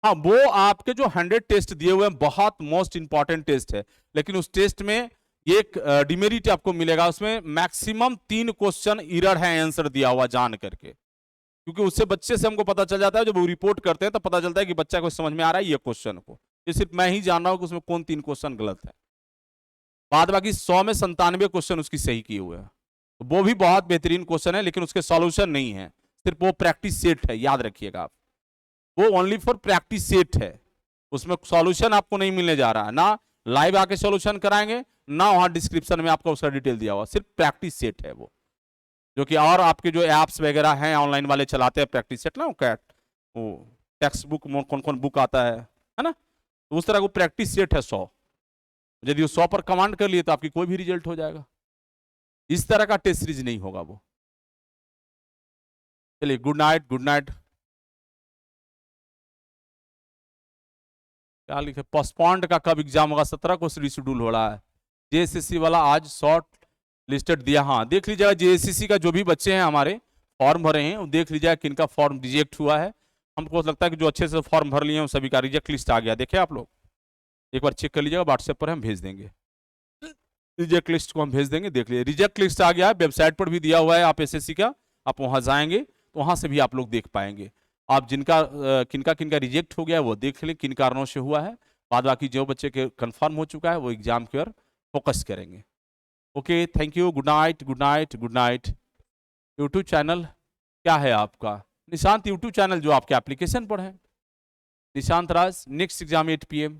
हाँ, वो आपके जो 100 टेस्ट दिए हुए हैं, बहुत मोस्ट इंपॉर्टेंट टेस्ट है, लेकिन उस टेस्ट में एक डिमेरिट आपको मिलेगा, उसमें मैक्सिमम 3 क्वेश्चन एरर है आंसर दिया हुआ जान करके, क्योंकि उससे बच्चे से हमको पता चल जाता है, जब वो रिपोर्ट करते हैं तो पता चलता है कि बच्चा को समझ में आ रहा है ये क्वेश्चन को, ये सिर्फ मैं ही जान रहा हूं कि उसमें कौन 3 क्वेश्चन गलत है, बाद बाकी 100 में 97 क्वेश्चन उसकी सही किए हुए हैं। तो वो भी बहुत बेहतरीन क्वेश्चन है, लेकिन उसके सॉल्यूशन नहीं है, सिर्फ वो प्रैक्टिस सेट है, याद रखिएगा आप, वो ओनली फॉर प्रैक्टिस सेट है। उसमें सॉल्यूशन आपको नहीं मिलने जा रहा है, ना लाइव आके सॉल्यूशन कराएंगे, ना वहां डिस्क्रिप्शन में आपको उसका डिटेल दिया हुआ, सिर्फ प्रैक्टिस सेट है वो, जो कि और आपके जो एप्स वगैरह हैं ऑनलाइन वाले चलाते हैं प्रैक्टिस सेट ना, वो टेक्स्ट बुक कौन कौन बुक आता है ना, तो उस तरह को प्रैक्टिस सेट है 100। यदि वो 100 पर कमांड कर लिए तो आपकी कोई भी रिजल्ट हो जाएगा। इस तरह का टेस्ट सीरीज नहीं होगा वो। चलिए, गुड नाइट, गुड नाइट। क्या लिखे, पोस्टपॉन्ड का कब एग्जाम होगा? 17 को रिशेड्यूल हो रहा है। जेएसएससी वाला आज शॉर्ट लिस्टेड दिया, हाँ देख लीजिएगा, जेएसएससी का जो भी बच्चे हैं हमारे फॉर्म भरे हैं वो देख लीजिएगा किनका फॉर्म रिजेक्ट हुआ है। हमको लगता है कि जो अच्छे से फॉर्म भर लिए हैं सभी का रिजेक्ट लिस्ट आ गया, देखे आप लोग, एक बार चेक कर लीजिएगा, व्हाट्सएप पर हम भेज देंगे, रिजेक्ट लिस्ट को हम भेज देंगे, देख लीजिए रिजेक्ट लिस्ट आ गया है, वेबसाइट पर भी दिया हुआ है आप एसएससी का, आप वहां जाएंगे तो वहां से भी आप लोग देख पाएंगे। आप जिनका किनका किनका रिजेक्ट हो गया है वो देख लें किन कारणों से हुआ है, बाद बाकी जो बच्चे के कंफर्म हो चुका है वो एग्जाम की ओर फोकस करेंगे। Okay, thank you, good night, good night, good night. YouTube channel क्या है आपका? निशांत यूट्यूब चैनल जो आपके एप्लीकेशन पर है, Nishant Raj. Next exam 8 PM,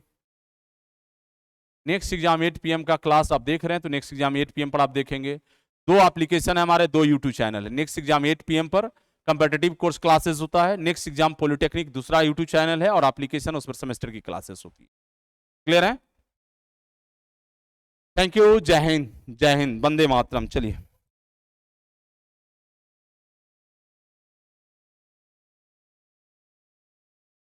next exam 8 PM का क्लास आप देख रहे हैं तो नेक्स्ट एग्जाम 8 PM पर आप देखेंगे। 2 एप्लीकेशन है हमारे, 2 यूट्यूब चैनल है। नेक्स्ट एग्जाम 8 PM पर कंपेटिटिव कोर्स क्लासेस होता है, नेक्स्ट एग्जाम पॉलिटेक्निक दूसरा यूट्यूब चैनल है, और एप्लीकेशन उस पर सेमेस्टर की क्लासेस होती है। क्लियर है? थैंक यू, जय हिंद, जय हिंद, वंदे मातरम। चलिए।